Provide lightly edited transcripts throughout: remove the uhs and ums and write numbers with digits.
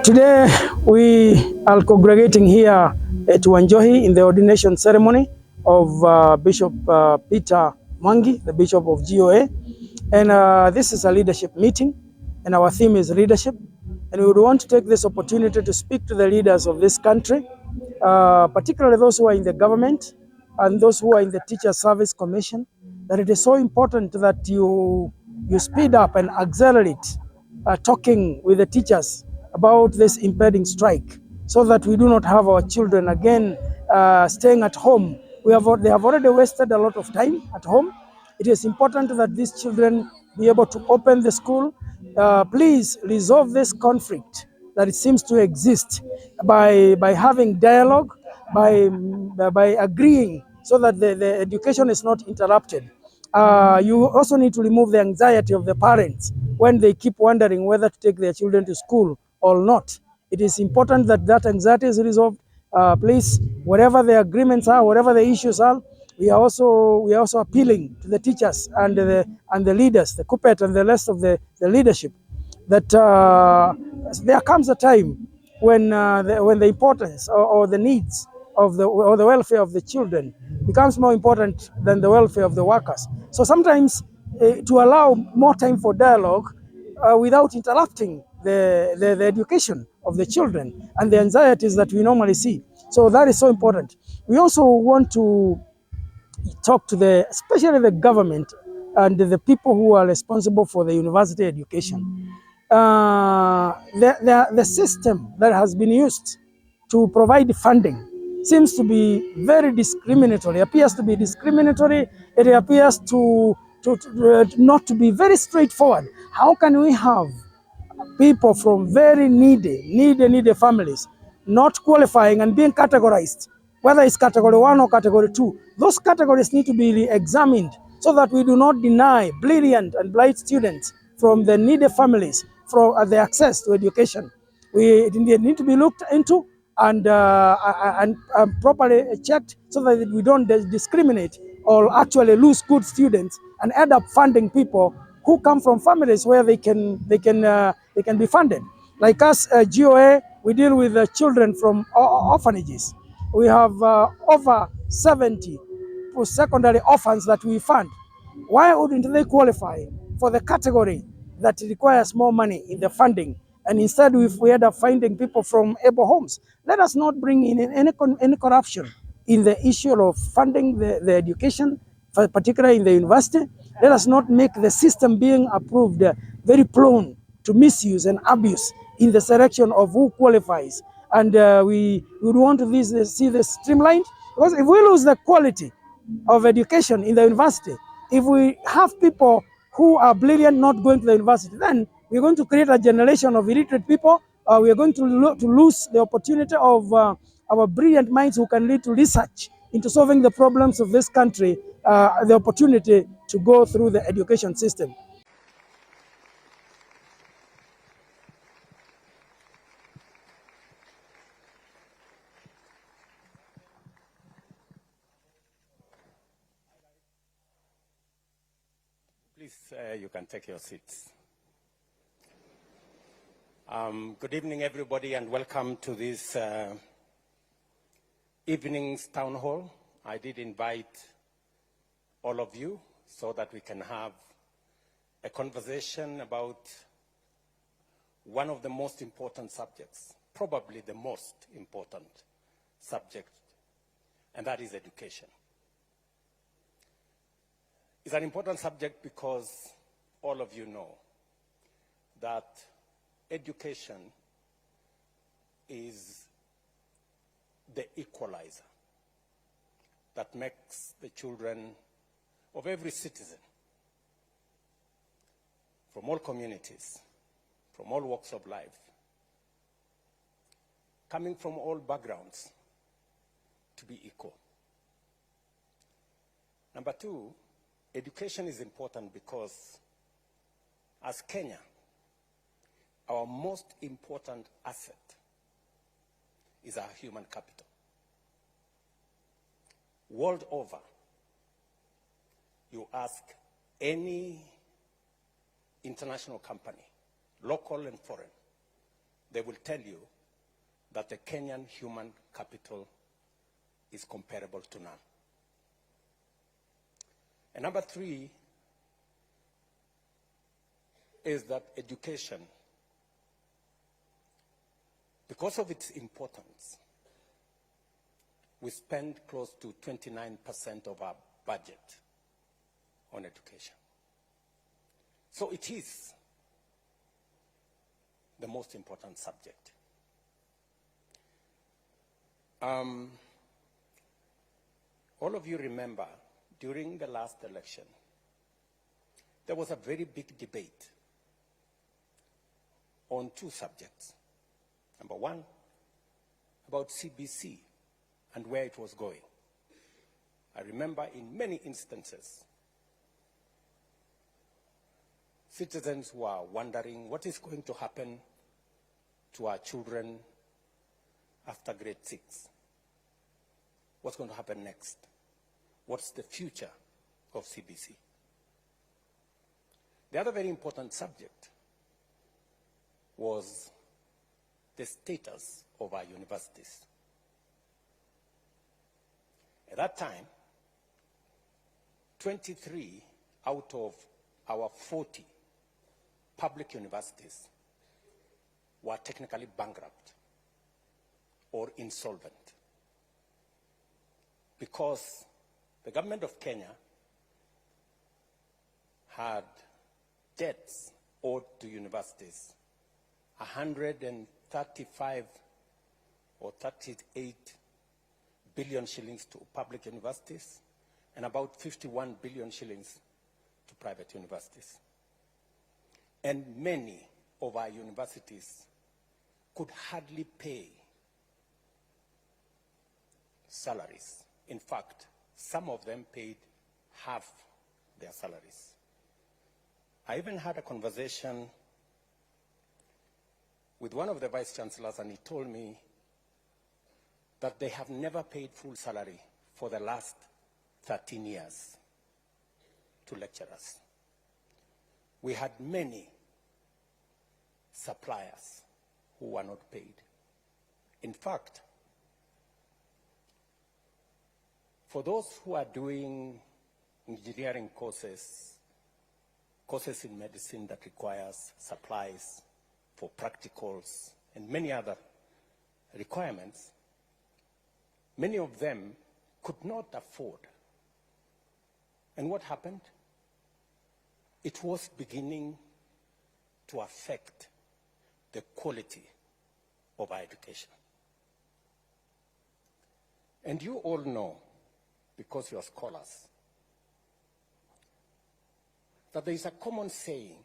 Today we are congregating here at Wanjohi in the ordination ceremony of Bishop Peter Mwangi, the Bishop of GOA. And this is a leadership meeting, and our theme is leadership. And we would want to take this opportunity to speak to the leaders of this country, particularly those who are in the government and those who are in the Teacher Service Commission, that it is so important that you speed up and accelerate talking with the teachers about this impending strike, so that we do not have our children again staying at home. They have already wasted a lot of time at home. It is important that these children be able to open the school. Please resolve this conflict that it seems to exist by having dialogue, by agreeing, so that the education is not interrupted. You also need to remove the anxiety of the parents when they keep wondering whether to take their children to school or not. It is important that that anxiety is resolved. Please, whatever the agreements are, whatever the issues are, we are also appealing to the teachers and the leaders, the CUPET and the rest of the leadership, that there comes a time when the importance or the needs of the welfare of the children becomes more important than the welfare of the workers. So sometimes to allow more time for dialogue without interrupting the education of the children and the anxieties that we normally see. So that is so important. We also want to talk to especially the government and the people who are responsible for the university education. The system that has been used to provide funding seems to be very discriminatory, appears to be discriminatory. It appears to not to be very straightforward. How can we have people from very needy families not qualifying and being categorized, whether it's category 1 or category 2? Those categories need to be re-examined so that we do not deny brilliant and bright students from the needy families from the access to education. It need to be looked into and properly checked so that we don't discriminate or actually lose good students and end up funding people who come from families where they can be funded. Like us, GOA, we deal with children from orphanages. We have over 70 post-secondary orphans that we fund. Why wouldn't they qualify for the category that requires more money in the funding? And instead, if we end up finding people from able homes, let us not bring in any corruption in the issue of funding the education, particularly in the university. Let us not make the system being approved very prone to misuse and abuse in the selection of who qualifies. And we would want to see this streamlined, because if we lose the quality of education in the university, if we have people who are brilliant not going to the university, then we're going to create a generation of illiterate people. We are going to lose the opportunity of our brilliant minds who can lead to research into solving the problems of this country, the opportunity to go through the education system. Please, you can take your seats. Good evening, everybody, and welcome to this evening's town hall. I did invite all of you so that we can have a conversation about one of the most important subjects, probably the most important subject, and that is education. It's an important subject because all of you know that education is the equalizer that makes the children of every citizen from all communities, from all walks of life, coming from all backgrounds, to be equal. Number two, education is important because as Kenya, our most important asset is our human capital. World over, you ask any international company, local and foreign, they will tell you that the Kenyan human capital is comparable to none. And number three is that education, because of its importance, we spend close to 29% of our budget on education. So it is the most important subject. All of you remember during the last election, there was a very big debate on two subjects. Number one, about CBC and where it was going. I remember in many instances, citizens were wondering what is going to happen to our children after grade 6. What's going to happen next? What's the future of CBC? The other very important subject was the status of our universities. At that time, 23 out of our 40 public universities were technically bankrupt or insolvent because the government of Kenya had debts owed to universities, 135 or 38 billion shillings to public universities and about 51 billion shillings to private universities. And many of our universities could hardly pay salaries. In fact, some of them paid half their salaries. I even had a conversation with one of the vice chancellors, and he told me that they have never paid full salary for the last 13 years to lecturers. We had many suppliers who were not paid. In fact, for those who are doing engineering courses, courses in medicine that requires supplies for practicals and many other requirements, many of them could not afford. And what happened? It was beginning to affect the quality of our education. And you all know, because you are scholars, that there is a common saying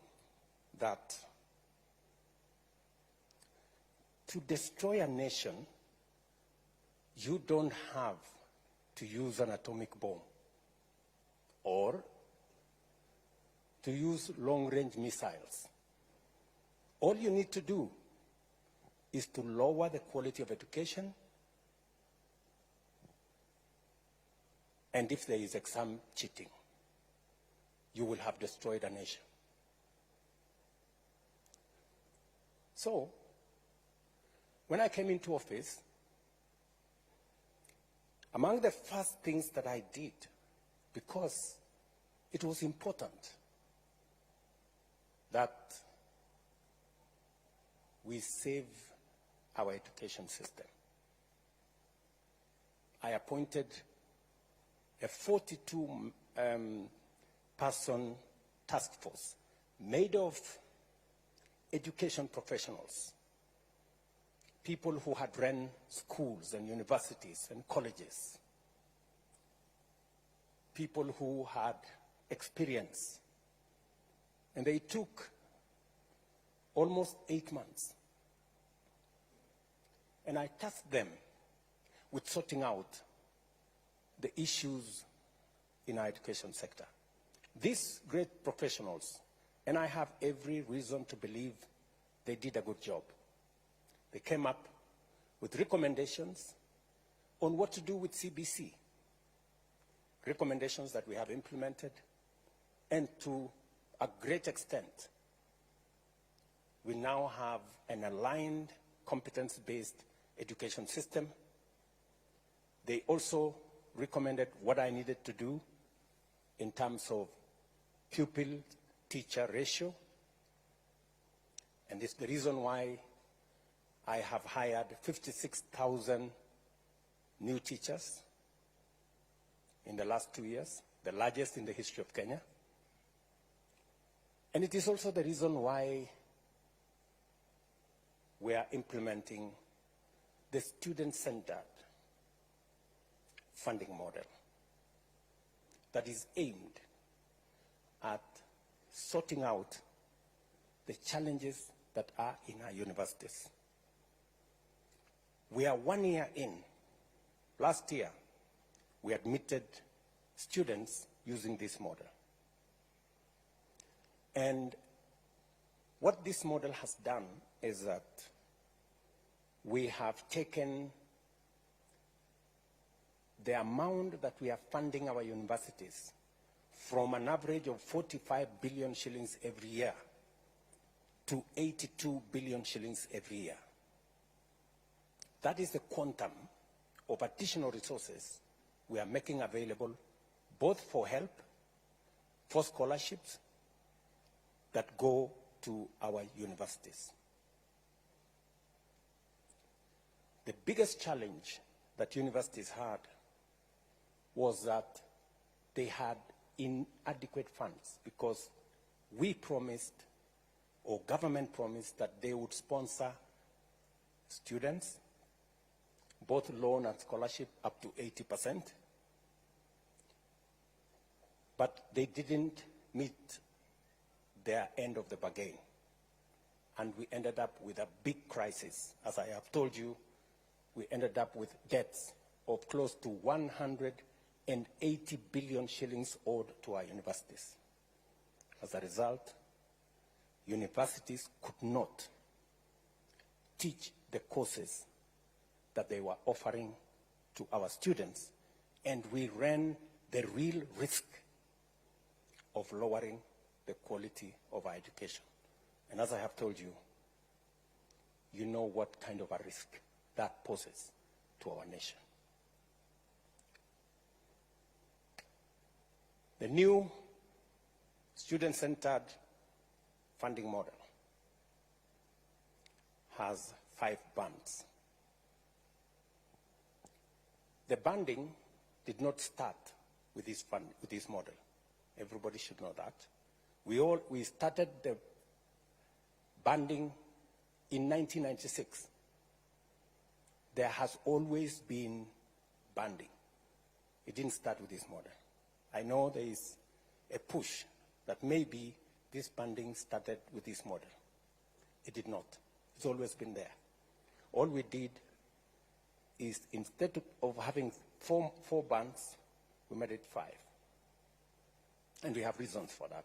that to destroy a nation, you don't have to use an atomic bomb or to use long-range missiles. All you need to do is to lower the quality of education, and if there is exam cheating, you will have destroyed a nation. So, when I came into office, among the first things that I did, because it was important that we save our education system, I appointed a 42-person task force made of education professionals, people who had run schools and universities and colleges, people who had experience. And they took almost 8 months. And I tasked them with sorting out the issues in our education sector. These great professionals, and I have every reason to believe they did a good job. They came up with recommendations on what to do with CBC, recommendations that we have implemented, and to a great extent, we now have an aligned competence-based education system. They also recommended what I needed to do in terms of pupil-teacher ratio. And it's the reason why I have hired 56,000 new teachers in the last 2 years, the largest in the history of Kenya. And it is also the reason why we are implementing the student-centered funding model that is aimed at sorting out the challenges that are in our universities. We are 1 year in. Last year, we admitted students using this model. And what this model has done is that we have taken the amount that we are funding our universities from an average of 45 billion shillings every year to 82 billion shillings every year. That is the quantum of additional resources we are making available both for help, for scholarships that go to our universities. The biggest challenge that universities had was that they had inadequate funds because we promised, or government promised, that they would sponsor students, both loan and scholarship, up to 80%. But they didn't meet their end of the bargain. And we ended up with a big crisis. As I have told you, we ended up with debts of close to 180 billion shillings owed to our universities. As a result, universities could not teach the courses that they were offering to our students, and we ran the real risk of lowering the quality of our education. And as I have told you, you know what kind of a risk that poses to our nation. The new student-centered funding model has 5 bands. The banding did not start with this model. Everybody should know that. We started the banding in 1996. There has always been banding. It didn't start with this model. I know there is a push that maybe this banding started with this model. It did not. It's always been there. All we did is, instead of having four bands, we made it 5. And we have reasons for that,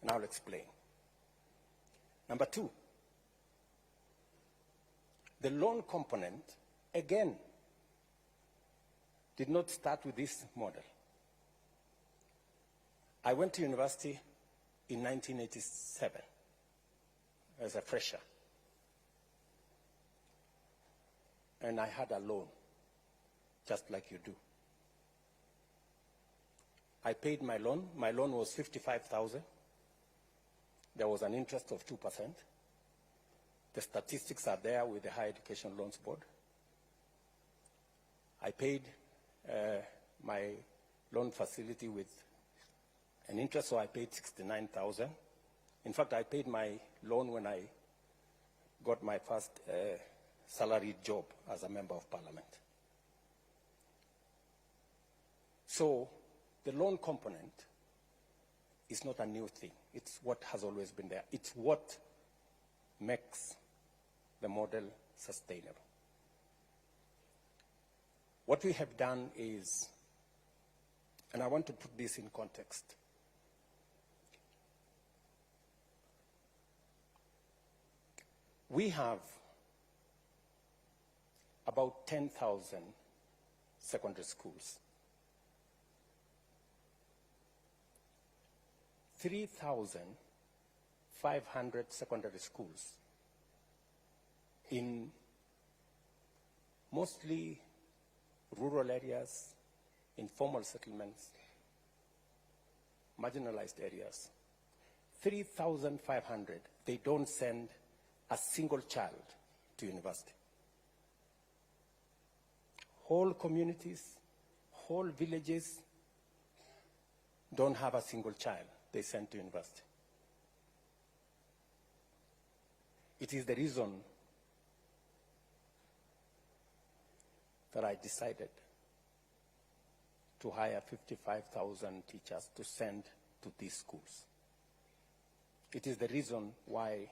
and I'll explain. Number 2, the loan component, again, did not start with this model. I went to university in 1987 as a fresher. And I had a loan, just like you do. I paid my loan. My loan was 55,000. There was an interest of 2%. The statistics are there with the Higher Education Loans Board. I paid my loan facility with an interest, so I paid 69,000. In fact, I paid my loan when I got my first salaried job as a member of parliament. So the loan component is not a new thing. It's what has always been there. It's what makes the model sustainable. What we have done is, and I want to put this in context, we have about 10,000 secondary schools. 3,500 secondary schools in mostly rural areas, informal settlements, marginalized areas. 3,500, they don't send a single child to university. Whole communities, whole villages don't have a single child they send to university. It is the reason that I decided to hire 55,000 teachers to send to these schools. It is the reason why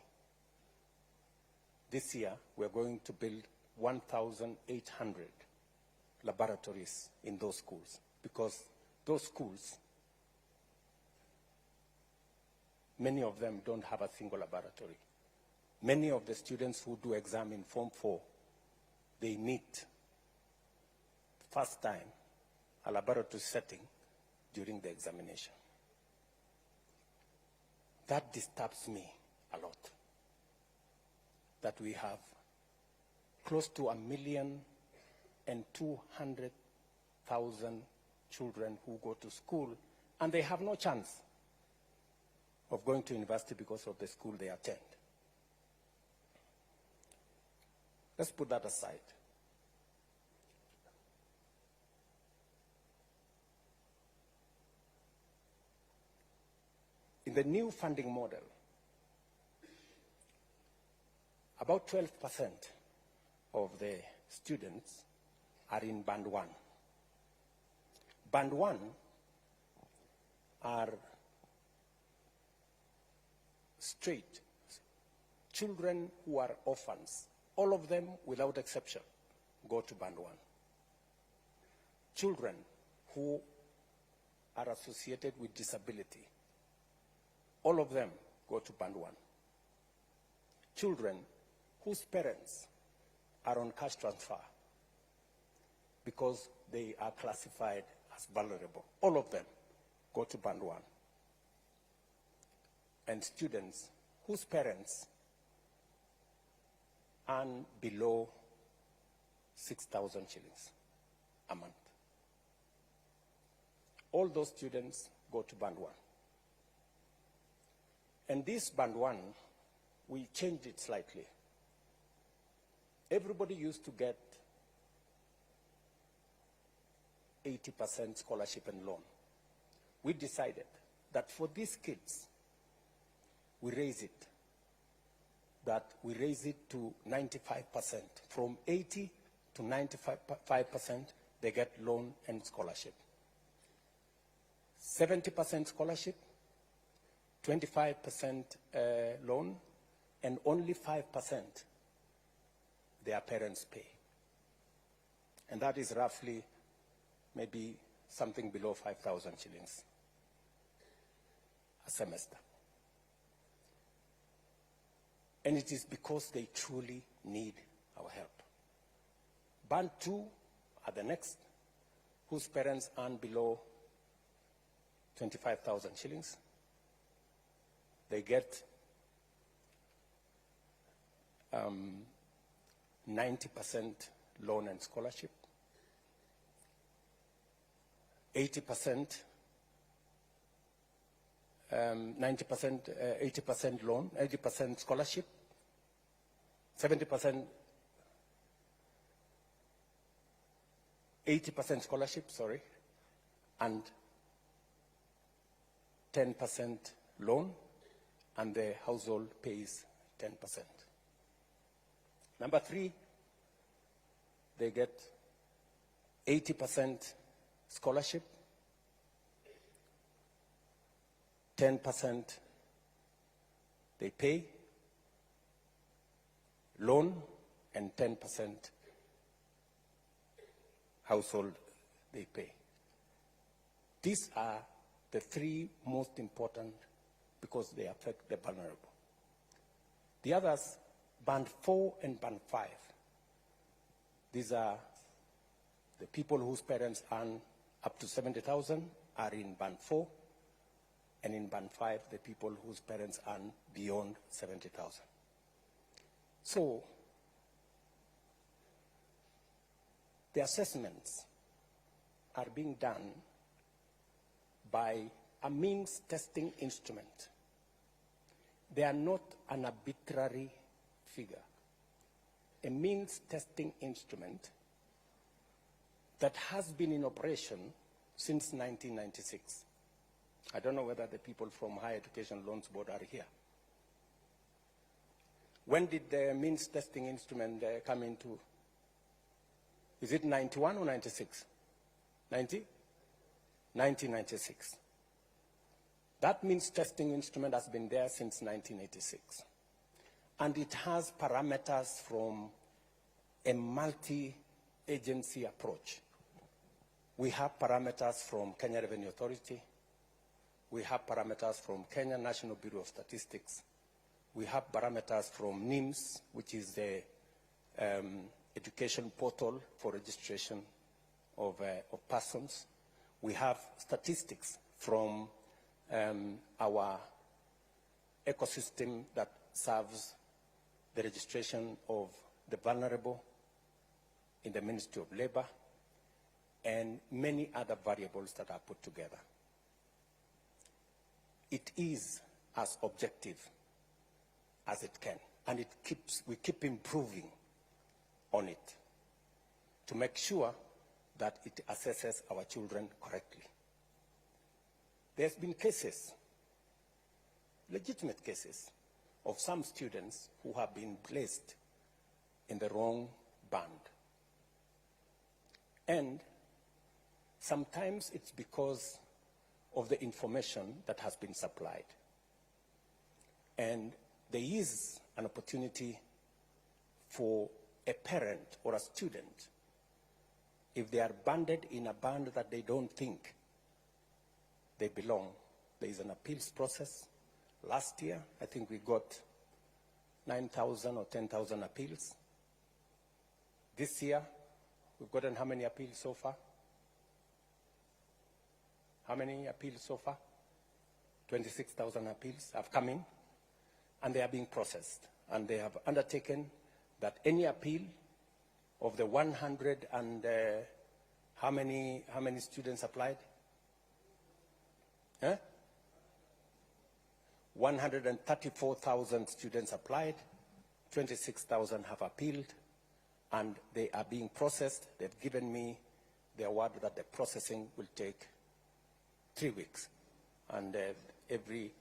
this year we're going to build 1,800 laboratories in those schools, because those schools, many of them don't have a single laboratory. Many of the students who do exam in Form 4, they meet first time a laboratory setting during the examination. That disturbs me a lot, that we have close to 1,200,000 children who go to school and they have no chance of going to university because of the school they attend. Let's put that aside. In the new funding model, about 12% of the students are in Band 1. Band 1 are straight children who are orphans. All of them, without exception, go to Band 1. Children who are associated with disability, all of them go to Band 1. Children whose parents are on cash transfer because they are classified as vulnerable, all of them go to Band 1. And students whose parents earn below 6,000 shillings a month. All those students go to Band 1. And this Band 1, we changed it slightly. Everybody used to get 80% scholarship and loan. We decided that for these kids, we raise it to 95%. From 80 to 95%, they get loan and scholarship. 70% scholarship, 25% loan, and only 5% their parents pay. And that is roughly maybe something below 5,000 shillings a semester. And it is because they truly need our help. Band 2 are the next, whose parents earn below 25,000 shillings. They get 90% loan and scholarship, 80%, 80% loan, 80% scholarship, 70%, 80% scholarship, sorry, and 10% loan, and the household pays 10%. Number 3, they get 80% scholarship, 10% they pay, loan, and 10% household they pay. These are the 3 most important because they affect the vulnerable. The others, Band 4 and Band 5, these are the people whose parents earn up to 70,000 are in Band 4, and in Band 5, the people whose parents earn beyond 70,000. So, the assessments are being done by a means testing instrument. They are not an arbitrary figure. A means testing instrument that has been in operation since 1996. I don't know whether the people from Higher Education Loans Board are here. When did the means testing instrument come into? Is it 91 or 96? 1996. That means testing instrument has been there since 1986. And it has parameters from a multi-agency approach. We have parameters from Kenya Revenue Authority. We have parameters from Kenya National Bureau of Statistics. We have parameters from NIMS, which is the education portal for registration of persons. We have statistics from our ecosystem that serves the registration of the vulnerable in the Ministry of Labor, and many other variables that are put together. It is as objective as it can, and we keep improving on it to make sure that it assesses our children correctly. There's been cases, legitimate cases, of some students who have been placed in the wrong band. And sometimes it's because of the information that has been supplied. And there is an opportunity for a parent or a student, if they are banded in a band that they don't think they belong, there is an appeals process. Last year, I think we got 9,000 or 10,000 appeals. This year, we've gotten how many appeals so far? How many appeals so far? 26,000 appeals have come in, and they are being processed. And they have undertaken that any appeal of the 100 and how many students applied? 134,000 students applied, 26,000 have appealed, and they are being processed. They've given me the word that the processing will take 3 weeks, and every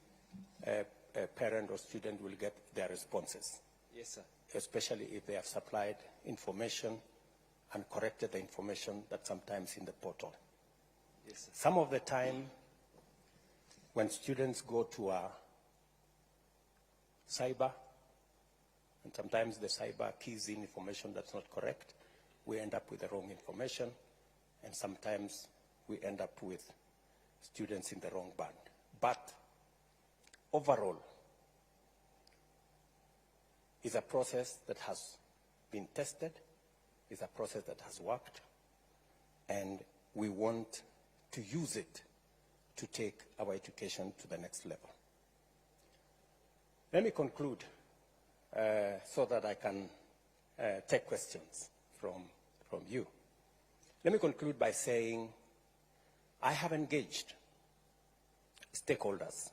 parent or student will get their responses. Yes, sir. Especially if they have supplied information and corrected the information that's sometimes in the portal. Yes, sir. Some of the time, when students go to a cyber, and sometimes the cyber keys in information that's not correct, we end up with the wrong information, and sometimes we end up with students in the wrong band. But overall, it's a process that has been tested, it's a process that has worked, and we want to use it to take our education to the next level. Let me conclude so that I can take questions from you. Let me conclude by saying I have engaged stakeholders.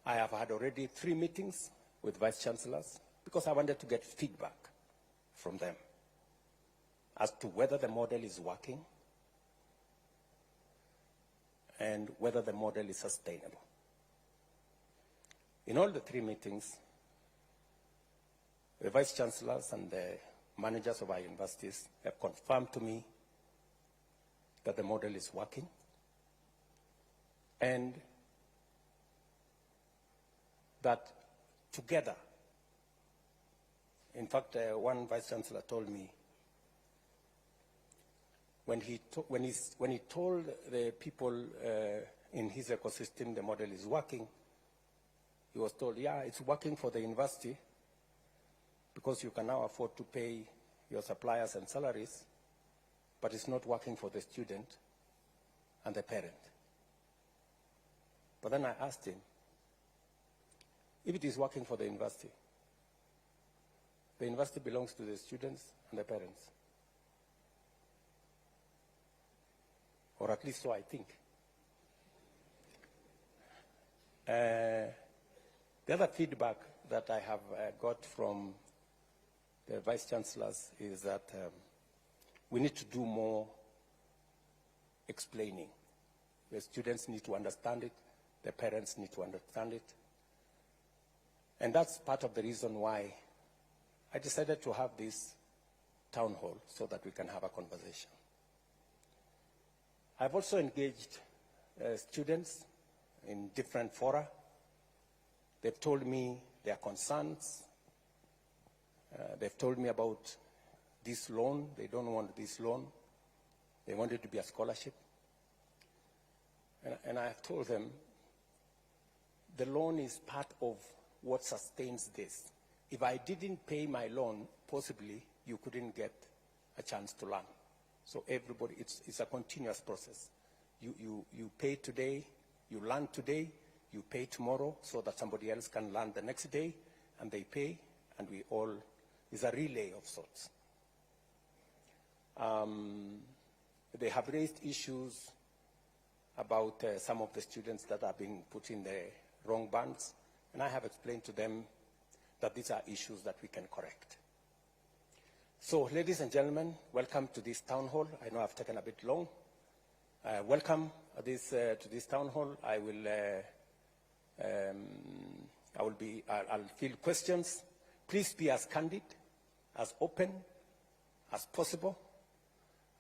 I have had already 3 meetings with vice chancellors because I wanted to get feedback from them as to whether the model is working and whether the model is sustainable. In all the 3 meetings, the vice chancellors and the managers of our universities have confirmed to me that the model is working, and that together, in fact, one vice chancellor told me when he told the people in his ecosystem the model is working, he was told, yeah, it's working for the university because you can now afford to pay your suppliers and salaries, but it's not working for the student and the parent. But then I asked him, if it is working for the university belongs to the students and the parents. or at least so I think. The other feedback that I have got from the Vice Chancellors is that we need to do more explaining. The students need to understand it, the parents need to understand it. And that's part of the reason why I decided to have this town hall so that we can have a conversation. I've also engaged students in different fora. They've told me their concerns. They've told me about this loan. They don't want this loan. They want it to be a scholarship. And I have told them the loan is part of what sustains this. If I didn't pay my loan, possibly you couldn't get a chance to learn. So everybody, it's a continuous process. You pay today, you learn today, you pay tomorrow so that somebody else can learn the next day, and they pay, and we all, it's a relay of sorts. They have raised issues about some of the students that are being put in the wrong bands, and I have explained to them that these are issues that we can correct. So, ladies and gentlemen, welcome to this town hall. I know I've taken a bit long. Welcome to this town hall. I'll field questions. Please be as candid, as open as possible,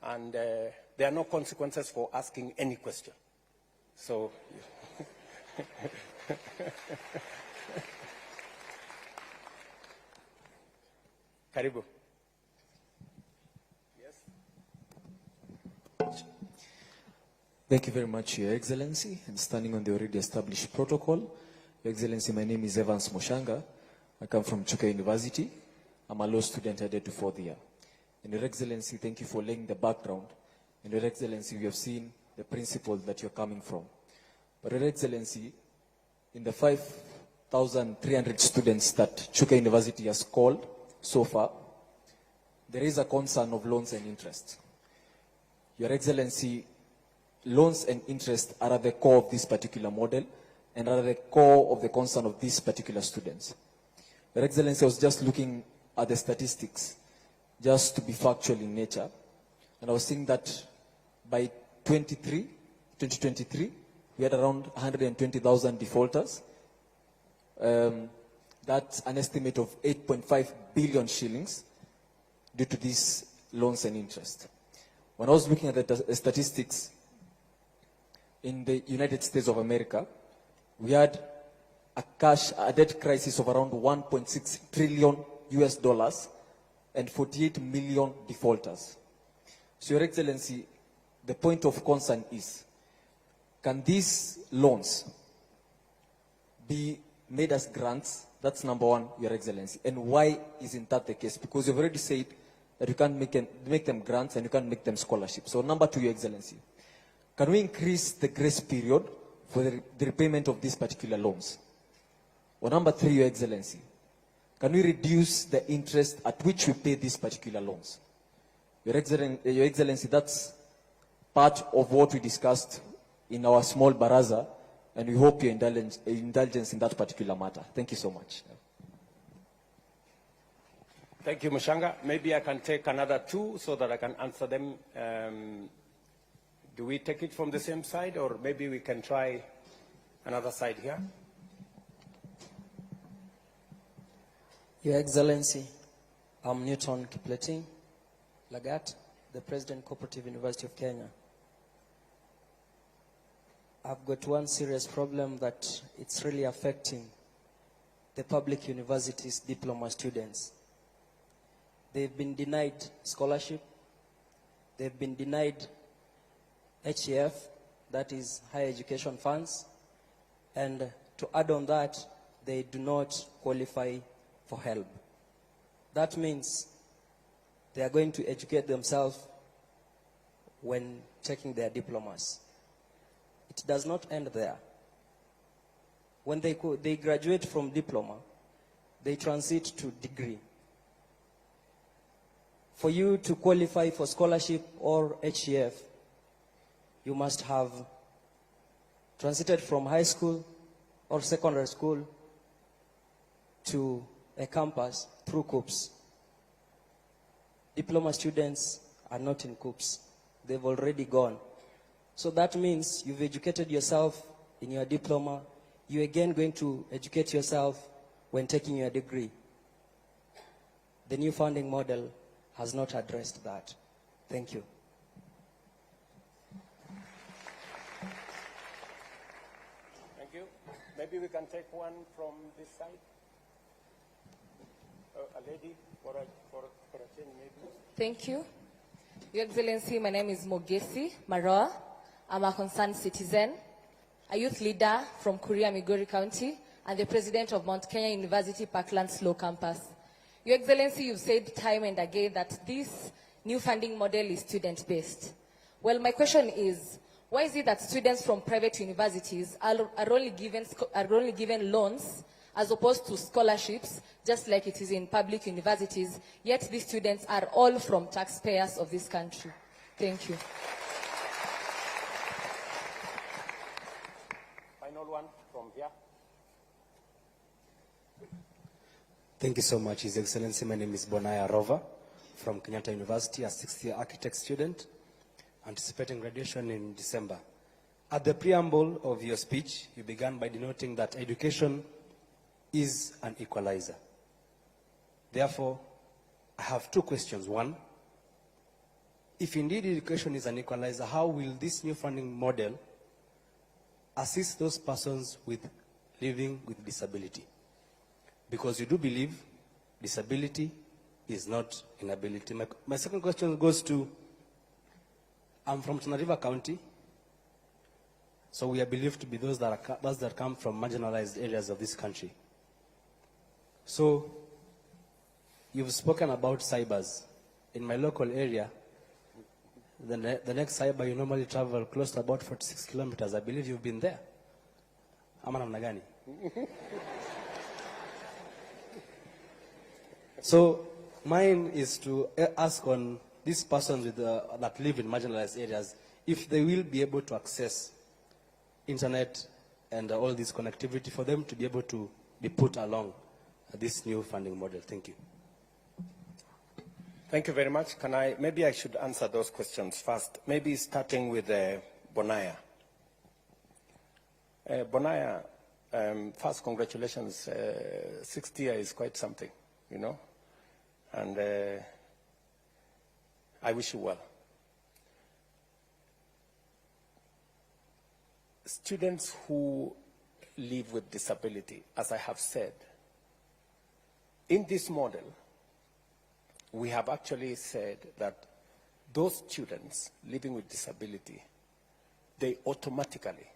and there are no consequences for asking any question. So, Karibu. Thank you very much, Your Excellency. And standing on the already established protocol, Your Excellency, my name is Evans Moshanga. I come from Chuka University. I'm a law student headed to 4th year. And Your Excellency, thank you for laying the background. And Your Excellency, we have seen the principles that you're coming from. But Your Excellency, in the 5,300 students that Chuka University has called so far, there is a concern of loans and interest. Your Excellency, loans and interest are at the core of this particular model and are at the core of the concern of these particular students. Your Excellency, I was just looking at the statistics, just to be factual in nature, and I was seeing that by 2023, we had around 120,000 defaulters. That's an estimate of 8.5 billion shillings due to these loans and interest. When I was looking at the statistics, in the United States of America, we had a debt crisis of around 1.6 trillion US dollars and 48 million defaulters. So, Your Excellency, the point of concern is, can these loans be made as grants? That's number one, Your Excellency. And why isn't that the case? Because you've already said that you can't make them grants and you can't make them scholarships. So number two, Your Excellency, can we increase the grace period for the repayment of these particular loans? Or number three, Your Excellency, can we reduce the interest at which we pay these particular loans? Your Excellency, that's part of what we discussed in our small baraza, and we hope your indulgence in that particular matter. Thank you so much. Thank you, Mushanga. Maybe I can take another two so that I can answer them. Do we take it from the same side, or maybe we can try another side here? Your Excellency, I'm Newton Kipleting Lagat, the President Cooperative University of Kenya. I've got one serious problem that it's really affecting the public universities' diploma students. They've been denied scholarship. They've been denied HEF, that is higher education funds. And to add on that, they do not qualify for help. That means they are going to educate themselves when taking their diplomas. It does not end there. When they graduate from diploma, they transit to degree. For you to qualify for scholarship or HEF, you must have transited from high school or secondary school to a campus through COOPs. Diploma students are not in COOPs. They've already gone. So that means you've educated yourself in your diploma. You're again going to educate yourself when taking your degree. The new funding model has not addressed that. Thank you. Thank you. Maybe we can take one from this side. A lady for a change, maybe. Thank you. Your Excellency, my name is Mogesi Maroa. I'm a concerned citizen, a youth leader from Kuria, Migori County, and the president of Mount Kenya University Parklands Law Campus. Your Excellency, you've said time and again that this new funding model is student-based. Well, my question is, why is it that students from private universities are only given loans as opposed to scholarships, just like it is in public universities, yet these students are all from taxpayers of this country? Thank you. Final one from here. Thank you so much, His Excellency. My name is Bonaya Rova from Kenyatta University, a 6th-year architect student, anticipating graduation in December. At the preamble of your speech, you began by denoting that education is an equalizer. Therefore, I have two questions. One, if indeed education is an equalizer, how will this new funding model assist those persons living with disability? Because you do believe disability is not inability. My second question goes to, I'm from Tana River County, so we are believed to be those that come from marginalized areas of this country. So, you've spoken about cybers. In my local area, the next cyber, you normally travel close to about 46 kilometers. I believe you've been there. Ama namna gani? So, mine is to ask on these persons that live in marginalized areas, if they will be able to access internet and all this connectivity for them to be able to be put along this new funding model. Thank you. Thank you very much. Maybe I should answer those questions first. Maybe starting with Bonaya. Bonaya, first, congratulations. 6th year is quite something, you know, and I wish you well. Students who live with disability, as I have said, in this model, we have actually said that those students living with disability, they automatically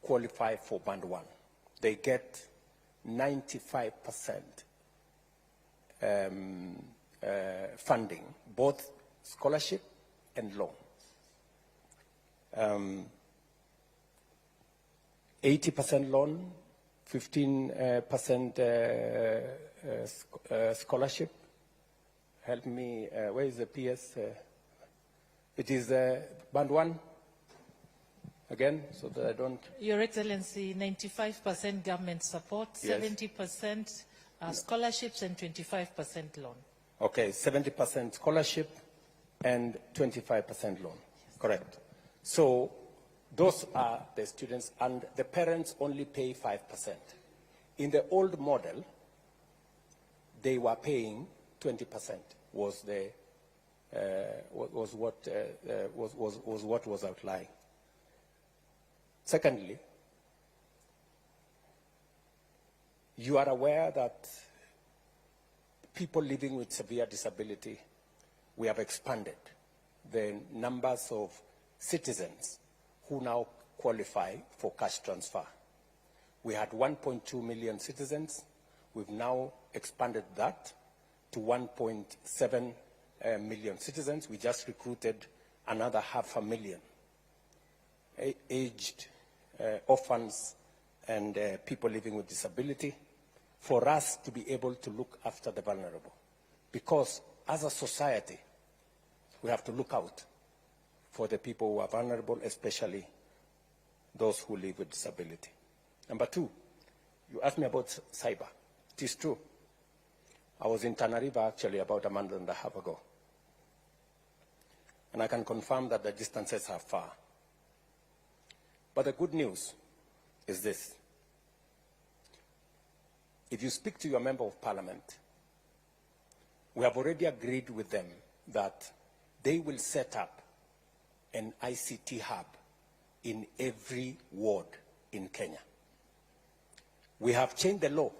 qualify for Band 1. They get 95% funding, both scholarship and loan. 80% loan, 15% scholarship. Help me, where is the PS? It is Band 1, again, so that I don't... Your Excellency, 95% government support, Yes. 70% scholarships and 25% loan. Okay, 70% scholarship and 25% loan, correct. So those are the students, and the parents only pay 5%. In the old model, they were paying 20%. Was what was outlying. Secondly, you are aware that people living with severe disability, we have expanded the numbers of citizens who now qualify for cash transfer. We had 1.2 million citizens. We've now expanded that to 1.7 million citizens. We just recruited another 500,000 aged orphans and people living with disability, for us to be able to look after the vulnerable. Because as a society, we have to look out for the people who are vulnerable, especially those who live with disability. Number two, you asked me about cyber. It is true. I was in Tana River actually about a month and a half ago. And I can confirm that the distances are far. But the good news is this. If you speak to your member of parliament, we have already agreed with them that they will set up an ICT hub in every ward in Kenya. We have changed the law.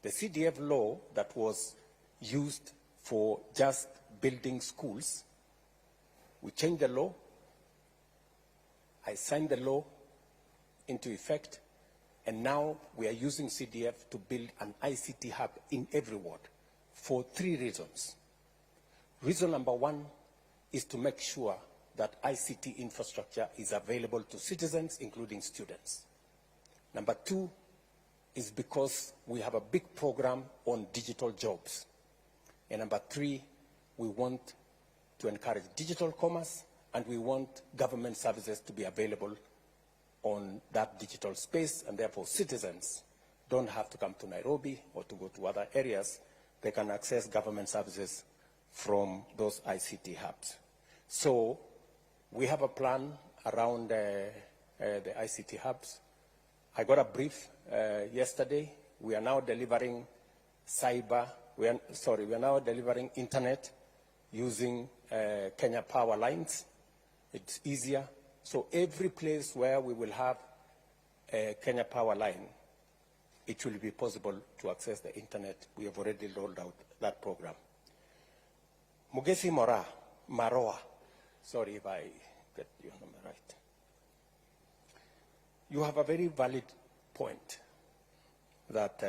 The CDF law that was used for just building schools, we changed the law. I signed the law into effect, and now we are using CDF to build an ICT hub in every ward for 3 reasons. Reason number 1 is to make sure that ICT infrastructure is available to citizens, including students. Number 2 is because we have a big program on digital jobs. And number 3, we want to encourage digital commerce, and we want government services to be available on that digital space, and therefore citizens don't have to come to Nairobi or to go to other areas. They can access government services from those ICT hubs. So we have a plan around the ICT hubs. I got a brief yesterday. We are now delivering we are now delivering internet using Kenya power lines. It's easier. So every place where we will have a Kenya power line, it will be possible to access the internet. We have already rolled out that program. Mugesi Maroa, sorry if I get your number right. You have a very valid point that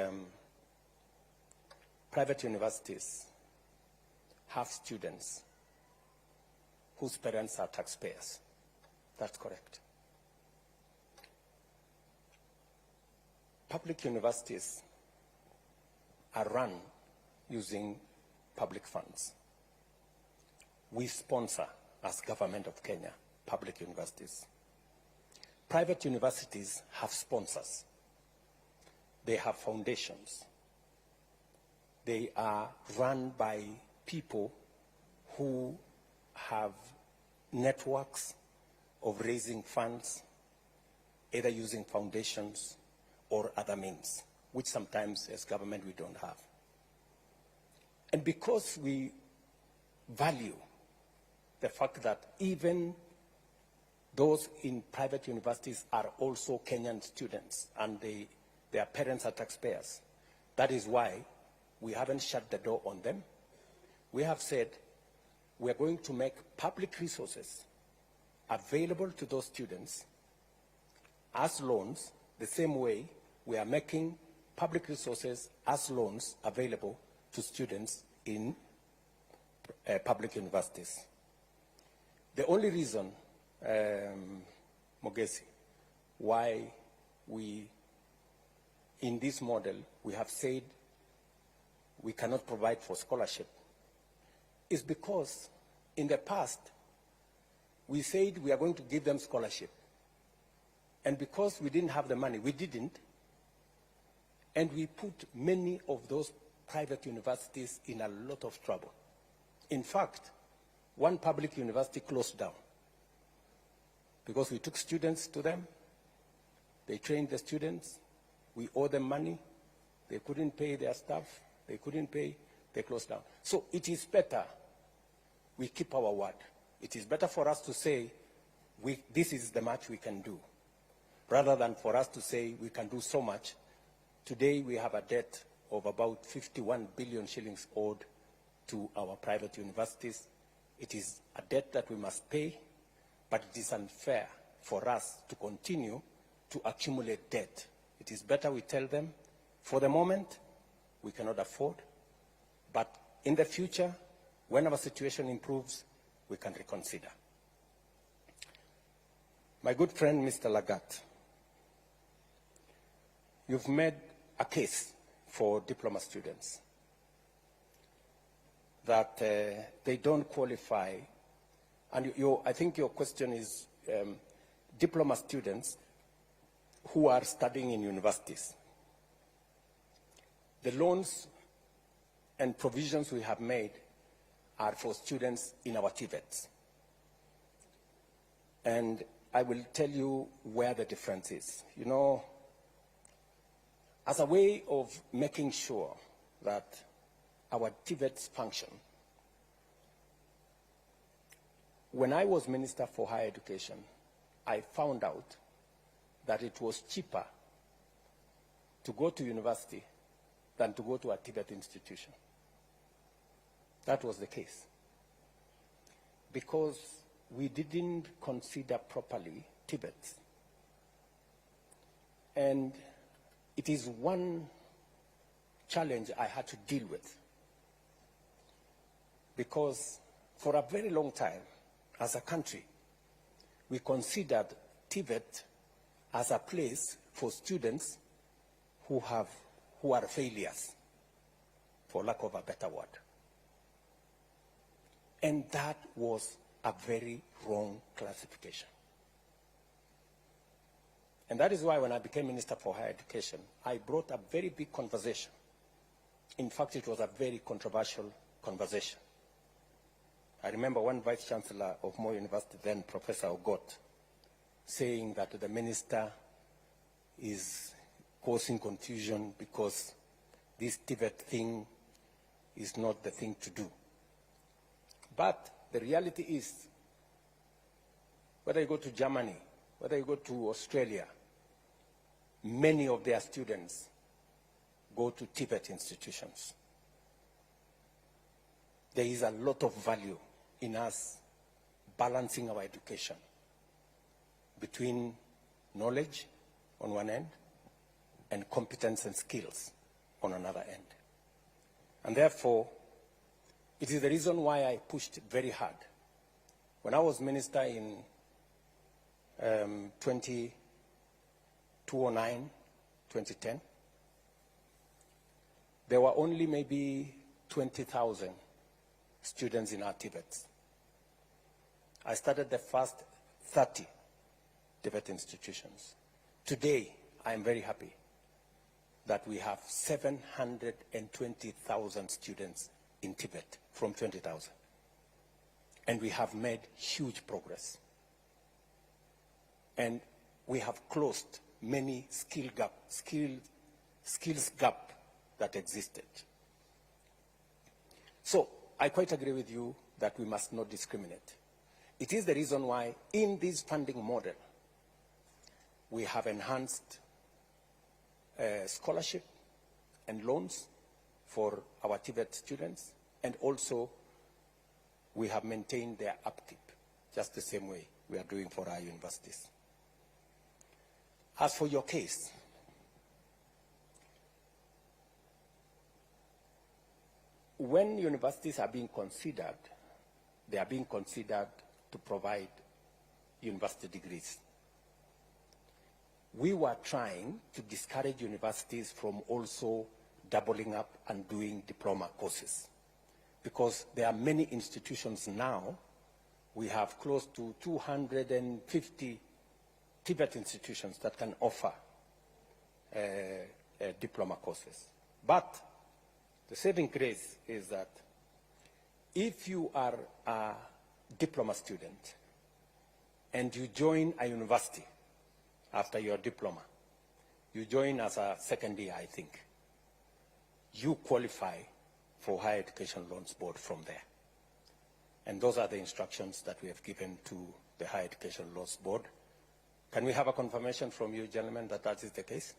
private universities have students whose parents are taxpayers. That's correct. Public universities are run using public funds. We sponsor, as government of Kenya, public universities. Private universities have sponsors. They have foundations. They are run by people who have networks of raising funds, either using foundations or other means, which sometimes as government we don't have. And because we value the fact that even those in private universities are also Kenyan students and their parents are taxpayers, that is why we haven't shut the door on them. We have said we are going to make public resources available to those students as loans, the same way we are making public resources as loans available to students in public universities. The only reason, Mogesi, why we, in this model, we have said we cannot provide for scholarship is because in the past, we said we are going to give them scholarship. And because we didn't have the money, we didn't. And we put many of those private universities in a lot of trouble. In fact, one public university closed down because we took students to them. They trained the students. We owe them money. They couldn't pay their staff. They couldn't pay. They closed down. So it is better we keep our word. It is better for us to say, this is the much we can do, rather than for us to say we can do so much. Today we have a debt of about 51 billion shillings owed to our private universities. It is a debt that we must pay, but it is unfair for us to continue to accumulate debt. It is better we tell them, for the moment, we cannot afford, but in the future, when our situation improves, we can reconsider. My good friend, Mr. Lagat, you've made a case for diploma students that they don't qualify And I think your question is diploma students who are studying in universities. The loans and provisions we have made are for students in our TVETs. And I will tell you where the difference is. You know, as a way of making sure that our TVETs function, when I was Minister for Higher Education, I found out that it was cheaper to go to university than to go to a TVET institution. That was the case. Because we didn't consider properly TVETs. And it is one challenge I had to deal with. Because for a very long time, as a country, we considered TVET as a place for students who are failures, for lack of a better word. And that was a very wrong classification. And that is why when I became Minister for Higher Education, I brought a very big conversation. In fact, it was a very controversial conversation. I remember one Vice Chancellor of Moi University then, Professor Ogot, saying that the minister is causing confusion because this TVET thing is not the thing to do. But the reality is, whether you go to Germany, whether you go to Australia, many of their students go to TVET institutions. There is a lot of value in us balancing our education between knowledge on one end and competence and skills on another end. And therefore, it is the reason why I pushed very hard. When I was minister in 2009, 2010, there were only maybe 20,000 students in our TVETs. I started the first 30 TVET institutions. Today, I am very happy that we have 720,000 students in TVET from 20,000. And we have made huge progress. And we have closed many skills gap that existed. So I quite agree with you that we must not discriminate. It is the reason why in this funding model, we have enhanced scholarship and loans for our TVET students, and also we have maintained their upkeep, just the same way we are doing for our universities. As for your case, when universities are being considered, they are being considered to provide university degrees. We were trying to discourage universities from also doubling up and doing diploma courses, because there are many institutions now. We have close to 250 TVET institutions that can offer diploma courses. But the saving grace is that if you are a diploma student and you join a university after your diploma, you join as a second year, I think, you qualify for Higher Education Loans Board from there. And those are the instructions that we have given to the Higher Education Loans Board. Can we have a confirmation from you, gentlemen, that that is the case?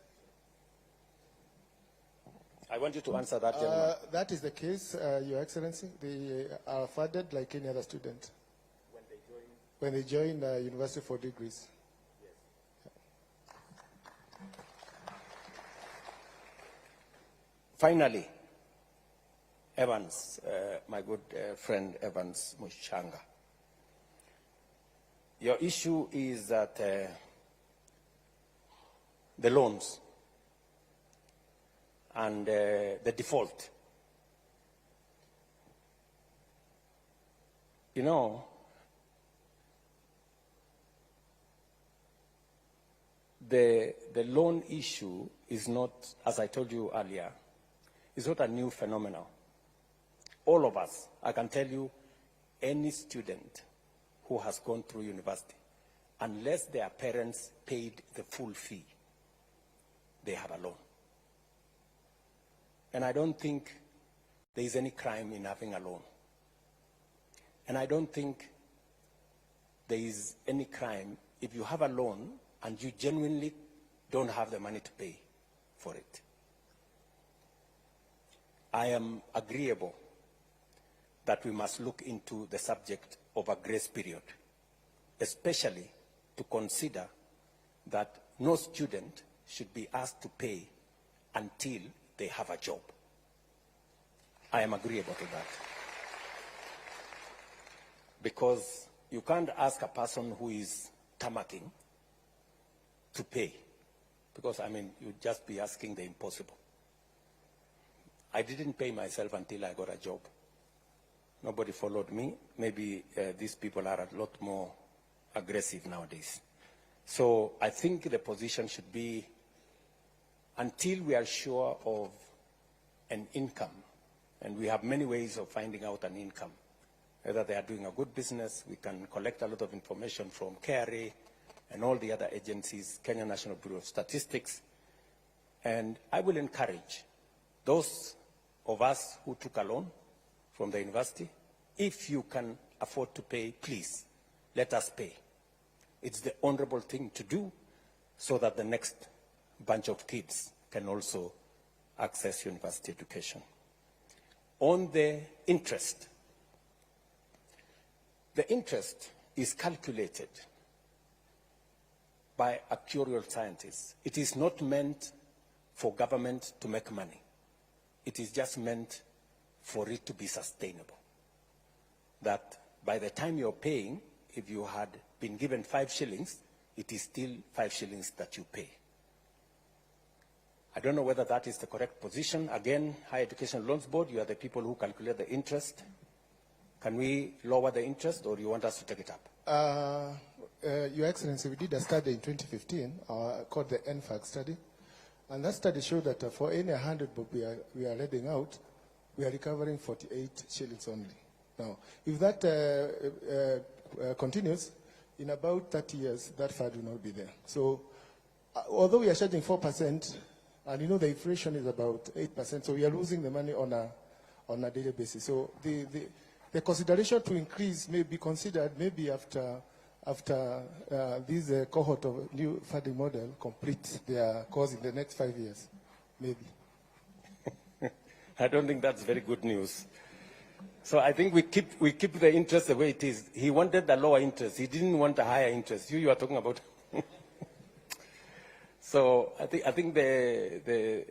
I want you to answer that, gentleman. That is the case, Your Excellency. They are funded like any other student. When they join university for degrees. Yes. Finally, Evans, my good friend Evans Mushanga. Your issue is that the loans and the default. You know, the loan issue is not, as I told you earlier, is not a new phenomenon. All of us, I can tell you, any student who has gone through university, unless their parents paid the full fee, they have a loan. And I don't think there is any crime in having a loan. And I don't think there is any crime if you have a loan and you genuinely don't have the money to pay for it. I am agreeable that we must look into the subject of a grace period, especially to consider that no student should be asked to pay until they have a job. I am agreeable to that. Because you can't ask a person who is tamarking to pay. Because, I mean, you'd just be asking the impossible. I didn't pay myself until I got a job. Nobody followed me. Maybe these people are a lot more aggressive nowadays. So I think the position should be, until we are sure of an income, and we have many ways of finding out an income, whether they are doing a good business, we can collect a lot of information from KRA and all the other agencies, Kenya National Bureau of Statistics. And I will encourage those of us who took a loan from the university, if you can afford to pay, please, let us pay. It's the honorable thing to do so that the next bunch of kids can also access university education. On the interest is calculated by actuarial scientists. It is not meant for government to make money. It is just meant for it to be sustainable. That by the time you're paying, if you had been given 5 shillings, it is still 5 shillings that you pay. I don't know whether that is the correct position. Again, Higher Education Loans Board, you are the people who calculate the interest. Can we lower the interest, or you want us to take it up? Your Excellency, we did a study in 2015 called the NFAC study. And that study showed that for any 100 book we are lending out, we are recovering 48 shillings only. Now, if that continues, in about 30 years, that fund will not be there. So, although we are charging 4%, and you know the inflation is about 8%, so we are losing the money on a daily basis. So, the consideration to increase may be considered maybe after this cohort of new funding model complete their course in the next 5 years, maybe. I don't think that's very good news. So I think we keep the interest the way it is. He wanted the lower interest. He didn't want a higher interest. You are talking about. So I think the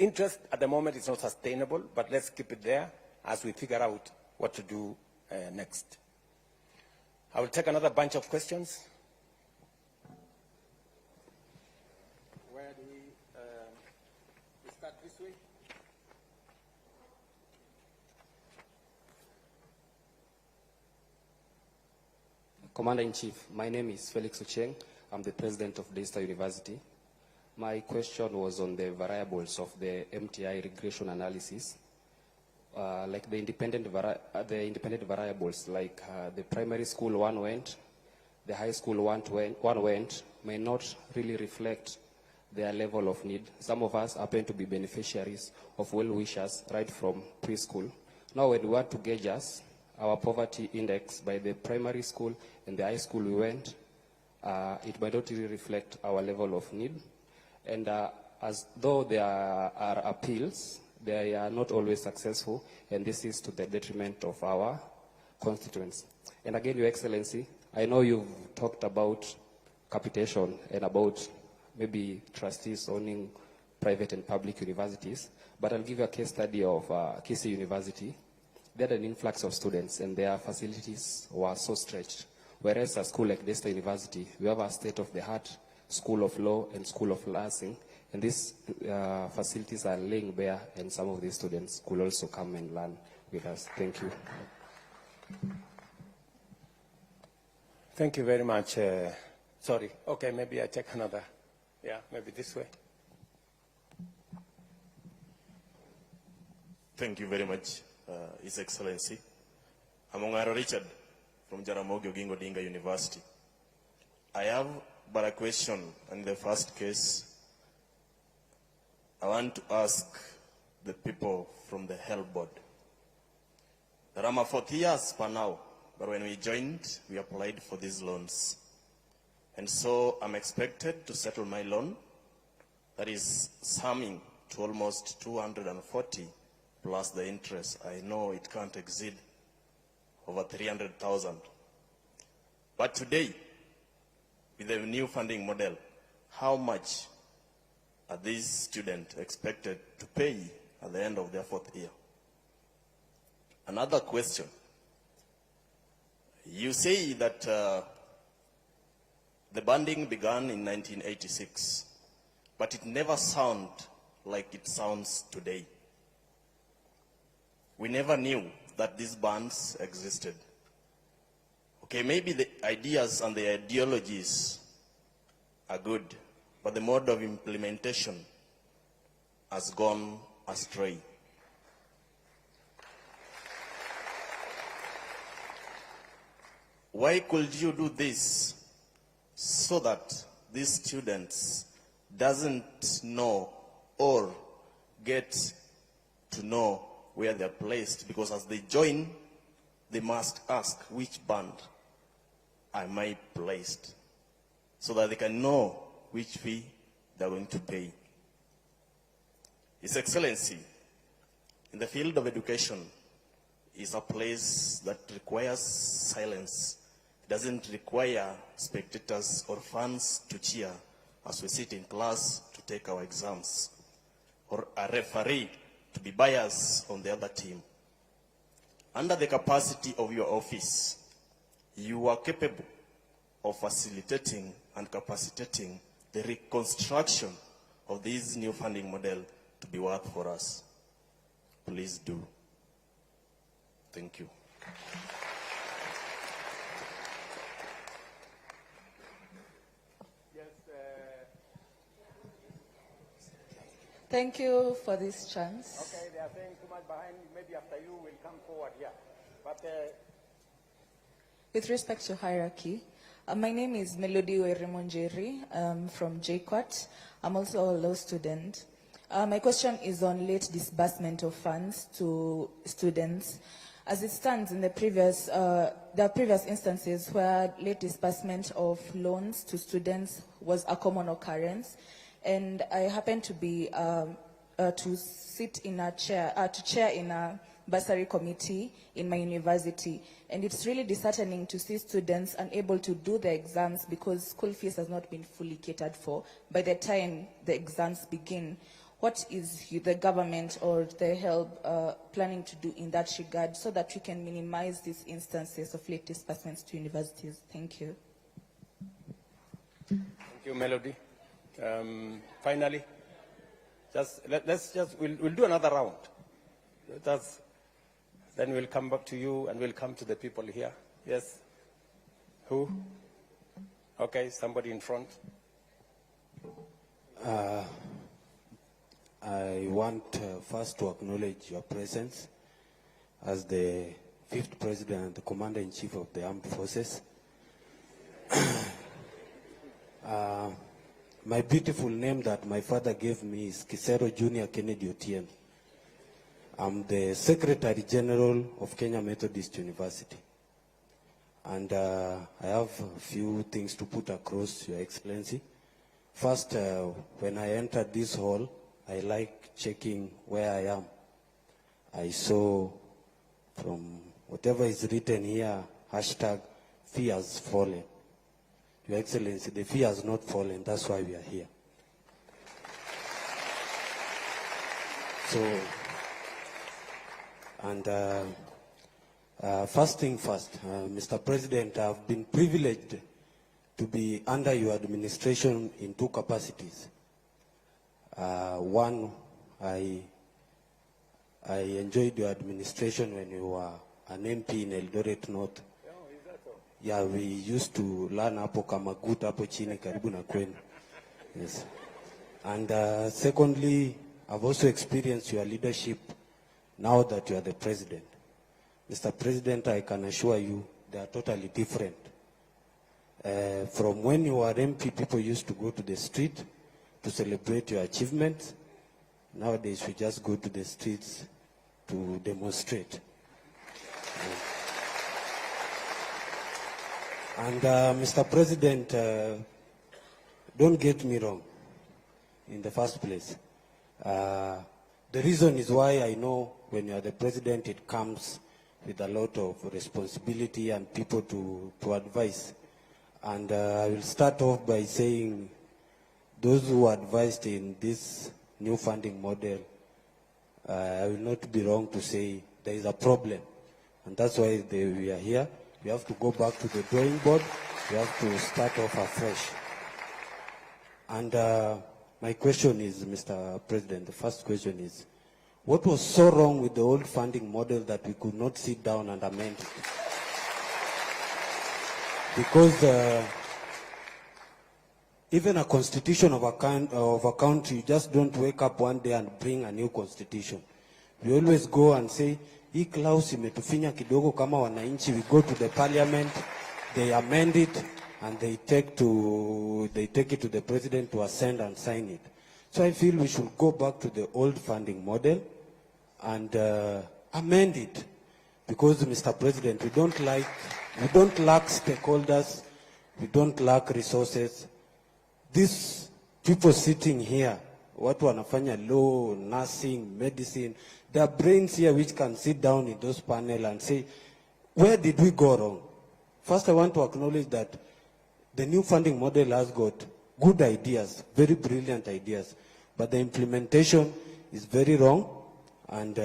interest at the moment is not sustainable, but let's keep it there as we figure out what to do next. I will take another bunch of questions. Where do we start this way? Commander-in-Chief, my name is Felix Ocheng. I'm the president of Daystar University. My question was on the variables of the MTI regression analysis. Like the independent variables, like the primary school one went, the high school one went, may not really reflect their level of need. Some of us happen to be beneficiaries of well-wishers right from preschool. Now when we want to gauge our poverty index by the primary school and the high school we went, it might not really reflect our level of need. And as though there are appeals, they are not always successful, and this is to the detriment of our constituents. And again, Your Excellency, I know you've talked about capitation and about maybe trustees owning private and public universities, but I'll give you a case study of Kisii University. They had an influx of students, and their facilities were so stretched. Whereas a school like Daystar University, we have a state-of-the-art School of Law and School of Nursing, and these facilities are laying bare, and some of these students could also come and learn with us. Thank you. Thank you very much, Sorry. Okay, maybe I take another. Yeah, maybe this way. Thank you very much, His Excellency. I'm Ongaro Richard from Jaramogi Oginga Odinga University. I have but a question. In the first case, I want to ask the people from the Health Board. There are 40 years per now, but when we joined, we applied for these loans. And so I'm expected to settle my loan, that is summing to almost 240 plus the interest. I know it can't exceed over 300,000. But today, with the new funding model, how much are these students expected to pay at the end of their 4th year? Another question. You say that the banding began in 1986, but it never sounded like it sounds today. We never knew that these bands existed. Okay, maybe the ideas and the ideologies are good, but the mode of implementation has gone astray. Why could you do this so that these students doesn't know or get to know where they're placed? Because as they join, they must ask, which band am I placed? So that they can know which fee they're going to pay. His Excellency, in the field of education, is a place that requires silence. It doesn't require spectators or fans to cheer as we sit in class to take our exams, or a referee to be biased on the other team. Under the capacity of your office, you are capable of facilitating and capacitating the reconstruction of this new funding model to be worth for us. Please do. Thank you. Thank you for this chance. Okay, they are saying too much behind. Maybe after you will come forward here. But With respect to hierarchy, my name is Melody Weremonjeri from JQuat. I'm also a law student. My question is on late disbursement of funds to students. As it stands in the previous, there are previous instances where late disbursement of loans to students was a common occurrence. And I happen to be, to sit in a chair, to chair in a bursary committee in my university. And it's really disheartening to see students unable to do the exams because school fees has not been fully catered for by the time the exams begin. What is the government or the help planning to do in that regard so that we can minimize these instances of late disbursements to universities? Thank you. thank you, Melody. Finally, we'll do another round. Then we'll come back to you and we'll come to the people here. Yes? Who? Okay, somebody in front. I want first to acknowledge your presence as the 5th President and the Commander-in-Chief of the Armed Forces. My beautiful name that my father gave me is Kisero Junior Kennedy Otieno. I'm the Secretary General of Kenya Methodist University. And I have a few things to put across, Your Excellency. First, when I entered this hall, I like checking where I am. I saw from whatever is written here, hashtag fee has fallen. Your Excellency, the fee has not fallen, that's why we are here. So, and first thing first, Mr. President, I've been privileged to be under your administration in 2 capacities. One, I enjoyed your administration when you were an MP in Eldoret North. Yeah, we used to learn hapo Kamagut hapo chini karibu na kwenu. Yes. And secondly, I've also experienced your leadership now that you are the president. Mr. President, I can assure you they are totally different. From when you were MP, people used to go to the street to celebrate your achievements. Nowadays, we just go to the streets to demonstrate. And Mr. President, don't get me wrong in the first place. The reason is why I know when you are the president, it comes with a lot of responsibility and people to advise. And I will start off by saying those who advised in this new funding model, I will not be wrong to say there is a problem. And that's why we are here. We have to go back to the drawing board. We have to start off afresh. And my question is, Mr. President, the first question is, what was so wrong with the old funding model that we could not sit down and amend it? Because even a constitution of a country, you just don't wake up one day and bring a new constitution. We always go and say, hii clause imetufinya kidogo kama wananchi. We go to the parliament, they amend it, and they take it to the president to assent and sign it. So I feel we should go back to the old funding model and amend it. Because, Mr. President, we don't lack stakeholders, we don't lack resources. These people sitting here, watu wanafanya law, nursing, medicine, there are brains here which can sit down in those panels and say, where did we go wrong? First, I want to acknowledge that the new funding model has got good ideas, very brilliant ideas, but the implementation is very wrong, and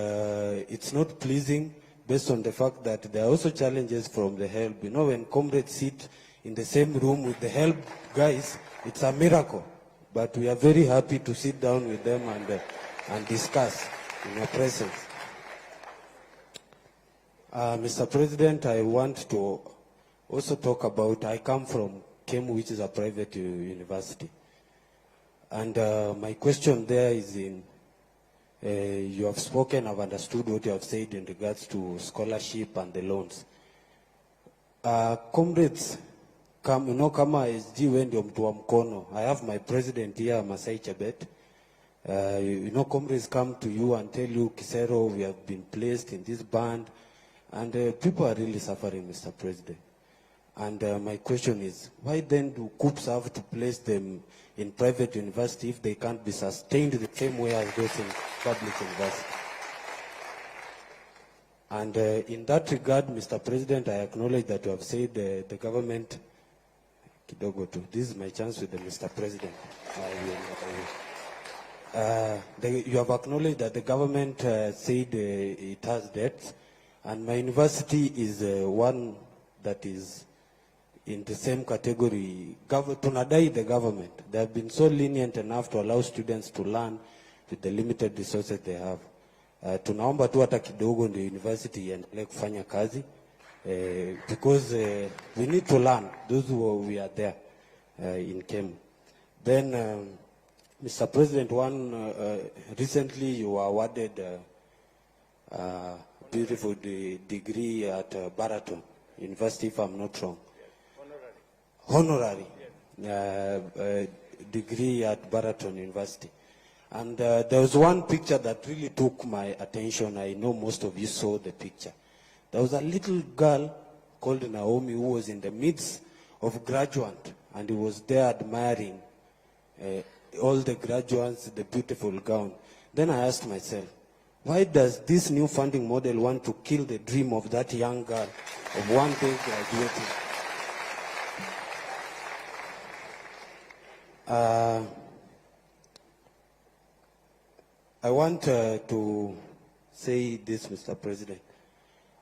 it's not pleasing based on the fact that there are also challenges from the help. You know, when comrades sit in the same room with the help guys, it's a miracle. But we are very happy to sit down with them and discuss in your presence. Mr. President, I want to also talk about, I come from KEMU, which is a private university. And my question there is in, you have spoken, I've understood what you have said in regards to scholarship and the loans. Comrades, you know, kama SG wendi mtu wa mkono. I have my president here, Masai Chebet. You know, comrades come to you and tell you, Kisero, we have been placed in this band. And people are really suffering, Mr. President. And my question is, why then do COOPs have to place them in private university if they can't be sustained the same way as those in public university? And in that regard, Mr. President, I acknowledge that you have said the government, this is my chance with the Mr. President. You have acknowledged that the government said it has debts, and my university is one that is in the same category. Tunadai the government. They have been so lenient enough to allow students to learn with the limited resources they have. Tunaomba tu hata kidogo ndio university iendelee kufanya kazi. Because we need to learn, those who we are there in KEMU. Then, Mr. President, recently you were awarded a beautiful degree at Baraton University, if I'm not wrong. Honorary degree at Baraton University. And there was one picture that really took my attention. I know most of you saw the picture. There was a little girl called Naomi who was in the midst of graduates, and he was there admiring all the graduates, the beautiful gown. Then I asked myself, why does this new funding model want to kill the dream of that young girl of one day graduating? I want to say this, Mr. President.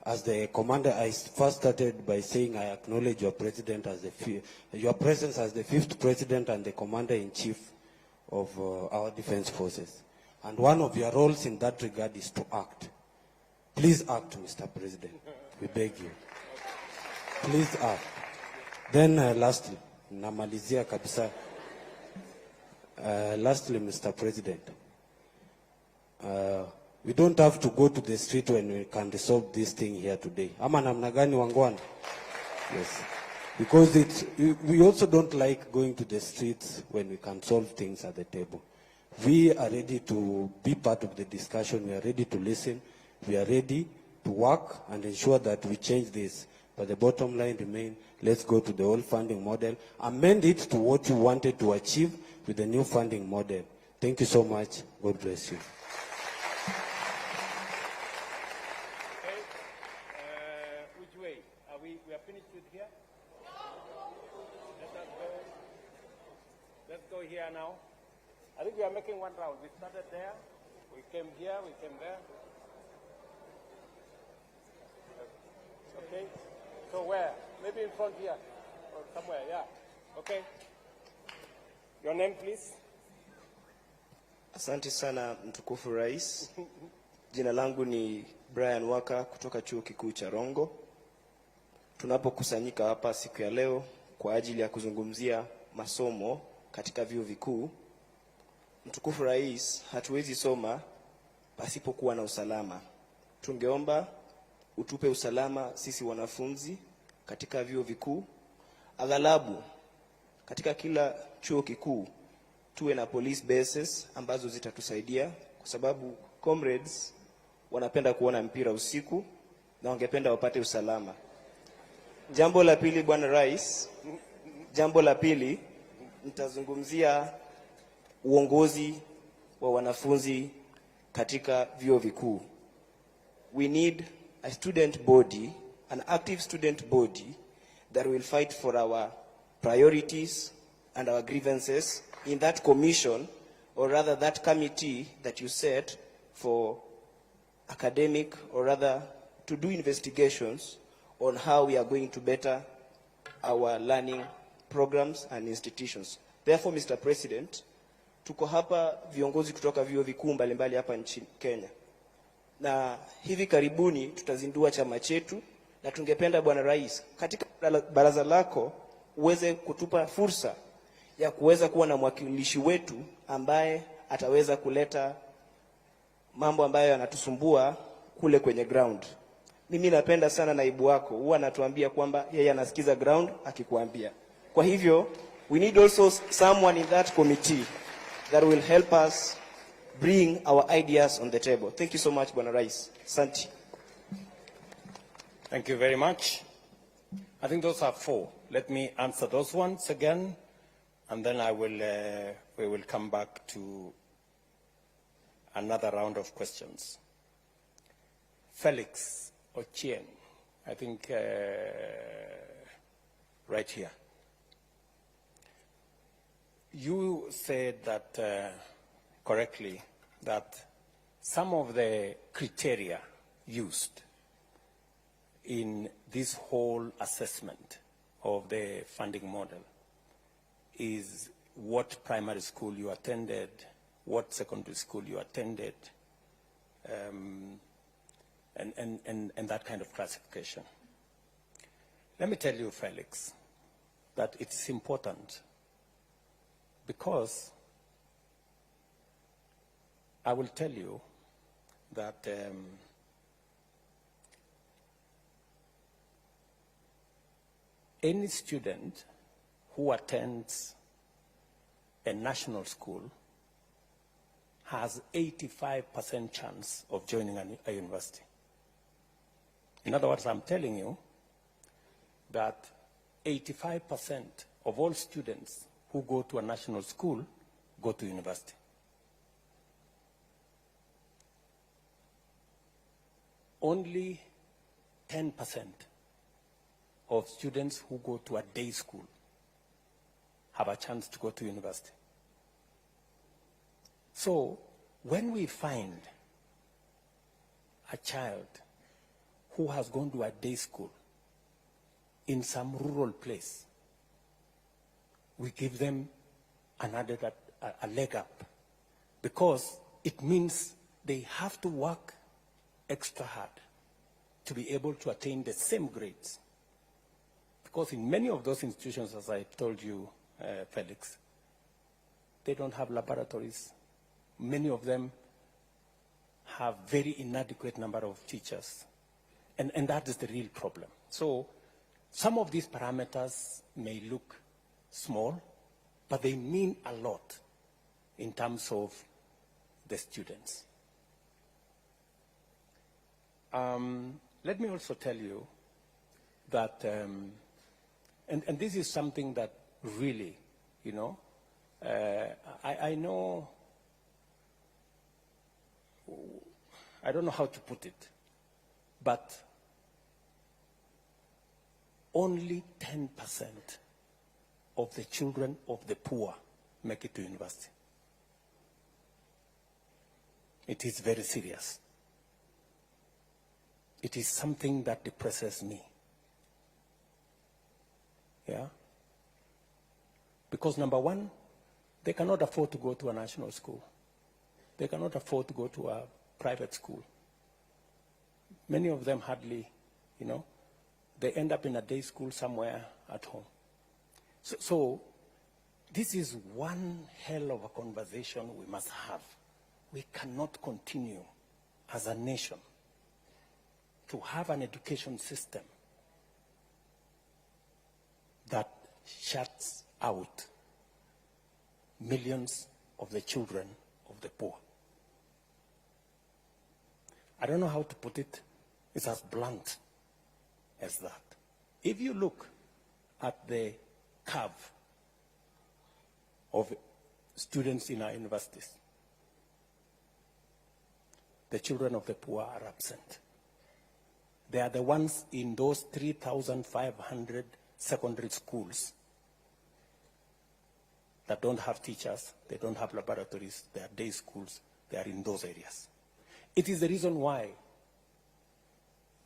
As the commander, I first started by saying I acknowledge your president as your presence as the 5th president and the commander-in-chief of our defense forces. And one of your roles in that regard is to act. Please act, Mr. President. We beg you. Please act. Then lastly, namalizia kabisa. Lastly, Mr. President, we don't have to go to the street when we can resolve this thing here today. Ama namna gani wangwana? Yes. Because we also don't like going to the streets when we can solve things at the table. We are ready to be part of the discussion. We are ready to listen. We are ready to work and ensure that we change this. But the bottom line remains, let's go to the old funding model, amend it to what you wanted to achieve with the new funding model. Thank you so much. God bless you. Okay. Which way? We are finished with here? Let's go here now. I think we are making one round. We started there, we came here, we came there. Okay. So where? Maybe in front here or somewhere, yeah. Okay. Your name, please. Asante sana mtukufu rais. Jina langu ni Brian Waka kutoka chuo kikuu cha Rongo. Tunapokusanyika hapa siku ya leo kwa ajili ya kuzungumzia masomo katika vyuo vikuu. Mtukufu rais, hatuwezi soma pasipokuwa na usalama. Tungeomba utupe usalama sisi wanafunzi katika vyuo vikuu. Aghalabu katika kila chuo kikuu tuwe na police bases ambazo zitatusaidia, kwa sababu comrades wanapenda kuona mpira usiku na wangependa wapate usalama. Jambo la pili, bwana rais, jambo la pili nitazungumzia uongozi wa wanafunzi katika vyuo vikuu. We need a student body, an active student body that will fight for our priorities and our grievances in that commission, or rather that committee that you set for academic, or rather to do investigations on how we are going to better our learning programs and institutions. Therefore, Mr. President, tuko hapa viongozi kutoka vyuo vikuu mbalimbali hapa nchini Kenya. Na hivi karibuni tutazindua chama chetu, na tungependa bwana rais, katika baraza lako uweze kutupa fursa ya kuweza kuwa na mwakilishi wetu ambaye ataweza kuleta mambo ambayo yanatusumbua kule kwenye ground. Mimi napenda sana naibu wako, huwa anatuambia kwamba yeye anasikiza ground akikuambia. Kwa hivyo, we need also someone in that committee that will help us bring our ideas on the table. Thank you so much, Bwana Rais. Asante. Thank you very much. I think those are 4. Let me answer those ones again, and then we will come back to another round of questions. Felix Ochieng, I think right here. You said that correctly, that some of the criteria used in this whole assessment of the funding model is what primary school you attended, what secondary school you attended, and that kind of classification. Let me tell you, Felix, that it's important, because I will tell you that any student who attends a national school has 85% chance of joining a university. In other words, I'm telling you that 85% of all students who go to a national school go to university. Only 10% of students who go to a day school have a chance to go to university. So when we find a child who has gone to a day school in some rural place, we give them a leg up, because it means they have to work extra hard to be able to attain the same grades. Because in many of those institutions, as I told you, Felix, they don't have laboratories. Many of them have very inadequate number of teachers. And that is the real problem. So some of these parameters may look small, but they mean a lot in terms of the students. Let me also tell you that, and this is something that really, you know, I know, I don't know how to put it, but only 10% of the children of the poor make it to university. It is very serious. It is something that depresses me. Yeah? Because number one, they cannot afford to go to a national school. They cannot afford to go to a private school. Many of them hardly, you know, they end up in a day school somewhere at home. So this is one hell of a conversation we must have. We cannot continue as a nation to have an education system that shuts out millions of the children of the poor. I don't know how to put it. It's as blunt as that. If you look at the curve of students in our universities, the children of the poor are absent. They are the ones in those 3,500 secondary schools that don't have teachers, they don't have laboratories, they are day schools, they are in those areas. It is the reason why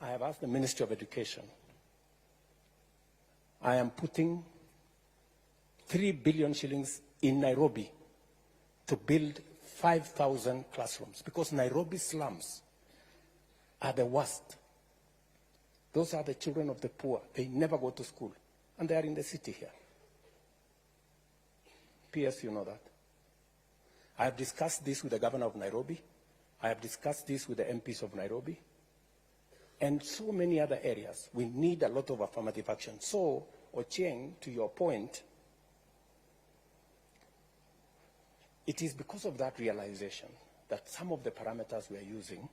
I have asked the Ministry of Education. I am putting 3 billion shillings in Nairobi to build 5,000 classrooms, because Nairobi slums are the worst. Those are the children of the poor. They never go to school, and they are in the city here. P.S., you know that. I have discussed this with the governor of Nairobi. I have discussed this with the MPs of Nairobi. And so many other areas. We need a lot of affirmative action. So, Ochieng, to your point, it is because of that realization that some of the parameters we are using,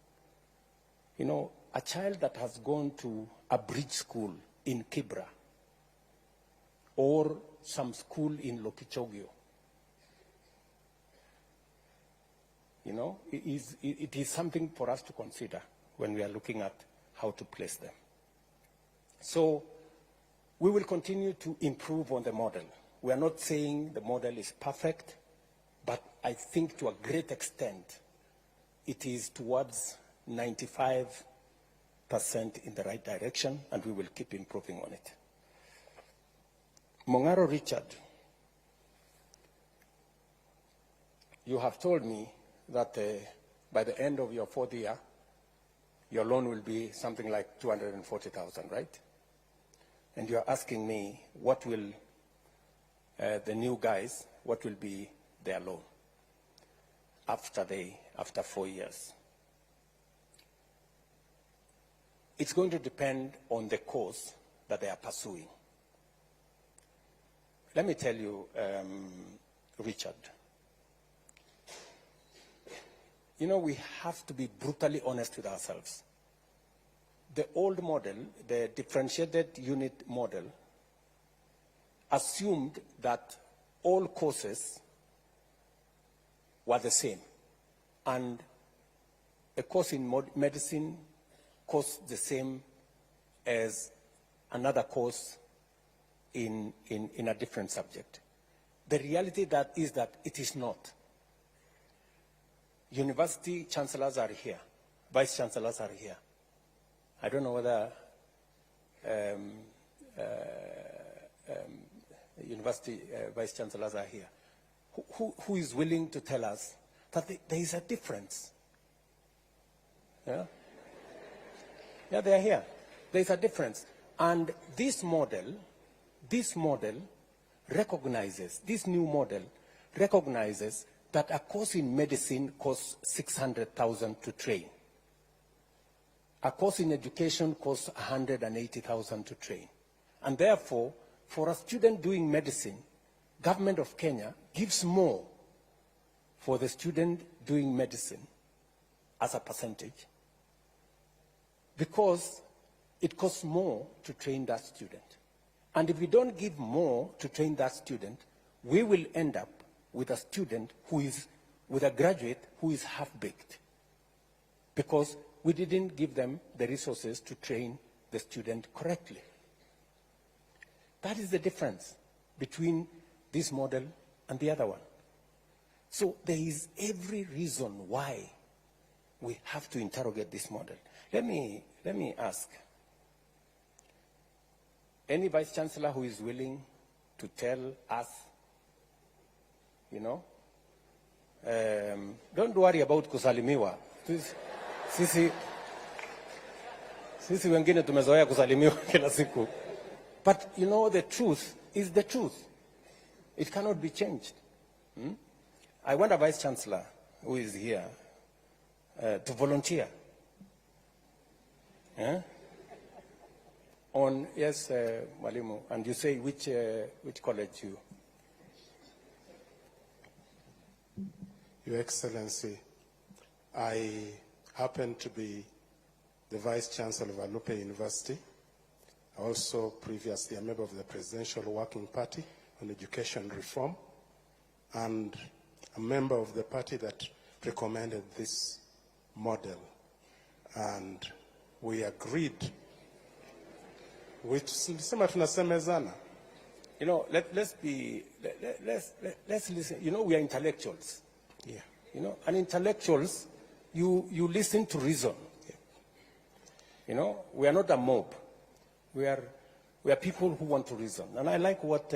you know, a child that has gone to a bridge school in Kibra or some school in Lokichogio, you know, it is something for us to consider when we are looking at how to place them. So we will continue to improve on the model. We are not saying the model is perfect, but I think to a great extent it is towards 95% in the right direction, and we will keep improving on it. Mongaro Richard, you have told me that by the end of your 4th year, your loan will be something like 240,000, right? And you're asking me what will the new guys, what will be their loan after 4 years? It's going to depend on the course that they are pursuing. Let me tell you, Richard, you know, we have to be brutally honest with ourselves. The old model, the differentiated unit model, assumed that all courses were the same. And a course in medicine costs the same as another course in a different subject. The reality is that it is not. University chancellors are here. Vice chancellors are here. I don't know whether university vice chancellors are here. Who is willing to tell us that there is a difference? Yeah? Yeah, they are here. There is a difference. And this model this model recognizes, this new model recognizes that a course in medicine costs 600,000 to train. A course in education costs 180,000 to train. And therefore, for a student doing medicine, government of Kenya gives more for the student doing medicine as a percentage because it costs more to train that student. And if we don't give more to train that student, we will end up with a student who is, with a graduate who is half-baked because we didn't give them the resources to train the student correctly. That is the difference between this model and the other one. So there is every reason why we have to interrogate this model. Let me ask, any vice chancellor who is willing to tell us, you know, don't worry about kusalimiwa. Sisi wengine tumezoea kusalimiwa kila siku. But you know, the truth is the truth. It cannot be changed. I want a vice chancellor who is here to volunteer. On, yes, Mwalimu, and you say which college you? Your Excellency, I happen to be the Vice Chancellor of Alupe University. Also previously a member of the Presidential Working Party on Education Reform, and a member of the party that recommended this model. And we agreed, which you know, let's listen. You know, we are intellectuals. Yeah. You know, and intellectuals, you listen to reason. Yeah. You know, we are not a mob. We are people who want to reason. And I like what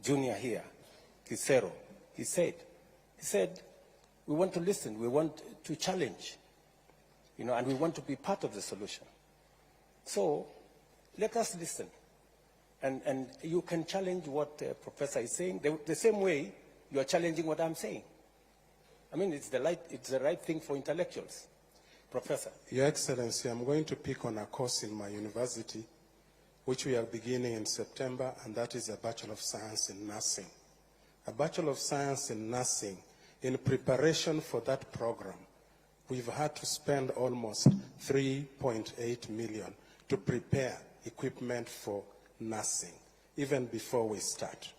Junior here, Kisero, he said. He said, we want to listen, we want to challenge, you know, and we want to be part of the solution. So let us listen. And you can challenge what the professor is saying the same way you are challenging what I'm saying. I mean, it's the right thing for intellectuals. Professor. Your Excellency, I'm going to pick on a course in my university, which we are beginning in September, and that is a Bachelor of Science in Nursing. A Bachelor of Science in Nursing, in preparation for that program, we've had to spend almost 3.8 million to prepare equipment for nursing, even before we start.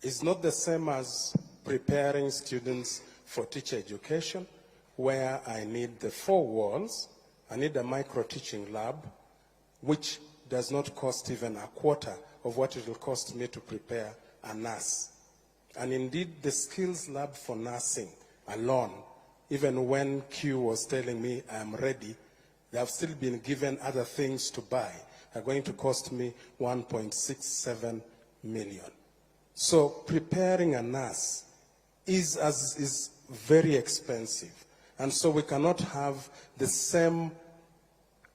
It's not the same as preparing students for teacher education, where I need the 4 walls, I need a micro-teaching lab, which does not cost even a quarter of what it will cost me to prepare a nurse. And indeed, the skills lab for nursing alone, even when Q was telling me I'm ready, they have still been given other things to buy, are going to cost me 1.67 million. So preparing a nurse is very expensive. And so we cannot have the same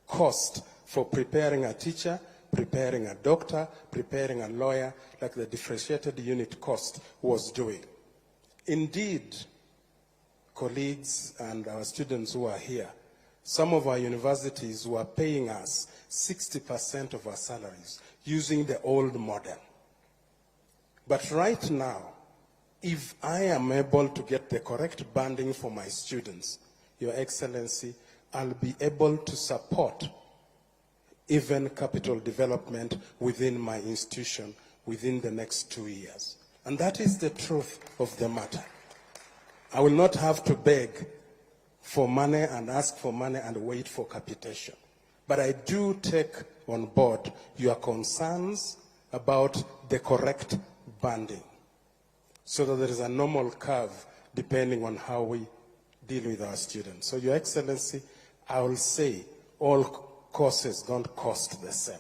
cost for preparing a teacher, preparing a doctor, preparing a lawyer, like the differentiated unit cost was doing. Indeed, colleagues and our students who are here, some of our universities were paying us 60% of our salaries using the old model. But right now, if I am able to get the correct banding for my students, Your Excellency, I'll be able to support even capital development within my institution within the next 2 years. And that is the truth of the matter. I will not have to beg for money and ask for money and wait for capitation. But I do take on board your concerns about the correct banding, so that there is a normal curve depending on how we deal with our students. So, Your Excellency, I will say all courses don't cost the same.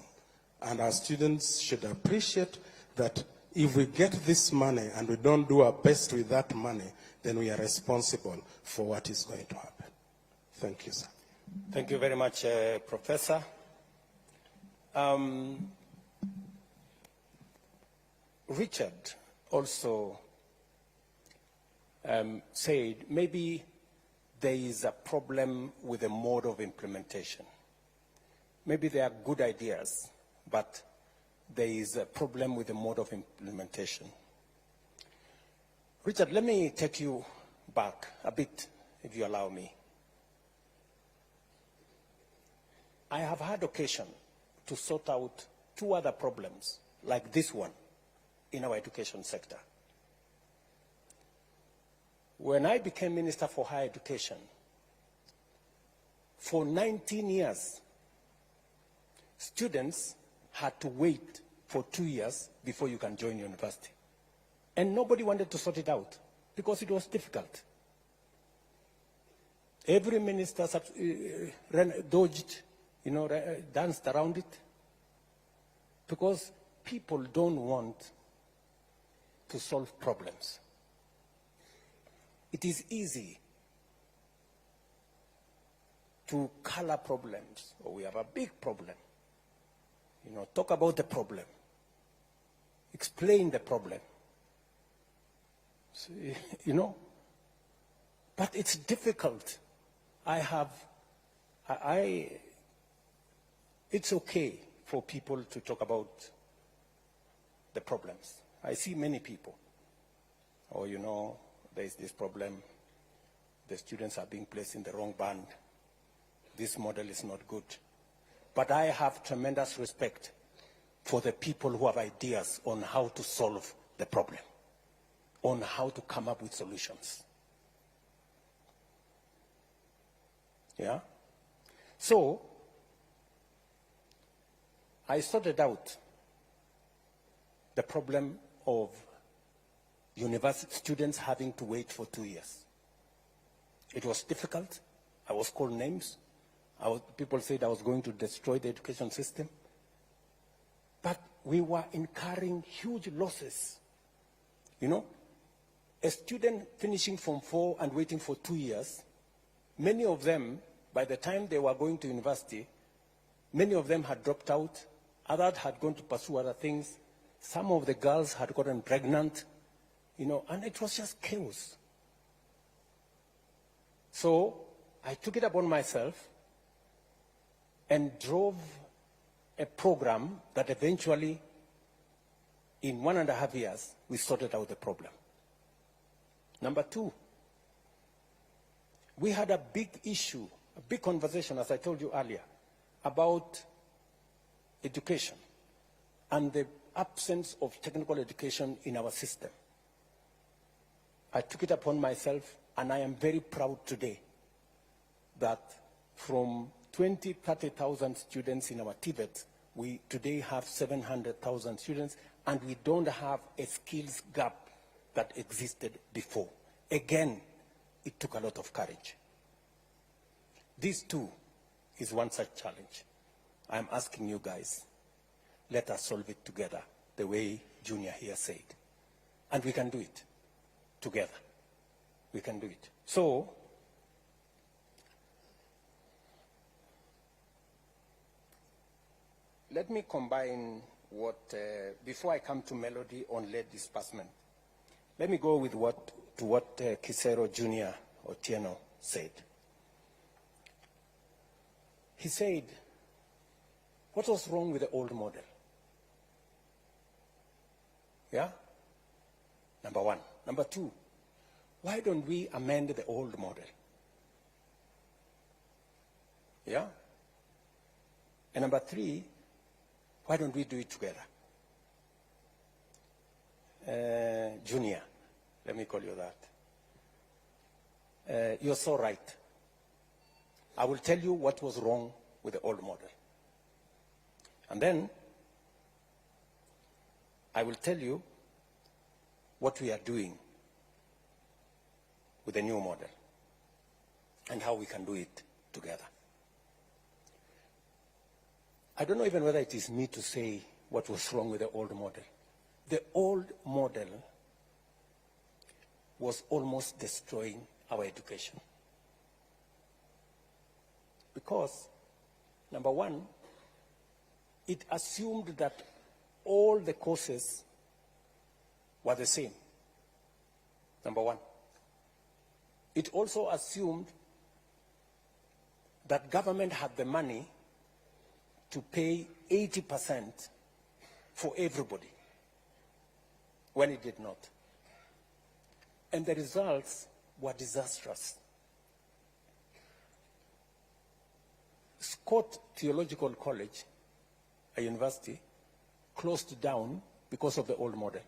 And our students should appreciate that if we get this money and we don't do our best with that money, then we are responsible for what is going to happen. Thank you, sir. Thank you very much, Professor. Richard also said maybe there is a problem with the mode of implementation. Maybe there are good ideas, but there is a problem with the mode of implementation. Richard, let me take you back a bit, if you allow me. I have had occasion to sort out 2 other problems like this one in our education sector. When I became Minister for Higher Education, for 19 years, students had to wait for 2 years before you can join university. And nobody wanted to sort it out because it was difficult. Every minister dodged, danced around it because people don't want to solve problems. It is easy to color problems. Oh, we have a big problem. Talk about the problem. Explain the problem. So, but it's difficult. It's okay for people to talk about the problems. I see many people. There's this problem. The students are being placed in the wrong band. This model is not good. But I have tremendous respect for the people who have ideas on how to solve the problem, on how to come up with solutions. Yeah? So, I sorted out the problem of university students having to wait for 2 years. It was difficult. I was called names. People said I was going to destroy the education system. But we were incurring huge losses. A student finishing Form 4 and waiting for 2 years, many of them, by the time they were going to university, many of them had dropped out. Others had gone to pursue other things. Some of the girls had gotten pregnant, and it was just chaos. So I took it upon myself and drove a program that eventually, in 1.5 years, we sorted out the problem. Number 2, we had a big issue, a big conversation, as I told you earlier, about education and the absence of technical education in our system. I took it upon myself, and I am very proud today that from 30,000 students in our TVET, we today have 700,000 students, and we don't have a skills gap that existed before. Again, it took a lot of courage. This too is one such challenge. I'm asking you guys, let us solve it together, the way Junior here said. And we can do it together. We can do it. So, let me combine what, before I come to Melody on lead disbursement, let me go with what Kisero Junior Otieno said. He said, what was wrong with the old model? Yeah? Number 1. Number 2, why don't we amend the old model? Yeah? And number 3, why don't we do it together? Junior, let me call you that. You're so right. I will tell you what was wrong with the old model. And then I will tell you what we are doing with the new model and how we can do it together. I don't know even whether it is me to say what was wrong with the old model. The old model was almost destroying our education. Because, number 1, it assumed that all the courses were the same, number one. It also assumed that government had the money to pay 80% for everybody, when it did not. And the results were disastrous. Scott Theological College, a university, closed down because of the old model.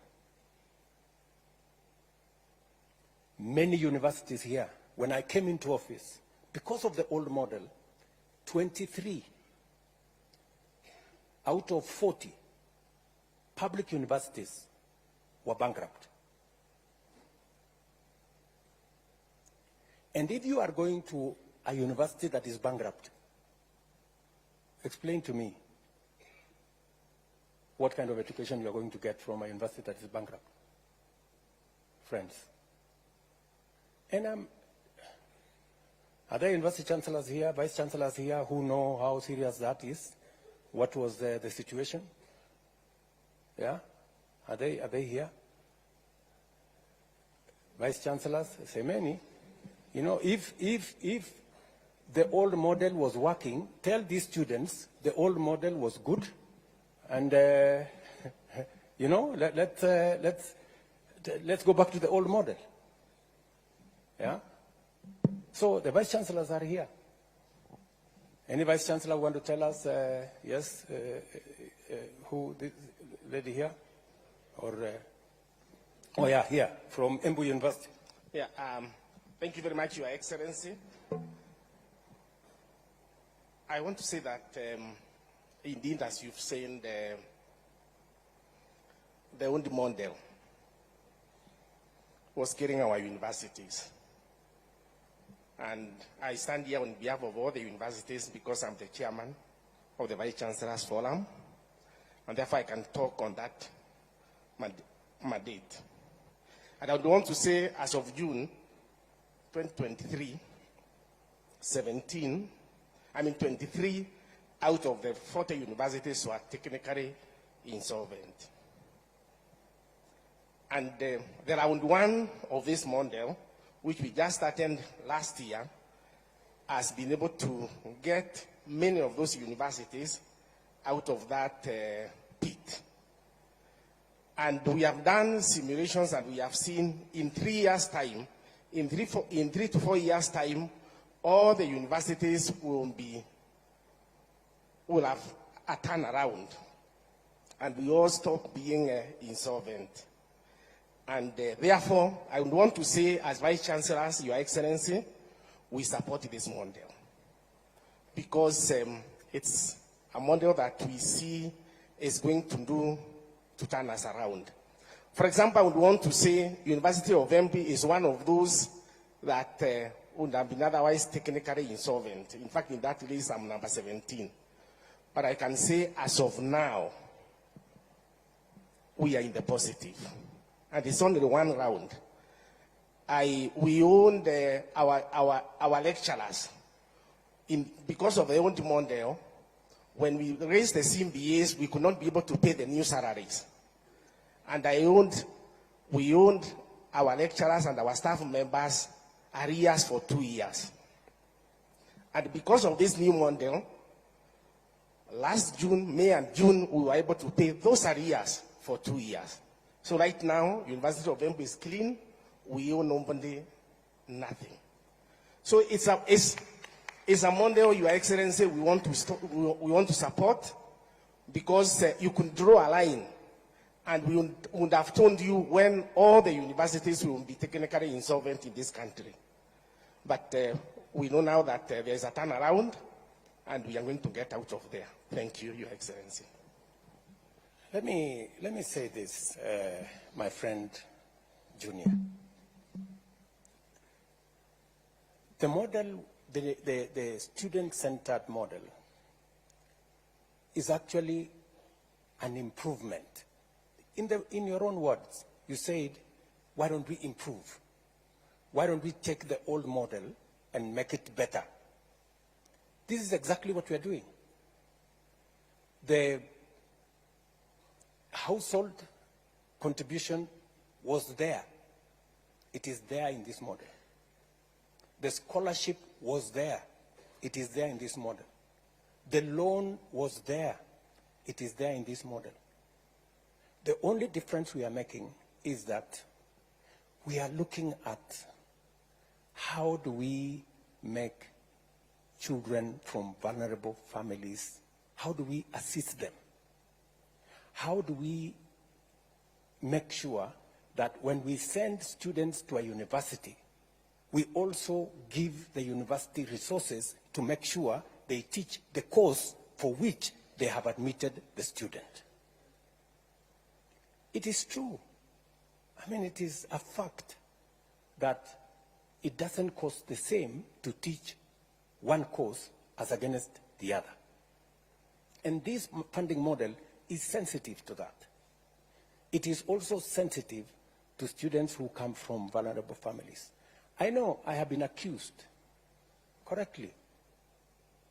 Many universities here, when I came into office, because of the old model, 23 out of 40 public universities were bankrupt. And if you are going to a university that is bankrupt, explain to me what kind of education you are going to get from a university that is bankrupt. Friends. And are there university chancellors here, vice chancellors here who know how serious that is? What was the situation? Yeah? Are they here? Vice chancellors, say many. You know, if the old model was working, tell these students the old model was good, and you know, let's go back to the old model. Yeah. So the vice chancellors are here. Any vice chancellor want to tell us? Yes. Who? This lady here, or? Oh yeah, here from Embu University. Yeah. Thank you very much, Your Excellency. I want to say that, indeed, as you've said, the old model was killing our universities. And I stand here on behalf of all the universities because I'm the chairman of the Vice Chancellor's Forum, and therefore I can talk on that mandate. And I would want to say, as of June 2023, 23 out of the 40 universities were technically insolvent. And the round one of this model, which we just started last year, has been able to get many of those universities out of that pit. And we have done simulations, and we have seen in 3 years' time, in 3 to 4 years' time, all the universities will have a turnaround, and we all stop being insolvent. And therefore, I would want to say, as Vice Chancellors, Your Excellency, we support this model because it's a model that we see is going to turn us around. For example, I would want to say University of MP is one of those that would have been otherwise technically insolvent. In fact, in that list, I'm number 17. But I can say, as of now, we are in the positive. And it's only one round. We owned our lecturers. Because of the old model, when we raised the CMBAs, we could not be able to pay the new salaries. And we owned our lecturers and our staff members arrears for 2 years. And because of this new model, last June, May and June, we were able to pay those arrears for 2 years. So right now, University of Embu is clean. We owe nobody nothing. So it's a model, Your Excellency, we want to support, because you could draw a line, and we would have told you when all the universities will be technically insolvent in this country. But we know now that there is a turnaround, and we are going to get out of there. Thank you, Your Excellency. Let me say this, my friend Junior. The model, the student-centered model, is actually an improvement. In your own words, you said, why don't we improve? Why don't we take the old model and make it better? This is exactly what we are doing. The household contribution was there. It is there in this model. The scholarship was there. It is there in this model. The loan was there. It is there in this model. The only difference we are making is that we are looking at how do we make children from vulnerable families, how do we assist them? How do we make sure that when we send students to a university, we also give the university resources to make sure they teach the course for which they have admitted the student. It is true. I mean, it is a fact that it doesn't cost the same to teach one course as against the other. And this funding model is sensitive to that. It is also sensitive to students who come from vulnerable families. I know I have been accused, correctly,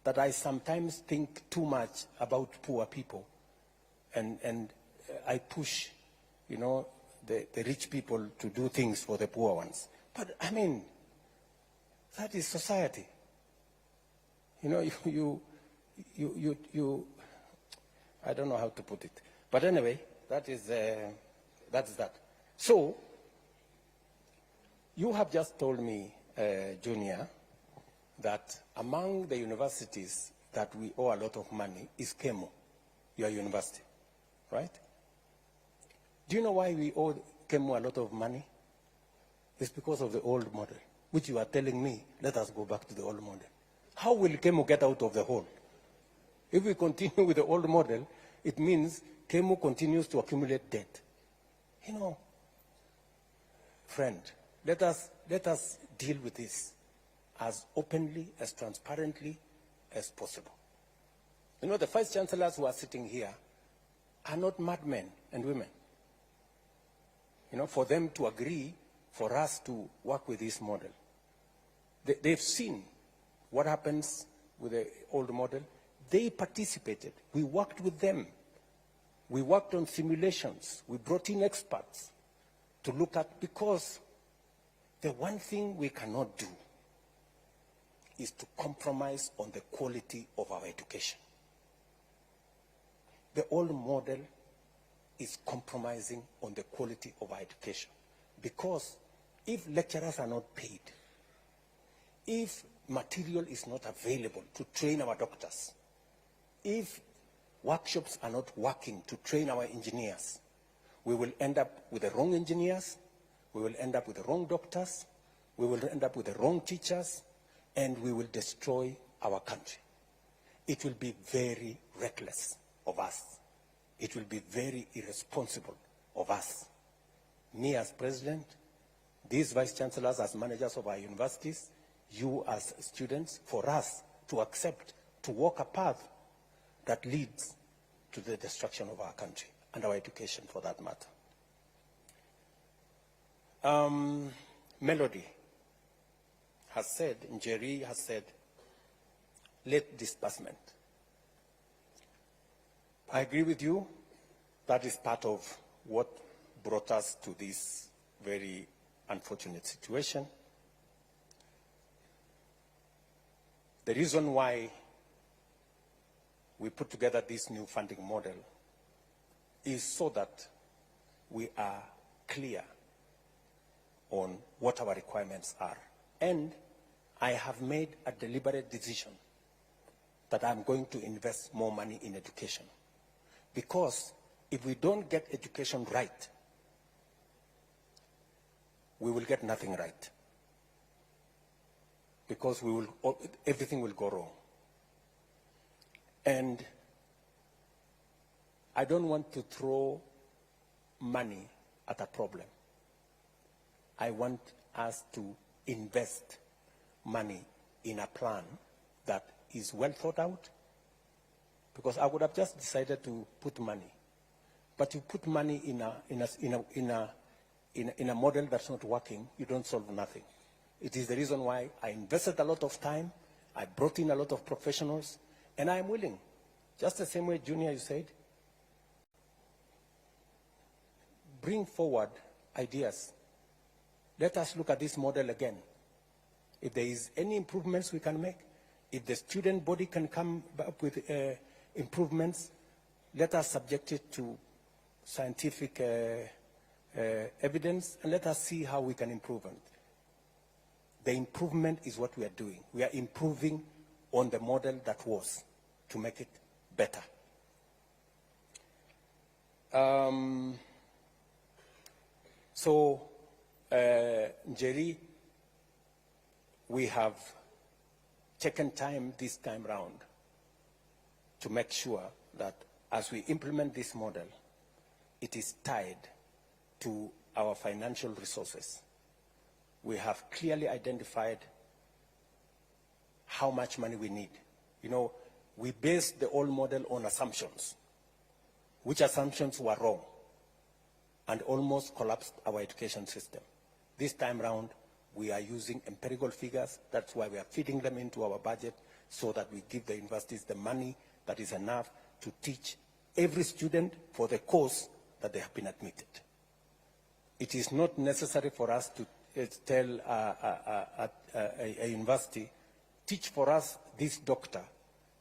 that I sometimes think too much about poor people and I push, you know, the rich people to do things for the poor ones. But I mean, that is society. You know, you I don't know how to put it. But anyway, that's that. So, you have just told me, Junior, that among the universities that we owe a lot of money is KEMO, your university, right? Do you know why we owe KEMO a lot of money? It's because of the old model, which you are telling me, let us go back to the old model. How will KEMO get out of the hole? If we continue with the old model, it means KEMO continues to accumulate debt. You know, friend, let us deal with this as openly, as transparently as possible. You know, the vice chancellors who are sitting here are not madmen and women. You know, for them to agree for us to work with this model. They've seen what happens with the old model. They participated. We worked with them. We worked on simulations. We brought in experts to look at, because the one thing we cannot do is to compromise on the quality of our education. The old model is compromising on the quality of our education, because if lecturers are not paid, if material is not available to train our doctors, if workshops are not working to train our engineers, we will end up with the wrong engineers, we will end up with the wrong doctors, we will end up with the wrong teachers, and we will destroy our country. It will be very reckless of us. It will be very irresponsible of us. Me as president, these vice chancellors as managers of our universities, you as students, for us to accept, to walk a path that leads to the destruction of our country and our education, for that matter. Melody has said, Njeri has said, late disbursement. I agree with you. That is part of what brought us to this very unfortunate situation. The reason why we put together this new funding model is so that we are clear on what our requirements are. And I have made a deliberate decision that I'm going to invest more money in education. Because if we don't get education right, we will get nothing right. Because everything will go wrong. And I don't want to throw money at a problem. I want us to invest money in a plan that is well thought out, because I would have just decided to put money. But you put money in a model that's not working, you don't solve nothing. It is the reason why I invested a lot of time, I brought in a lot of professionals, and I am willing, just the same way, Junior, you said, bring forward ideas. Let us look at this model again. If there is any improvements we can make, if the student body can come up with improvements, let us subject it to scientific evidence, and let us see how we can improve it. The improvement is what we are doing. We are improving on the model that was to make it better. Njeri, we have taken time this time round to make sure that as we implement this model, it is tied to our financial resources. We have clearly identified how much money we need. You know, we based the old model on assumptions, which assumptions were wrong and almost collapsed our education system. This time round, we are using empirical figures. That's why we are feeding them into our budget so that we give the universities the money that is enough to teach every student for the course that they have been admitted. It is not necessary for us to tell a university, teach for us this doctor,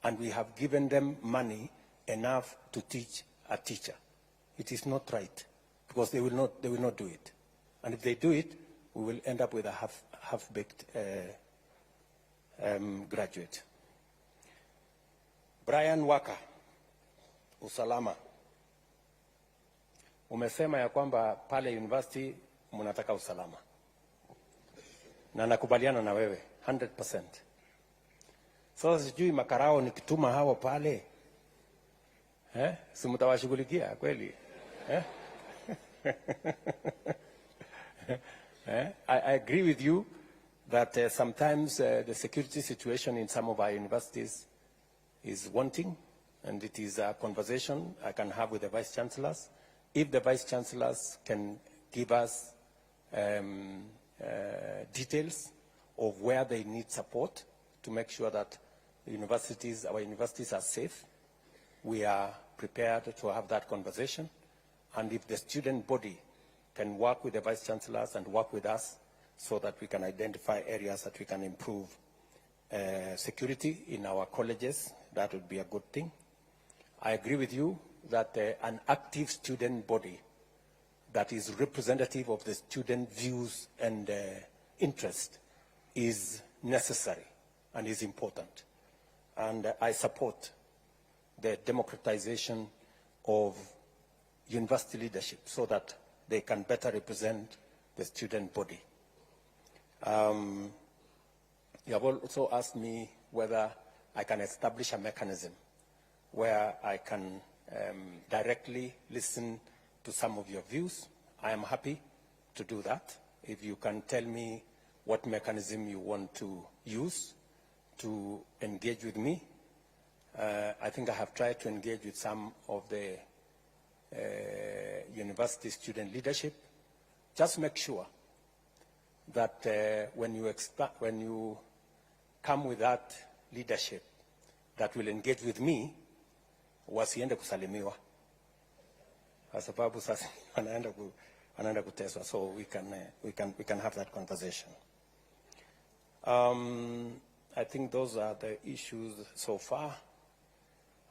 and we have given them money enough to teach a teacher. It is not right, because they will not do it. And if they do it, we will end up with a half-baked graduate. Brian Waka, usalama. Umesema ya kwamba pale university mnataka usalama. Na nakubaliana na wewe 100%. Sasa sijui makarao nikituma hawa pale, si mtawashughulikia kweli? I agree with you that sometimes the security situation in some of our universities is wanting, and it is a conversation I can have with the vice chancellors. If the vice chancellors can give us details of where they need support to make sure that the universities, our universities are safe, we are prepared to have that conversation. And if the student body can work with the vice chancellors and work with us so that we can identify areas that we can improve security in our colleges, that would be a good thing. I agree with you that an active student body that is representative of the student views and interest is necessary and is important. And I support the democratization of university leadership so that they can better represent the student body. You have also asked me whether I can establish a mechanism where I can directly listen to some of your views. I am happy to do that. If you can tell me what mechanism you want to use to engage with me. I think I have tried to engage with some of the university student leadership. Just make sure that when you come with that leadership that will engage with me, wasiende kusalimiwa. Kwa sababu sasa wanaenda kuteswa, so we can have that conversation. I think those are the issues so far.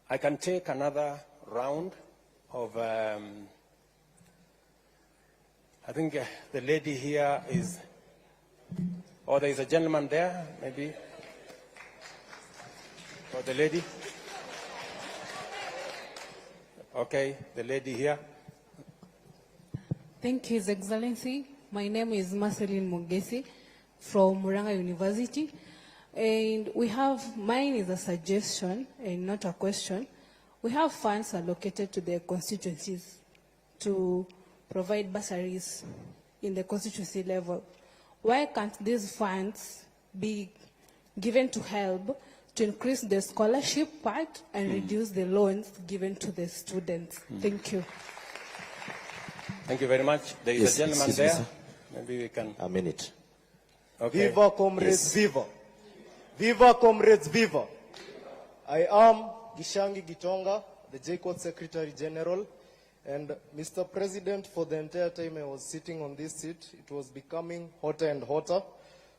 I can take another round of, I think the lady here is, or there is a gentleman there, maybe, or the lady. Okay, the lady here. Thank you, His Excellency. My name is Marceline Mugesi from Muranga University. And mine is a suggestion and not a question. We have funds allocated to the constituencies to provide bursaries in the constituency level. Why can't these funds be given to help to increase the scholarship part and reduce the loans given to the students? Thank you. Thank you very much. There is a gentleman there. Me, maybe we can. A minute. Okay. Viva comrades, viva. Viva comrades, viva. I am Gishangi Gitonga, the J-Court Secretary General, And Mr. President, for the entire time I was sitting on this seat, it was becoming hotter and hotter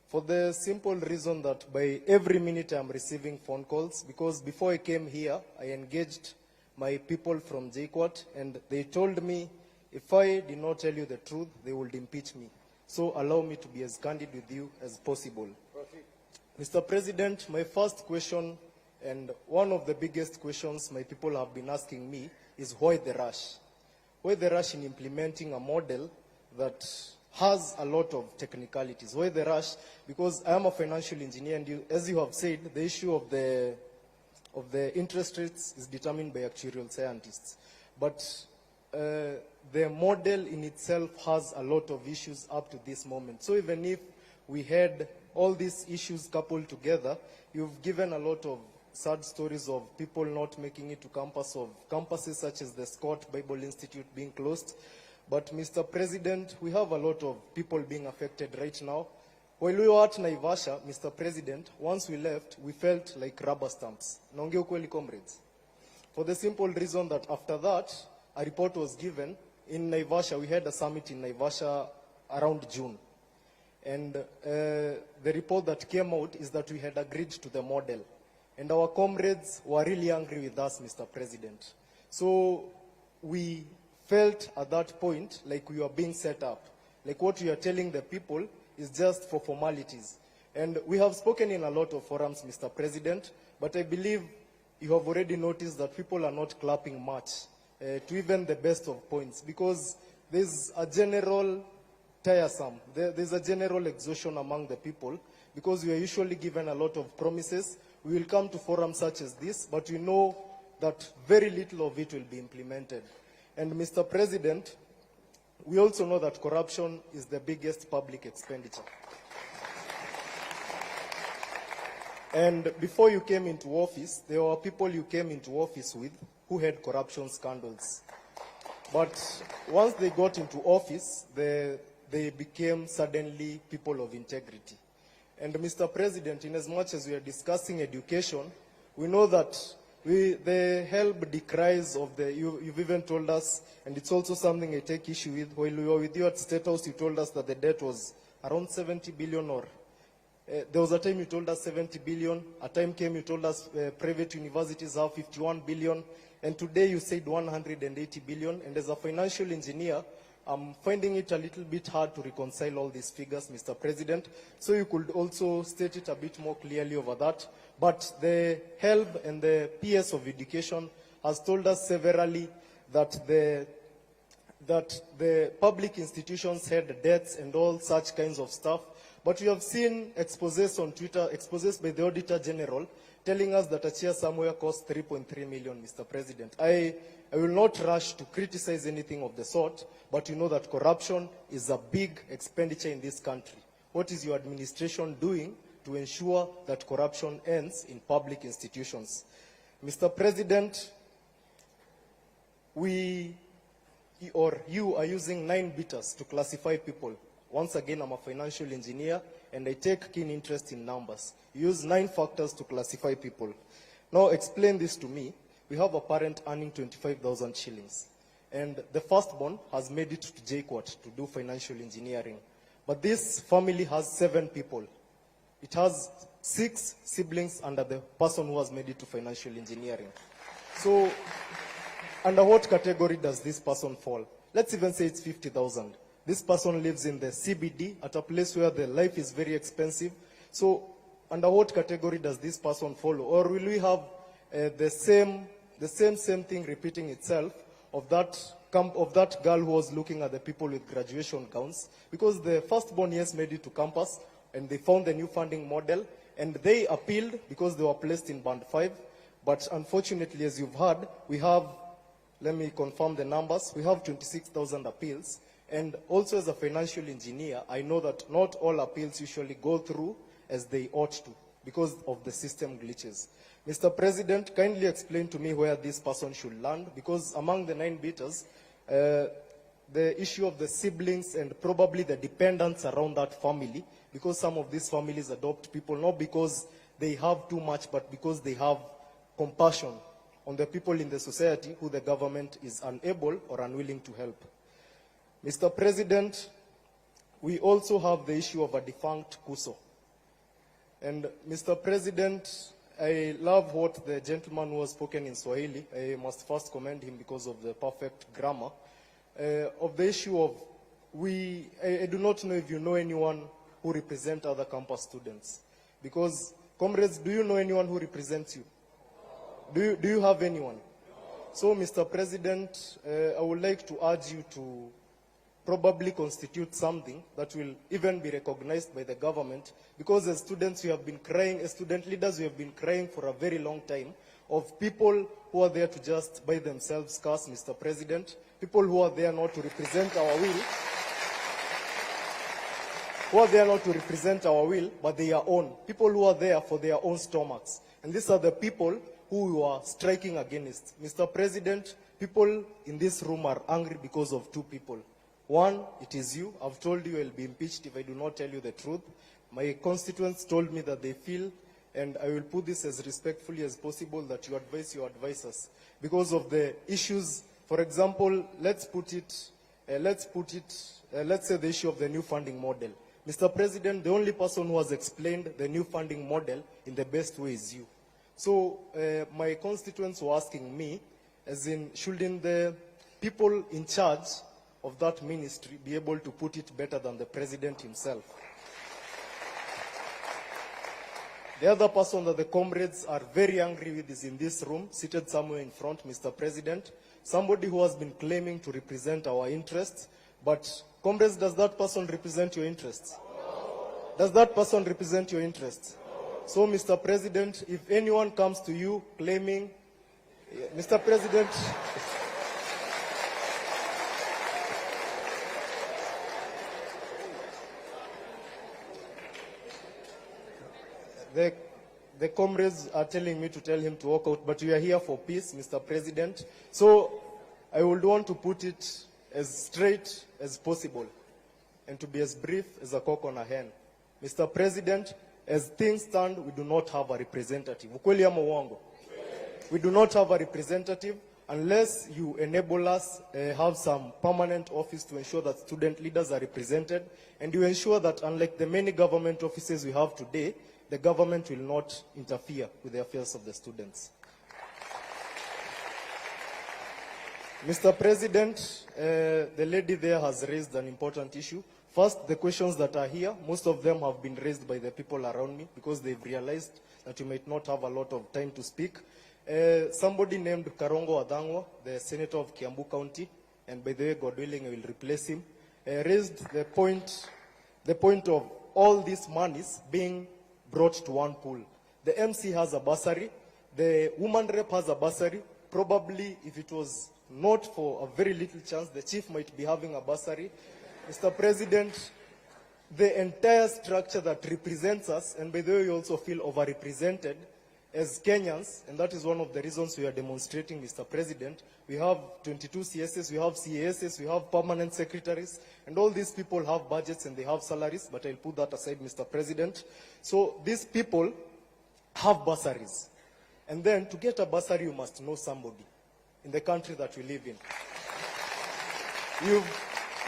for the simple reason that by every minute I'm receiving phone calls, because before I came here, I engaged my people from JKUAT and they told me if I did not tell you the truth, they would impeach me. So allow me to be as candid with you as possible. Mr. President, my first question, and one of the biggest questions my people have been asking me, is why the rush? Why the rush in implementing a model that has a lot of technicalities? Why the rush? Because I am a financial engineer, and as you have said, the issue of the interest rates is determined by actuarial scientists. But the model in itself has a lot of issues up to this moment. So even if we had all these issues coupled together, you've given a lot of sad stories of people not making it to campus, of campuses such as the Scott Bible Institute being closed. But Mr. President, we have a lot of people being affected right now. While we were at Naivasha, Mr. President, once we left, we felt like rubber stamps. Naongea ukweli, comrades. For the simple reason that after that, a report was given in Naivasha. We had a summit in Naivasha around June. And the report that came out is that we had agreed to the model. And our comrades were really angry with us, Mr. President. So we felt at that point like we were being set up. Like what we are telling the people is just for formalities. And we have spoken in a lot of forums, Mr. President, but I believe you have already noticed that people are not clapping much to even the best of points, because there's a general there's a general exhaustion among the people, because we are usually given a lot of promises. We will come to forums such as this, but we know that very little of it will be implemented. And Mr. President, we also know that corruption is the biggest public expenditure. And before you came into office, there were people you came into office with who had corruption scandals. But once they got into office, they became suddenly people of integrity. And Mr. President, in as much as we are discussing education, we know that the HELB decries of you've even told us, and it's also something I take issue with. While we were with you at State House, you told us that the debt was around 70 billion, or there was a time you told us 70 billion. A time came you told us private universities have 51 billion. And today you said 180 billion. And as a financial engineer, I'm finding it a little bit hard to reconcile all these figures, Mr. President. So you could also state it a bit more clearly over that. But the HELB and the PS of Education has told us severally that the public institutions had debts and all such kinds of stuff. But we have seen exposés on Twitter, exposés by the Auditor General, telling us that a chair somewhere cost 3.3 million, Mr. President. I will not rush to criticize anything of the sort, but you know that corruption is a big expenditure in this country. What is your administration doing to ensure that corruption ends in public institutions? Mr. President, you are using 9 beaters to classify people. Once again, I'm a financial engineer, and I take keen interest in numbers. You use 9 factors to classify people. Now, explain this to me. We have a parent earning 25,000 shillings, and the firstborn has made it to JKUAT to do financial engineering. But this family has 7 people. It has 6 siblings under the person who has made it to financial engineering. So, under what category does this person fall? Let's even say it's 50,000. This person lives in the CBD at a place where the life is very expensive. So under what category does this person follow? Or will we have the same thing repeating itself of that girl who was looking at the people with graduation gowns? Because the firstborn, yes, made it to campus, and they found the new funding model, and they appealed because they were placed in band 5. But unfortunately, as you've heard, we have, let me confirm the numbers, we have 26,000 appeals. And also as a financial engineer, I know that not all appeals usually go through as they ought to because of the system glitches. Mr. President, kindly explain to me where this person should land, because among the 9 beaters, the issue of the siblings and probably the dependents around that family, because some of these families adopt people not because they have too much, but because they have compassion on the people in the society who the government is unable or unwilling to help. Mr. President, we also have the issue of a defunct KUSO. And Mr. President, I love what the gentleman who has spoken in Swahili. I must first commend him because of the perfect grammar. Of the issue of, I do not know if you know anyone who represents other campus students. Because, comrades, do you know anyone who represents you? Do you have anyone? So, Mr. President, I would like to urge you to probably constitute something that will even be recognized by the government, because as students we have been crying, as student leaders we have been crying for a very long time of people who are there to just by themselves cast, Mr. President, people who are there not to represent our will, but their own, people who are there for their own stomachs. And these are the people who you are striking against. Mr. President, people in this room are angry because of two people. One, it is you. I've told you I'll be impeached if I do not tell you the truth. My constituents told me that they feel, and I will put this as respectfully as possible, that you advise your advisors. Because of the issues, for example, let's say the issue of the new funding model. Mr. President, the only person who has explained the new funding model in the best way is you. So my constituents were asking me, as in, shouldn't the people in charge of that ministry be able to put it better than the president himself? The other person that the comrades are very angry with is in this room, seated somewhere in front, Mr. President, somebody who has been claiming to represent our interests. But, comrades, does that person represent your interests? Does that person represent your interests? So, Mr. President, if anyone comes to you claiming, Mr. President, the comrades are telling me to tell him to walk out, but we are here for peace, Mr. President. So I would want to put it as straight as possible and to be as brief as a cock on a hen. Mr. President, as things stand, we do not have a representative. Ukweli ama uongo? We do not have a representative unless you enable us have some permanent office to ensure that student leaders are represented, and you ensure that, unlike the many government offices we have today, the government will not interfere with the affairs of the students. Mr. President, the lady there has raised an important issue. First, the questions that are here, most of them have been raised by the people around me because they've realized that you might not have a lot of time to speak. Somebody named Karongo Adangwa, the senator of Kiambu County, and by the way, God willing, I will replace him, raised the point of all these monies being brought to one pool. The MC has a bursary, the woman rep has a bursary. Probably, if it was not for a very little chance, the chief might be having a bursary. Mr. President, the entire structure that represents us, and by the way, we also feel overrepresented as Kenyans, and that is one of the reasons we are demonstrating, Mr. President. We have 22 CSS, we have CASs, we have permanent secretaries, and all these people have budgets and they have salaries, but I'll put that aside, Mr. President. So these people have bursaries. And then to get a bursary, you must know somebody in the country that we live in.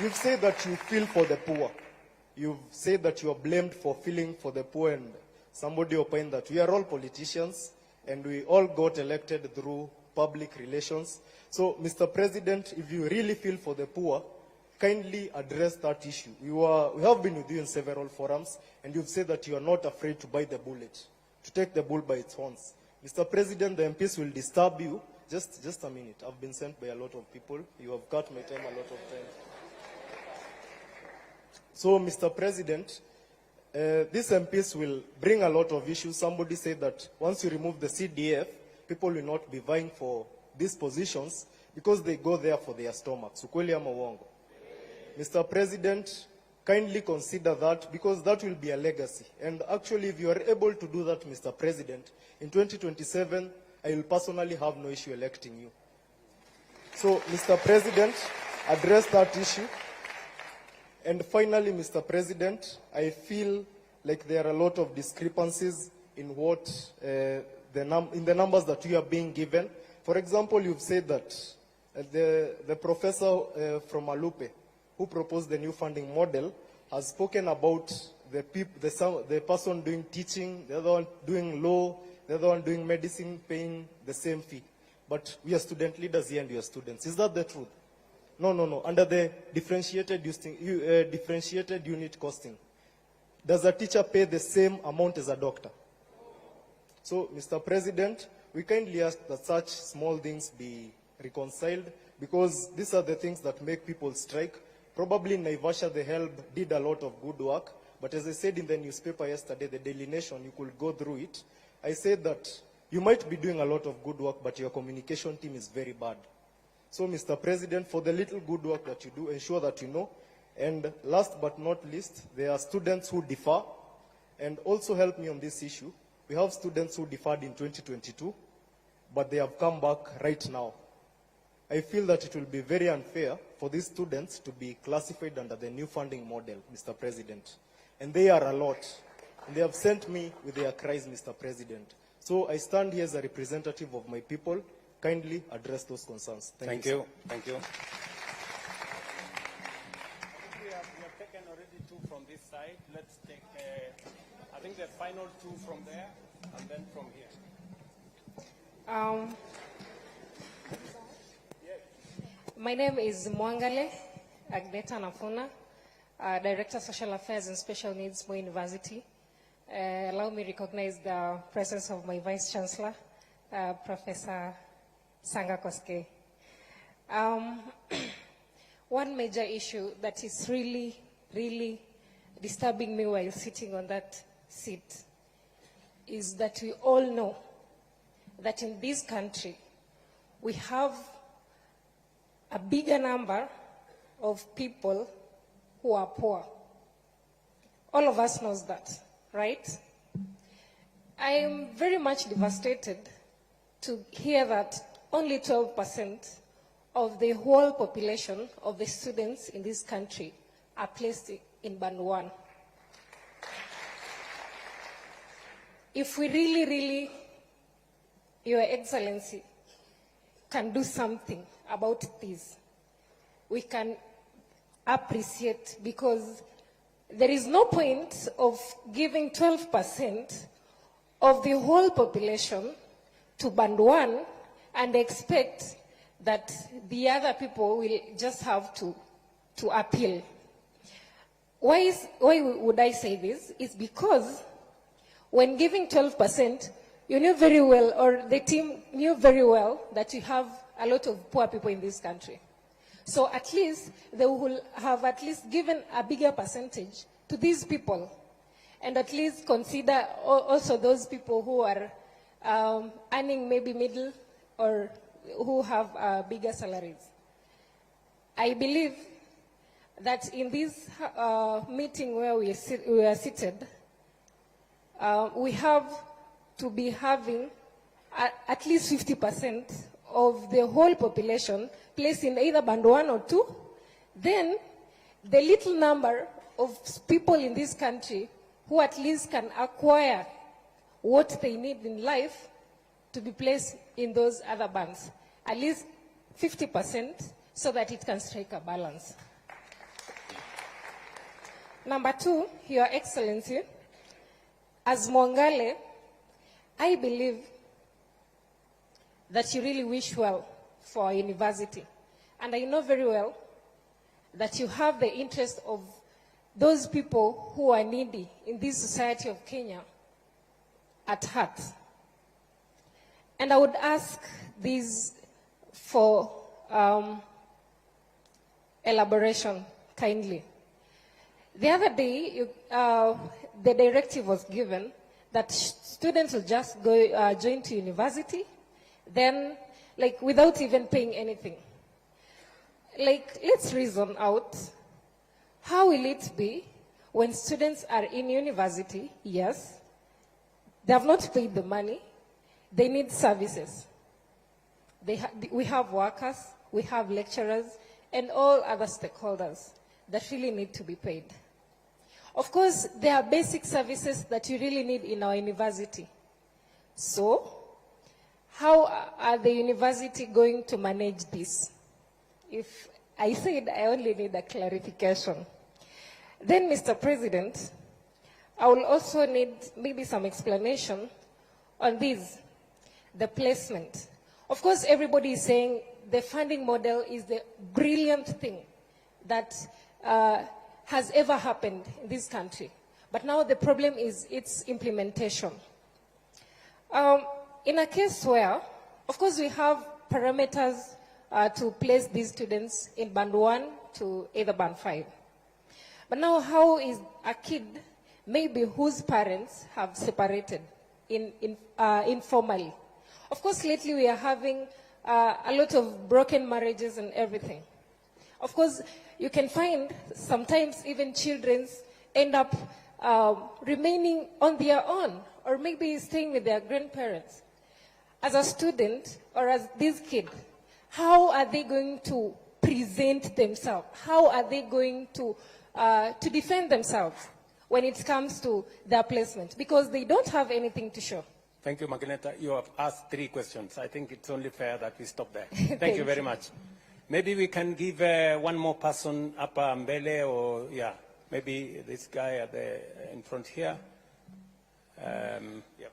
You've said that you feel for the poor. You've said that you are blamed for feeling for the poor, and somebody opined that we are all politicians and we all got elected through public relations. So, Mr. President, if you really feel for the poor, kindly address that issue. We have been with you in several forums, and you've said that you are not afraid to bite the bullet, to take the bull by its horns. Mr. President, the MPs will disturb you. Just a minute. I've been sent by a lot of people. You have cut my time a lot of time. So, Mr. President, these MPs will bring a lot of issues. Somebody said that once you remove the CDF, people will not be vying for these positions because they go there for their stomachs. Ukweli ama uongo? Mr. President, kindly consider that, because that will be a legacy. And actually, if you are able to do that, Mr. President, in 2027, I will personally have no issue electing you. So, Mr. President, address that issue. And finally, Mr. President, I feel like there are a lot of discrepancies in what in the numbers that you are being given. For example, you've said that the professor from Alupe, who proposed the new funding model, has spoken about the person doing teaching, the other one doing law, the other one doing medicine, paying the same fee. But we are student leaders here and we are students. Is that the truth? No. Under the differentiated unit costing, does a teacher pay the same amount as a doctor? So, Mr. President, we kindly ask that such small things be reconciled, because these are the things that make people strike. Probably in Naivasha, the HELB did a lot of good work, but as I said in the newspaper yesterday, the Daily Nation, you could go through it. I said that you might be doing a lot of good work, but your communication team is very bad. So, Mr. President, for the little good work that you do, ensure that you know. And last but not least, there are students who defer, and also help me on this issue. We have students who deferred in 2022, but they have come back right now. I feel that it will be very unfair for these students to be classified under the new funding model, Mr. President. And they are a lot. And they have sent me with their cries, Mr. President. So I stand here as a representative of my people. Kindly address those concerns. Thank you. Thank you. We have taken already 2 from this side. Let's take, I think the final 2 from there, and then from here. My name is Mwangale Agneta Nafuna, Director of Social Affairs and Special Needs, Moi University. Allow me to recognize the presence of my Vice Chancellor, Professor Sanga Koske. One major issue that is really, really disturbing me while sitting on that seat is that we all know that in this country, we have a bigger number of people who are poor. All of us knows that, right? I am very much devastated to hear that only 12% of the whole population of the students in this country are placed in Band 1. If we really, Your Excellency, can do something about this, we can appreciate, because there is no point of giving 12% of the whole population to Band 1 and expect that the other people will just have to appeal. Why would I say this? It's because when giving 12%, you knew very well, or the team knew very well, that you have a lot of poor people in this country. So at least they will have at least given a bigger percentage to these people, and at least consider also those people who are earning maybe middle or who have bigger salaries. I believe that in this meeting where we are seated, we have to be having at least 50% of the whole population placed in either Band 1 or 2. Then the little number of people in this country who at least can acquire what they need in life to be placed in those other bands. At least 50%, so that it can strike a balance. Number 2, Your Excellency, as Mwangale, I believe that you really wish well for our university. And I know very well that you have the interest of those people who are needy in this society of Kenya at heart. And I would ask this for elaboration, kindly. The other day, the directive was given that students will just go join to university, then, without even paying anything. Let's reason out, how will it be when students are in university? Yes, they have not paid the money, they need services. We have workers, we have lecturers, and all other stakeholders that really need to be paid. Of course, there are basic services that you really need in our university. So, how are the university going to manage this? If I said I only need a clarification. Then, Mr. President, I will also need maybe some explanation on this, the placement. Of course, everybody is saying the funding model is the brilliant thing that has ever happened in this country. But now the problem is its implementation. In a case where, of course, we have parameters to place these students in band 1 to either band 5. But now how is a kid, maybe whose parents have separated informally? Of course, lately we are having a lot of broken marriages and everything. Of course, you can find sometimes even children end up remaining on their own or maybe staying with their grandparents. As a student or as this kid, how are they going to present themselves? How are they going to defend themselves when it comes to their placement? Because they don't have anything to show. Thank you, Magneta. You have asked 3 questions. I think it's only fair that we stop there. Thank you very much. Maybe we can give one more person up Mbele, or yeah, maybe this guy at in front here. Yeah.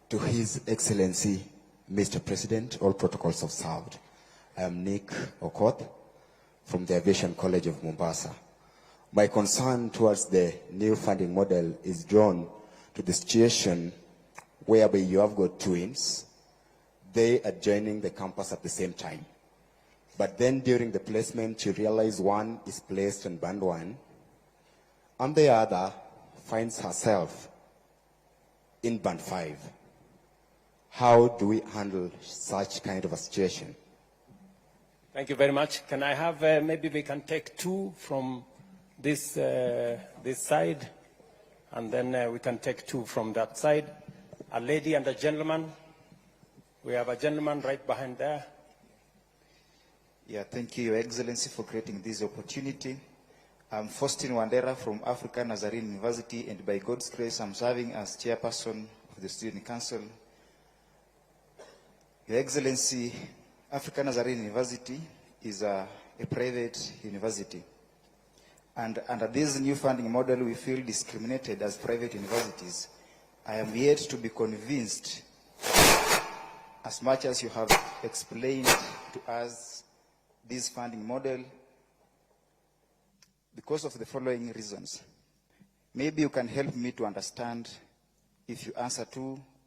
To His Excellency, Mr. President, all protocols observed. I am Nick Okoth from the Aviation College of Mombasa. My concern towards the new funding model is drawn to the situation whereby you have got twins. They are joining the campus at the same time. But then during the placement, you realize one is placed in band 1, and the other finds herself in band 5. How do we handle such kind of a situation? Thank you very much. Can I have, maybe we can take 2 from this side, and then we can take 2 from that side. A lady and a gentleman. We have a gentleman right behind there. Yeah, thank you, Your Excellency, for creating this opportunity. I'm Faustin Wandera from African Nazarene University, and by God's grace, I'm serving as chairperson of the Student Council. Your Excellency, African Nazarene University is a private university. And under this new funding model, we feel discriminated as private universities. I am yet to be convinced, as much as you have explained to us this funding model, because of the following reasons. Maybe you can help me to understand if you answer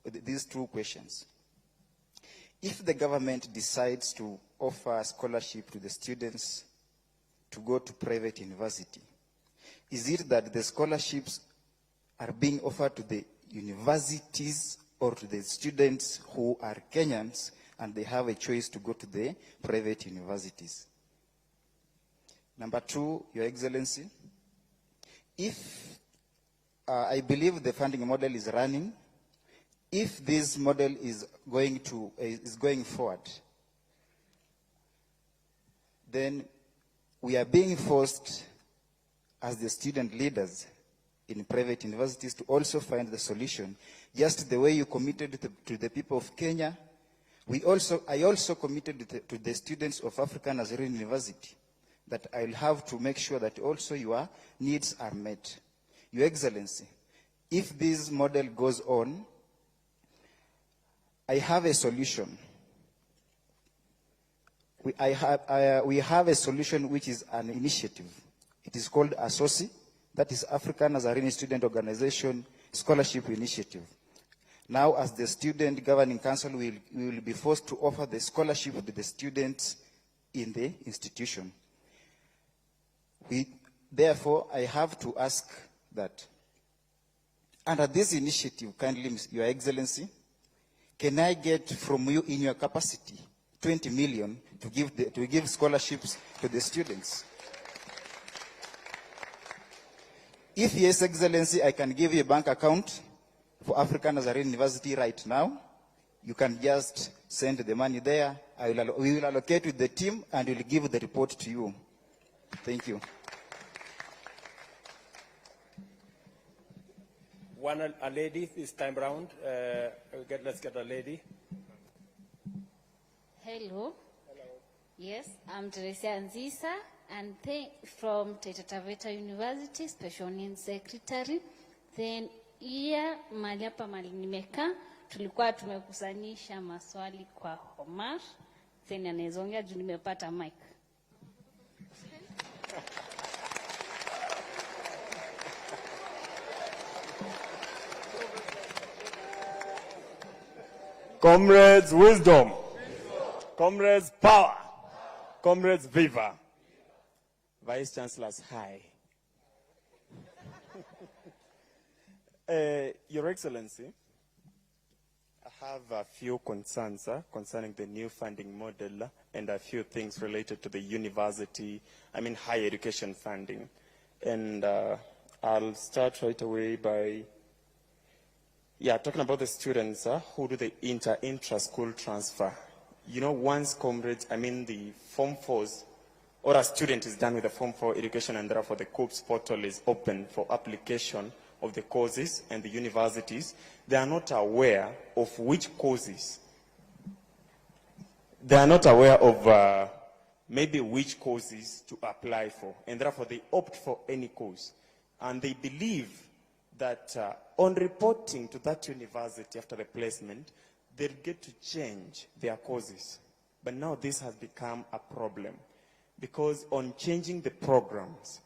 these 2 questions. If the government decides to offer scholarship to the students to go to private university, is it that the scholarships are being offered to the universities or to the students who are Kenyans and they have a choice to go to the private universities? Number 2, Your Excellency, if I believe the funding model is running, if this model is going forward, then we are being forced as the student leaders in private universities to also find the solution. Just the way you committed to the people of Kenya, I also committed to the students of African Nazarene University that I'll have to make sure that also your needs are met. Your Excellency, if this model goes on, I have a solution. We have a solution which is an initiative. It is called ASOSI, that is African Nazarene Student Organization Scholarship Initiative. Now, as the Student Governing Council, we will be forced to offer the scholarship to the students in the institution. Therefore, I have to ask that under this initiative, kindly, Your Excellency, can I get from you in your capacity 20 million to give scholarships to the students? If yes, Excellency, I can give you a bank account for African Nazarene University right now. You can just send the money there. We will allocate with the team and we will give the report to you. Thank you. a lady this time round. Let's get a lady. Hello. Yes, I'm Teresia Nzisa, and from Taita Taveta University, Special Needs Secretary. Then iya mahali hapa mahali nimekaa tulikuwa tumekusanisha maswali kwa Omar. Then anaezongea juu nimepata mic. Comrades, wisdom. Comrades, power. Comrades, viva. Vice Chancellors, hi. Your Excellency, I have a few concerns concerning the new funding model and a few things related to the university, higher education funding. And I'll start right away by talking about the students who do the intra-school transfer. You know, once comrades, the Form 4s, or a student is done with the Form 4 education and therefore the COOPS portal is open for application of the courses and the universities, they are not aware of which courses. They are not aware of maybe which courses to apply for, and therefore they opt for any course. And they believe that on reporting to that university after the placement, they'll get to change their courses. But now this has become a problem because on changing the programs,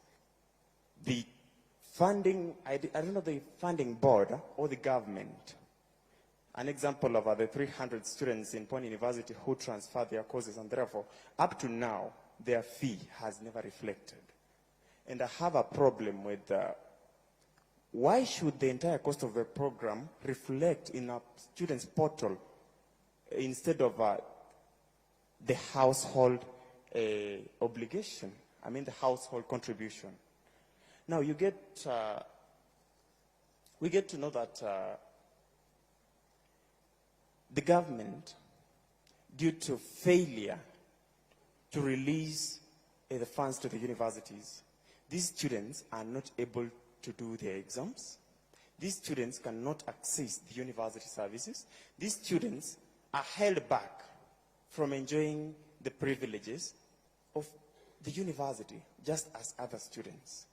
the funding, I don't know, the funding board or the government, an example of the 300 students in Pony University who transferred their courses, and therefore, up to now, their fee has never reflected. And I have a problem with why should the entire cost of the program reflect in a student's portal instead of the household obligation, the household contribution? Now we get to know that the government, due to failure to release the funds to the universities, these students are not able to do their exams. These students cannot access the university services. These students are held back from enjoying the privileges of the university, just as other students.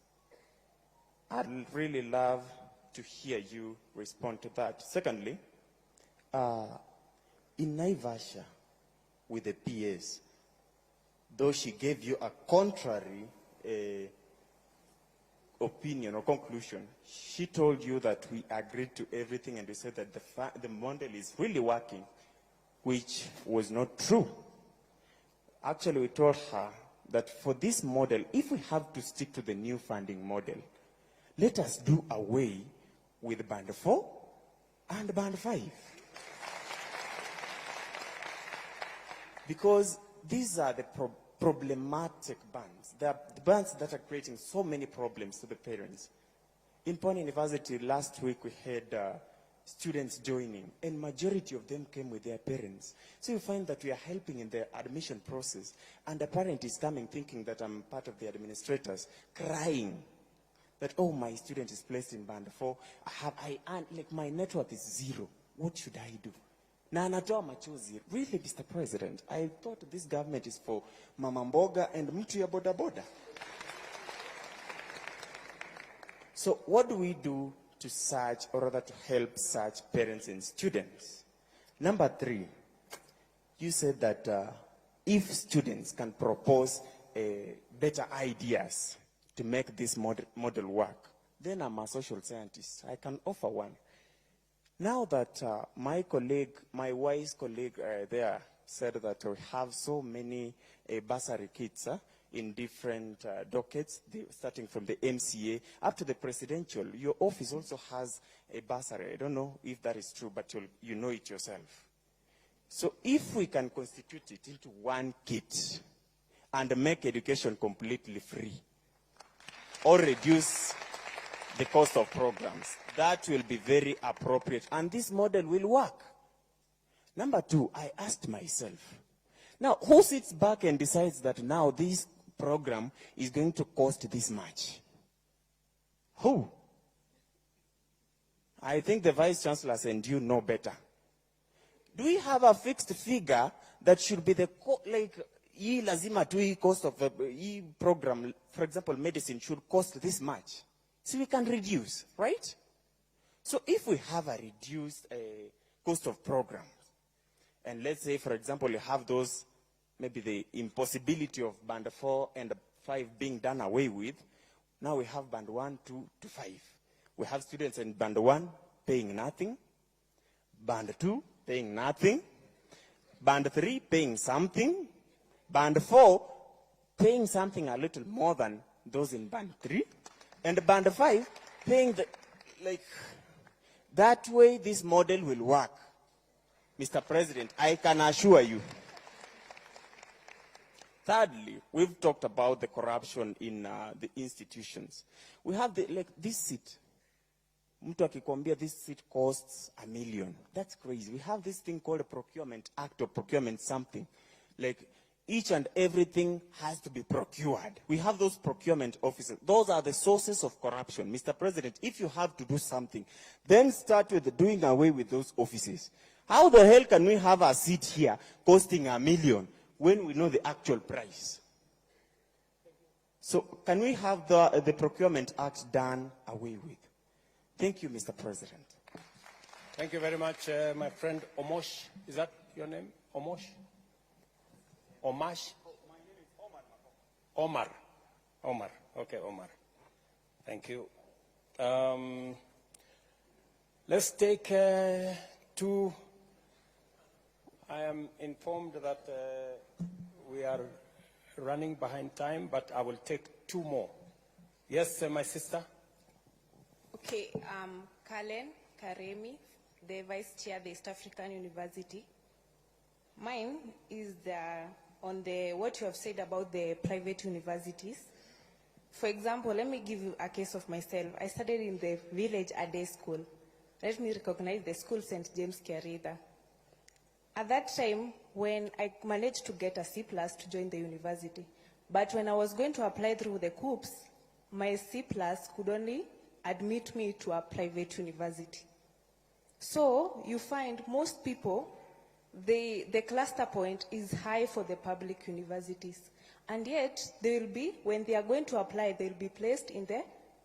I'd really love to hear you respond to that. Secondly, in Naivasha, with the PS, though she gave you a contrary opinion or conclusion, she told you that we agreed to everything and we said that the model is really working, which was not true. Actually, we told her that for this model, if we have to stick to the new funding model, let us do away with Band 4 and Band 5. Because these are the problematic bands. They are the bands that are creating so many problems to the parents. In Pony University last week we had students joining, and majority of them came with their parents. So you find that we are helping in the admission process, and a parent is coming thinking that I'm part of the administrators, crying that, oh, my student is placed in Band 4, my net worth is 0. What should I do? Na anatoa machozi. Really, Mr. President, I thought this government is for Mama Mboga and mtu ya boda boda. So what do we do to search, or rather to help such parents and students? Number 3, you said that if students can propose better ideas to make this model work, then I'm a social scientist. I can offer one. Now that my wise colleague there said that we have so many bursary kits in different dockets, starting from the MCA up to the presidential. Your office also has a bursary. I don't know if that is true, but you know it yourself. So if we can constitute it into one kit and make education completely free, or reduce the cost of programs, that will be very appropriate, and this model will work. Number 2, I asked myself, now who sits back and decides that now this program is going to cost this much? Who? I think the Vice Chancellors and you know better. Do we have a fixed figure that should be the, hii lazima tu hii cost of hii program, for example, medicine should cost this much. So we can reduce, right? So if we have a reduced cost of programs, and let's say, for example, you have those, maybe the impossibility of band 4 and 5 being done away with, now we have band 1, 2 to 5. We have students in band 1 paying nothing, band 2 paying nothing, band 3 paying something, band 4 paying something a little more than those in band 3, and band 5 paying the, that way this model will work. Mr. President, I can assure you. Thirdly, we've talked about the corruption in the institutions. We have this seat. Mtu akikwambia this seat costs $1 million. That's crazy. We have this thing called a procurement act or procurement something. Each and everything has to be procured. We have those procurement officers. Those are the sources of corruption. Mr. President, if you have to do something, then start with doing away with those offices. How the hell can we have a seat here costing $1 million when we know the actual price? So can we have the procurement act done away with? Thank you, Mr. President. Thank you very much, my friend Omosh. Is that your name? Omosh? Omash? My name is Omar. Omar. Okay, Omar. Thank you. Let's take two. I am informed that we are running behind time, but I will take two more. Yes, my sister? Okay, Kalen Karemi, the Vice Chair of the East African University. Mine is on what you have said about the private universities. For example, let me give you a case of myself. I studied in the village a day school. Let me recognize the school St. James Kiarida. At that time, when I managed to get a C+ to join the university, but when I was going to apply through the COOPS, my C+ could only admit me to a private university. So you find most people, the cluster point is high for the public universities. And yet, they will be, when they are going to apply, they will be placed in the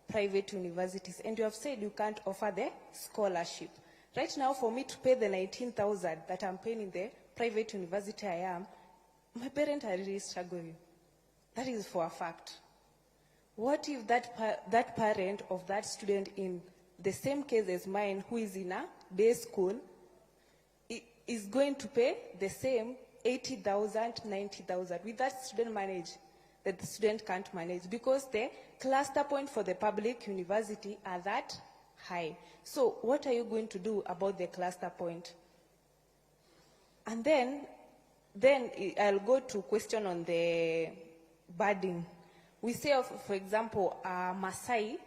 private universities. And you have said you can't offer the scholarship. Right now, for me to pay the 19,000 that I'm paying in the private university I am, my parents are really struggling. That is for a fact. What if that parent of that student in the same case as mine, who is in a day school, is going to pay the same 80,000, 90,000? Will that student manage? That the student can't manage because the cluster point for the public university are that high. So what are you going to do about the cluster point? And then I'll go to question on the burden. We say, for example, a Maasai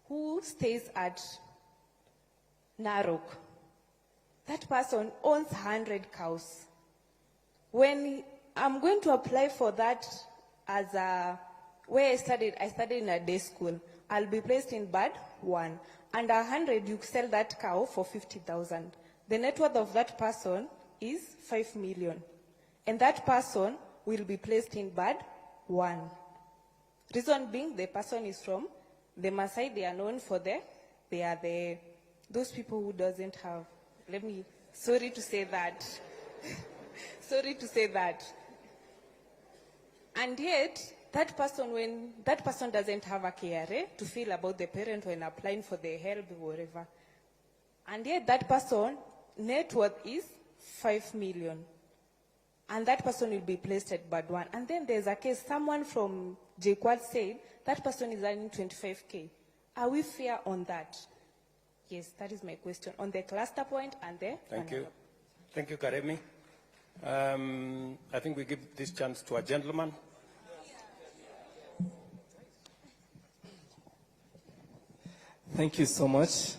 who stays at Narok. That person owns 100 cows. When I'm going to apply for that as where I studied in a day school, I'll be placed in band 1. And 100, you sell that cow for 50,000. The net worth of that person is 5 million. And that person will be placed in band 1. Reason being, the person is from the Maasai. They are known for those people who doesn't have, sorry to say that. Sorry to say that. And yet, when that person doesn't have a KRA to feel about the parent when applying for the help or whatever, and yet that person net worth is 5 million, and that person will be placed at band 1. And then there's a case, someone from JQuad said that person is earning 25K. Are we fair on that? Yes, that is my question on the cluster point and the. Thank you. Thank you, Karemi. I think we give this chance to a gentleman. Thank you so much.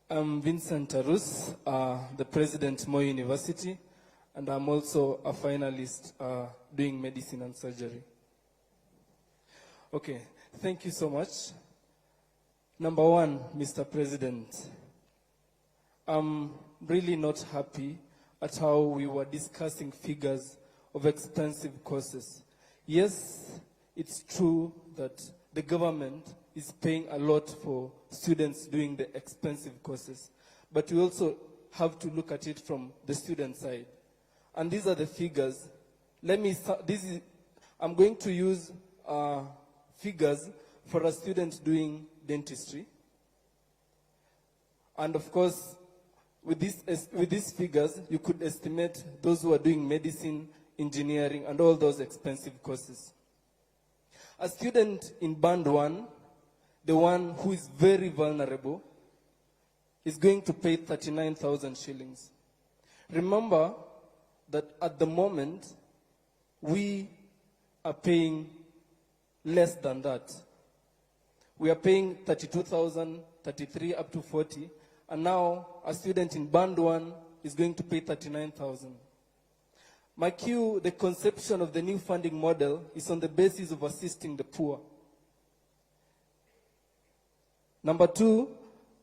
I'm Vincent Tarus, the President Moi University, and I'm also a finalist doing medicine and surgery. Okay, thank you so much. Number one, Mr. President, I'm really not happy at how we were discussing figures of expensive courses. Yes, it's true that the government is paying a lot for students doing the expensive courses, but we also have to look at it from the student side. And these are the figures. I'm going to use figures for a student doing dentistry. And of course, with these figures, you could estimate those who are doing medicine, engineering, and all those expensive courses. A student in band 1, the one who is very vulnerable, is going to pay 39,000 shillings. Remember that at the moment, we are paying less than that. We are paying 32,000, 33 up to 40, and now a student in band 1 is going to pay 39,000. My cue, the conception of the new funding model is on the basis of assisting the poor. Number 2,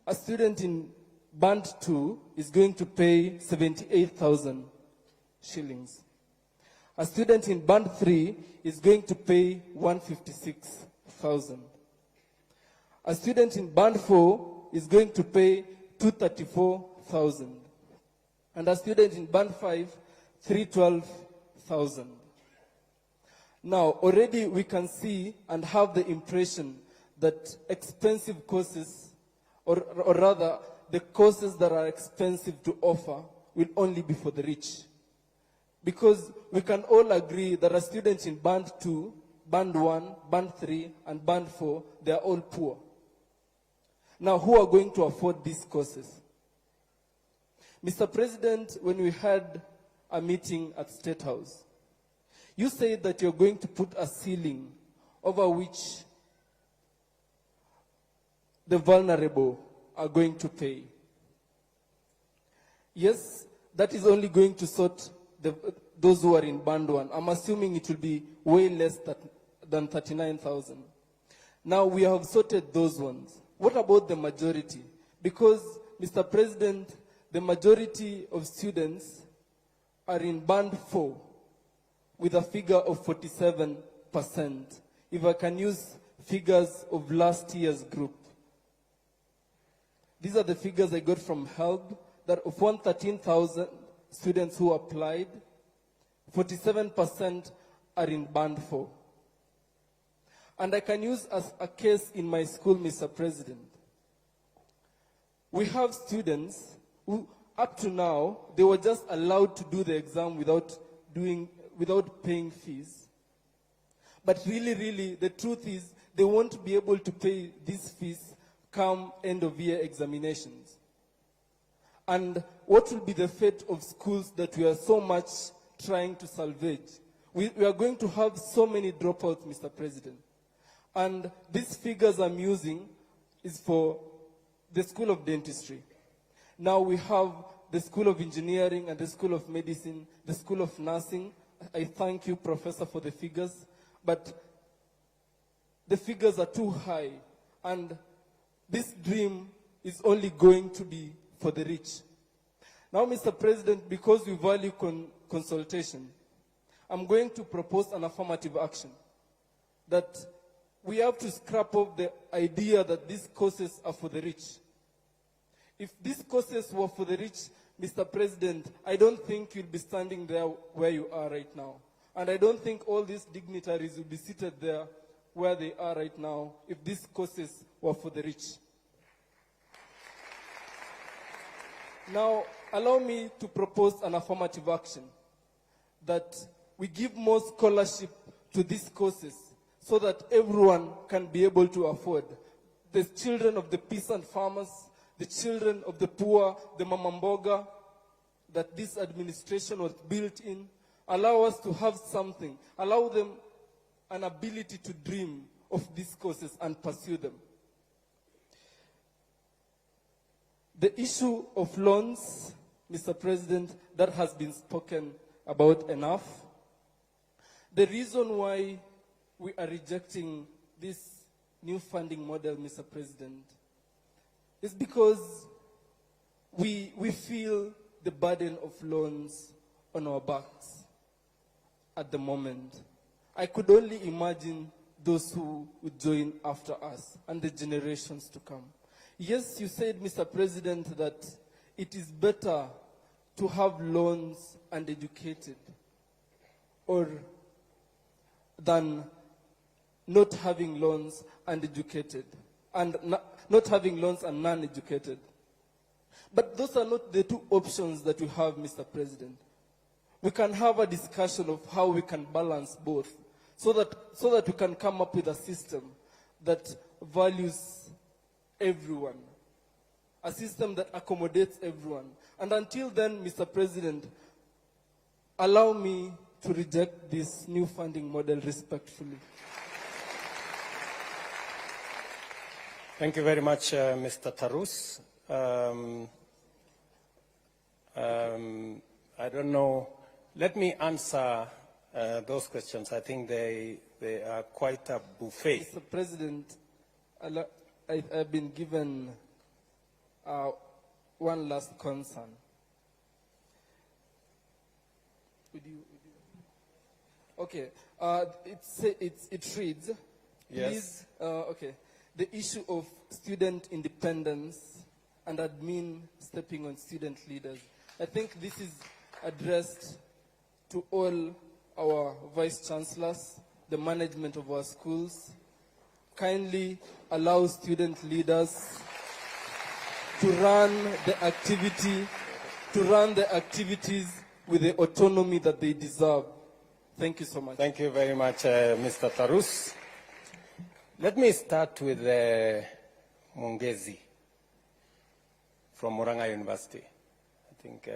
a student in band 2 is going to pay 78,000 shillings. A student in band 3 is going to pay 156,000. A student in band 4 is going to pay 234,000. And a student in band 5, 312,000. Now, already we can see and have the impression that expensive courses, or rather, the courses that are expensive to offer will only be for the rich. Because we can all agree that a student in band 2, band 1, band 3, and band 4, they are all poor. Now, who are going to afford these courses? Mr. President, when we had a meeting at State House, you said that you're going to put a ceiling over which the vulnerable are going to pay. Yes, that is only going to sort those who are in band 1. I'm assuming it will be way less than 39,000. Now we have sorted those ones. What about the majority? Because, Mr. President, the majority of students are in band 4 with a figure of 47%. If I can use figures of last year's group. These are the figures I got from HELB, that of 113,000 students who applied, 47% are in band 4. And I can use as a case in my school, Mr. President. We have students who, up to now, they were just allowed to do the exam without paying fees. But really, the truth is, they won't be able to pay these fees come end of year examinations. And what will be the fate of schools that we are so much trying to salvage? We are going to have so many dropouts, Mr. President. And these figures I'm using is for the School of Dentistry. Now we have the School of Engineering and the School of Medicine, the School of Nursing. I thank you, Professor, for the figures. But the figures are too high. And this dream is only going to be for the rich. Now, Mr. President, because we value consultation, I'm going to propose an affirmative action that we have to scrap off the idea that these courses are for the rich. If these courses were for the rich, Mr. President, I don't think you'll be standing there where you are right now. And I don't think all these dignitaries will be seated there where they are right now if these courses were for the rich. Now, allow me to propose an affirmative action that we give more scholarship to these courses so that everyone can be able to afford. The children of the peasant farmers, the children of the poor, the mamamboga, that this administration was built in, allow us to have something, allow them an ability to dream of these courses and pursue them. The issue of loans, Mr. President, that has been spoken about enough. The reason why we are rejecting this new funding model, Mr. President, is because we feel the burden of loans on our backs at the moment. I could only imagine those who would join after us and the generations to come. Yes, you said, Mr. President, that it is better to have loans and educated or than not having loans and educated, and not having loans and non-educated. But those are not the two options that we have, Mr. President. We can have a discussion of how we can balance both so that we can come up with a system that values everyone, a system that accommodates everyone. And until then, Mr. President, allow me to reject this new funding model respectfully. Thank you very much, Mr. Tarus. I don't know. Let me answer those questions. I think they are quite a buffet. Mr. President, I've been given one last concern. Okay, it reads, Yes. please, okay, the issue of student independence and admin stepping on student leaders. I think this is addressed to all our vice chancellors, the management of our schools. Kindly allow student leaders to run the activities with the autonomy that they deserve. Thank you so much. Thank you very much, Mr. Tarus. Let me start with Mungezi from Murang'a University. I think,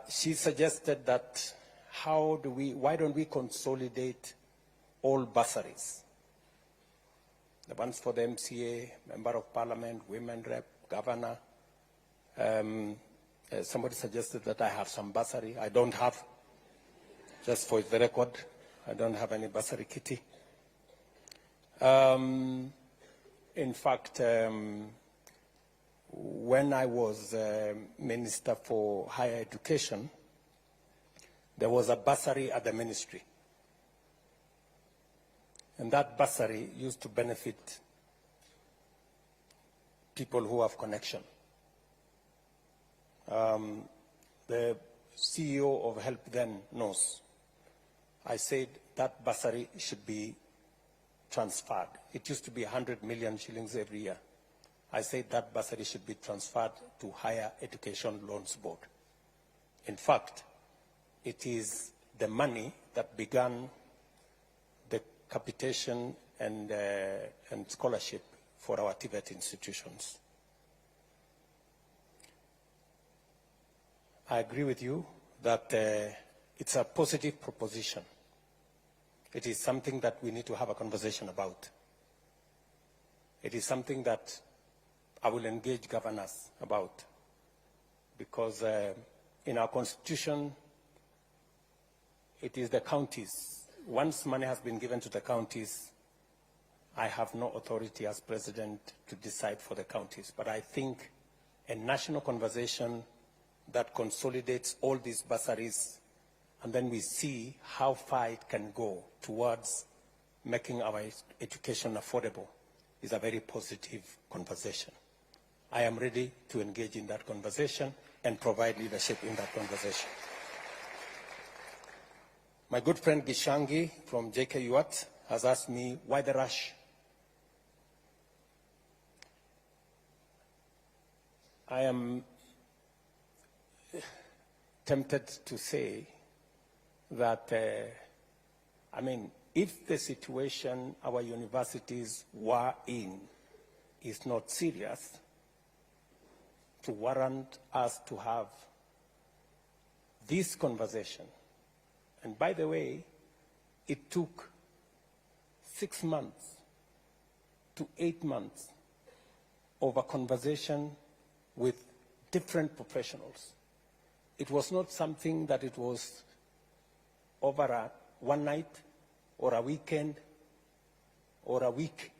she suggested that why don't we consolidate all bursaries? The ones for the MCA, Member of Parliament, Women Rep, Governor. Somebody suggested that I have some bursary. I don't have. Just for the record, I don't have any bursary kitty. In fact, when I was Minister for Higher Education, there was a bursary at the ministry. And that bursary used to benefit people who have connection. The CEO of Help Then knows. I said that bursary should be transferred. It used to be 100 million shillings every year. I said that bursary should be transferred to Higher Education Loans Board. In fact, it is the money that began the capitation and scholarship for our TVET institutions. I agree with you that it's a positive proposition. It is something that we need to have a conversation about. It is something that I will engage governors about, because in our constitution, it is the counties. Once money has been given to the counties, I have no authority as president to decide for the counties. But I think a national conversation that consolidates all these bursaries, and then we see how far it can go towards making our education affordable, is a very positive conversation. I am ready to engage in that conversation and provide leadership in that conversation. My good friend Gishangi from JKUAT has asked me, why the rush? I am tempted to say that, if the situation our universities were in is not serious to warrant us to have this conversation. And by the way, it took 6 months to 8 months of a conversation with different professionals. It was not something that it was over one night or a weekend or a week.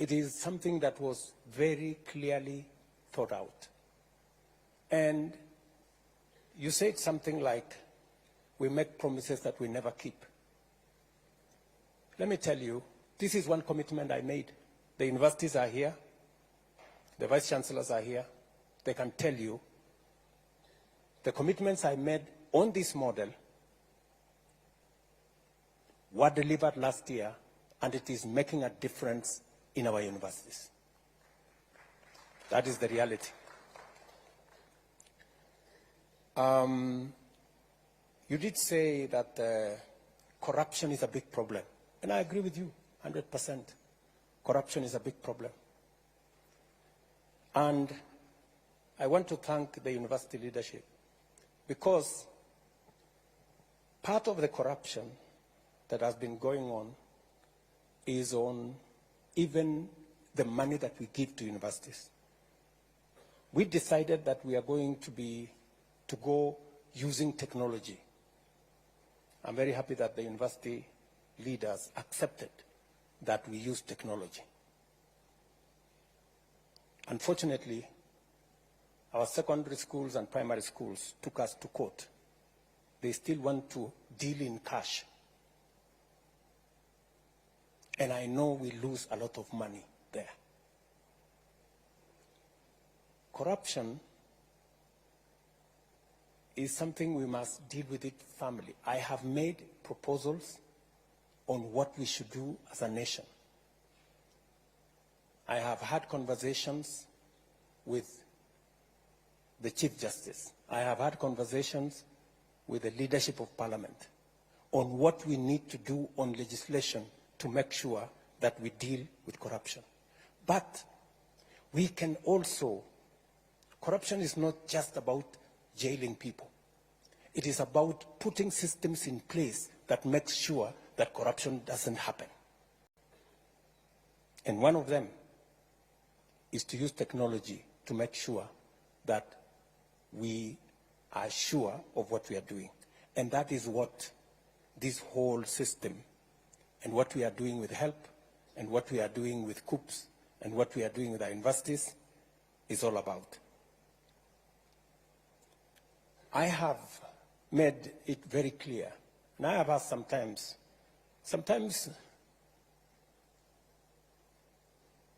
It is something that was very clearly thought out. And you said something like, we make promises that we never keep. Let me tell you, this is one commitment I made. The universities are here. The vice chancellors are here. They can tell you the commitments I made on this model were delivered last year, and it is making a difference in our universities. That is the reality. You did say that corruption is a big problem, and I agree with you 100%. Corruption is a big problem. And I want to thank the university leadership, because part of the corruption that has been going on is on even the money that we give to universities. We decided that we are going to go using technology. I'm very happy that the university leaders accepted that we use technology. Unfortunately, our secondary schools and primary schools took us to court. They still want to deal in cash. And I know we lose a lot of money there. Corruption is something we must deal with it firmly. I have made proposals on what we should do as a nation. I have had conversations with the Chief Justice. I have had conversations with the leadership of Parliament on what we need to do on legislation to make sure that we deal with corruption. But we can also, corruption is not just about jailing people. It is about putting systems in place that make sure that corruption doesn't happen. And one of them is to use technology to make sure that we are sure of what we are doing. And that is what this whole system and what we are doing with HELP and what we are doing with COOPS and what we are doing with our universities is all about. I have made it very clear, and I have asked sometimes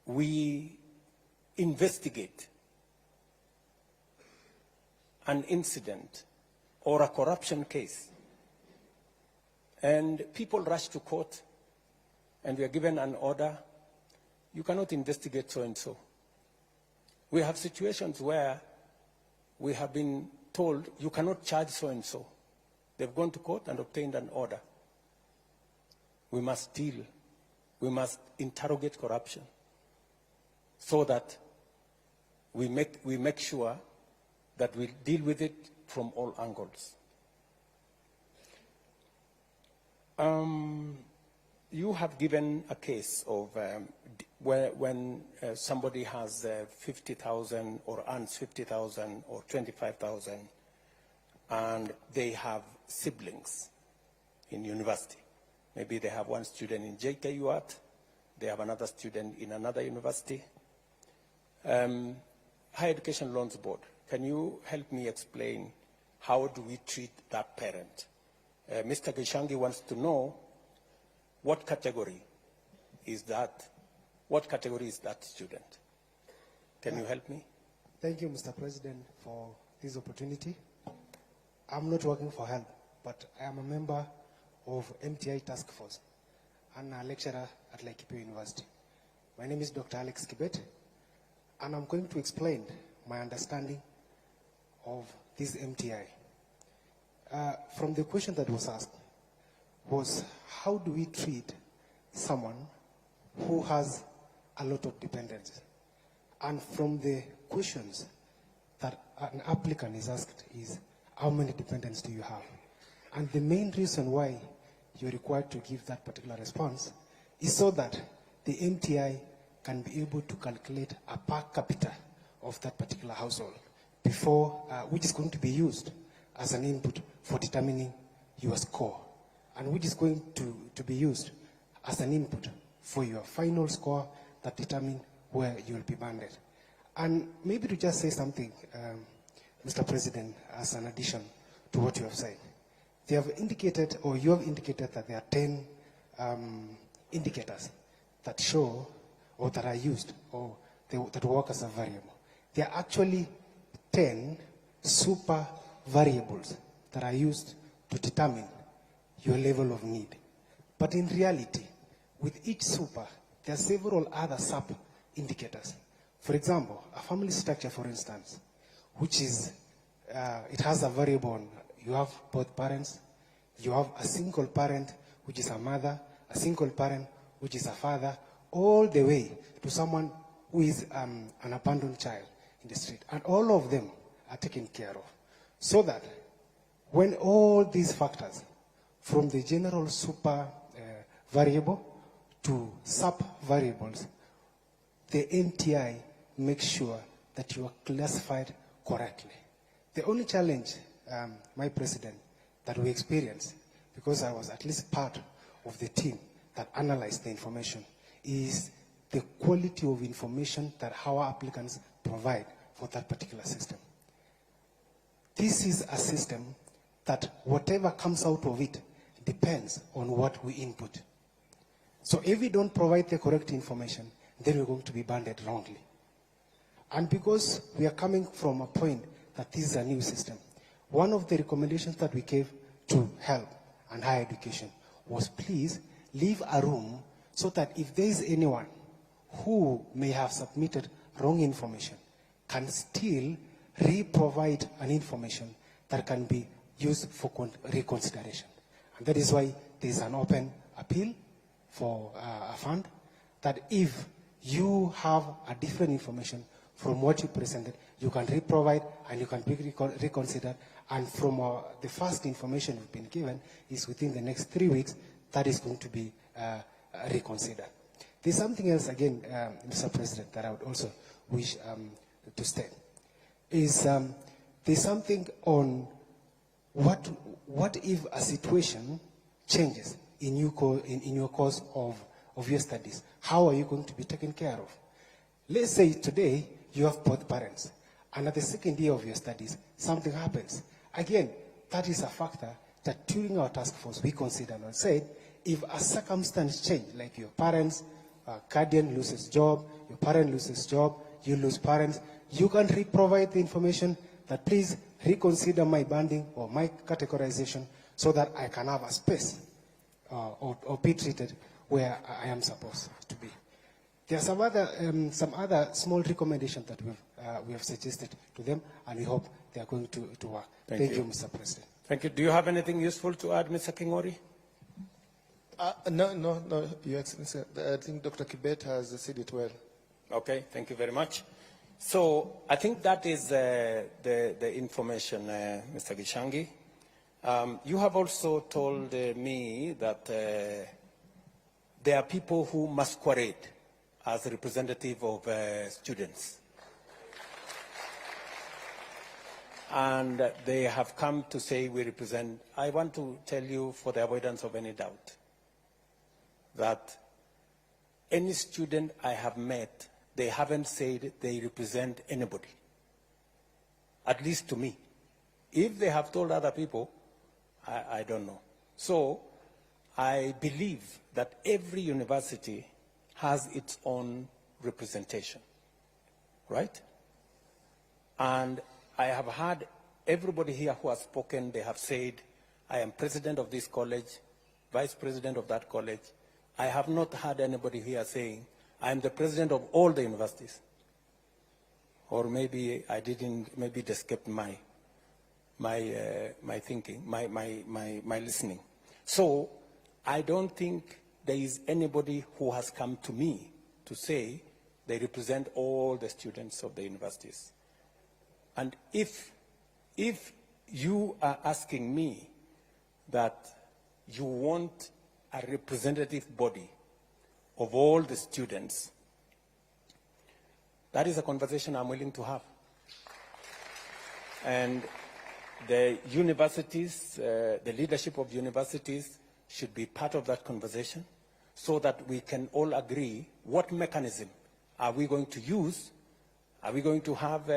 we investigate an incident or a corruption case, and people rush to court, and we are given an order, you cannot investigate so-and-so. We have situations where we have been told you cannot charge so-and-so. They've gone to court and obtained an order. We must interrogate corruption so that we make sure that we deal with it from all angles. You have given a case of when somebody has 50,000 or earns 50,000 or 25,000, and they have siblings in university. Maybe they have one student in JKUAT, they have another student in another university. Higher Education Loans Board, can you help me explain how do we treat that parent? Mr. Gishangi wants to know what category is that? What category is that student? Can you help me? Thank you, Mr. President, for this opportunity. I'm not working for HELP, but I am a member of MTI Task Force and a lecturer at Laikipia University. My name is Dr. Alex Kibet, and I'm going to explain my understanding of this MTI. From the question that was asked was, how do we treat someone who has a lot of dependents? And from the questions that an applicant is asked is, how many dependents do you have? And the main reason why you're required to give that particular response is so that the MTI can be able to calculate a per capita of that particular household before, which is going to be used as an input for determining your score, and which is going to be used as an input for your final score that determine where you will be banded. And maybe to just say something, Mr. President, as an addition to what you have said. They have indicated, or you have indicated, that there are 10 indicators that show, or that are used, or that work as a variable. There are actually 10 super variables that are used to determine your level of need. But in reality, with each super, there are several other sub-indicators. For example, a family structure, for instance, which is, it has a variable on, you have both parents, you have a single parent, which is a mother, a single parent, which is a father, all the way to someone who is an abandoned child in the street. And all of them are taken care of. So that when all these factors, from the general super variable to sub-variables, the NTI makes sure that you are classified correctly. The only challenge, my president, that we experienced, because I was at least part of the team that analyzed the information, is the quality of information that our applicants provide for that particular system. This is a system that whatever comes out of it depends on what we input. So if we don't provide the correct information, then we're going to be banded wrongly. And because we are coming from a point that this is a new system, one of the recommendations that we gave to health and higher education was, please leave a room so that if there is anyone who may have submitted wrong information, can still re-provide an information that can be used for reconsideration. And that is why there is an open appeal for a fund, that if you have a different information from what you presented, you can re-provide and you can be reconsidered. And from the first information you've been given is within the next 3 weeks, that is going to be reconsidered. There's something else, again, Mr. President, that I would also wish to state. Is there's something on what if a situation changes in your course of your studies? How are you going to be taken care of? Let's say today you have both parents, and at the second year of your studies, something happens. Again, that is a factor that during our task force we considered and said, if a circumstance change, like your parents, guardian loses job, your parent loses job, you lose parents, you can re-provide the information that please reconsider my banding or my categorization so that I can have a space or be treated where I am supposed to be. There are some other small recommendations that we have suggested to them, and we hope they are going to work. Thank you, Mr. President. Thank you. Do you have anything useful to add, Mr. Kingori? No, Your Excellency. I think Dr. Kibet has said it well. Okay, thank you very much. So I think that is the information, Mr. Gishangi. You have also told me that there are people who masquerade as representative of students. And they have come to say we represent. I want to tell you, for the avoidance of any doubt, that any student I have met, they haven't said they represent anybody, at least to me. If they have told other people, I don't know. So I believe that every university has its own representation, right? And I have heard everybody here who has spoken, they have said, I am president of this college, vice president of that college. I have not heard anybody here saying, I am the president of all the universities. Or maybe I didn't, maybe it escaped my thinking, my listening. So I don't think there is anybody who has come to me to say they represent all the students of the universities. And if you are asking me that you want a representative body of all the students, that is a conversation I'm willing to have. And the universities, the leadership of universities should be part of that conversation. so that we can all agree what mechanism are we going to use. Are we going to have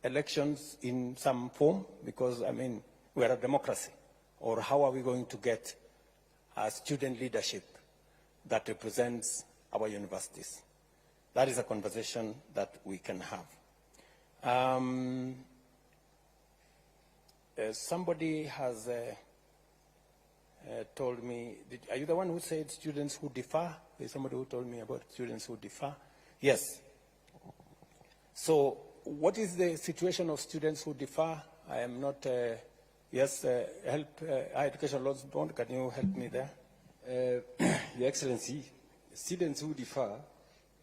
elections in some form? Because, I mean, we're a democracy. Or how are we going to get a student leadership that represents our universities? That is a conversation that we can have. Somebody has told me, are you the one who said students who differ? There's somebody who told me about students who differ. Yes. So what is the situation of students who differ? I am not, yes, Higher Education Laws Board, can you help me there? Your Excellency, students who differ,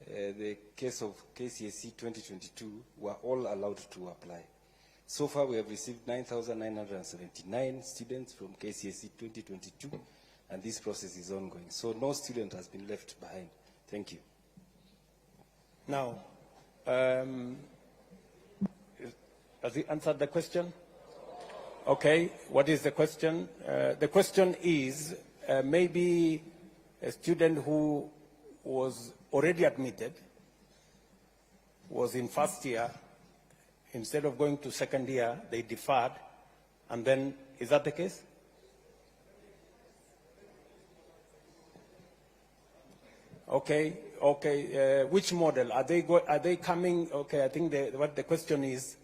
the case of KCSE 2022, were all allowed to apply. So far, we have received 9,979 students from KCSE 2022, and this process is ongoing. So no student has been left behind. Thank you. Now, has he answered the question? Okay, what is the question? The question is, maybe a student who was already admitted, was in first year, instead of going to second year, they deferred, and then, is that the case? Okay, okay. Which model? Are they coming? Okay, I think what the question is,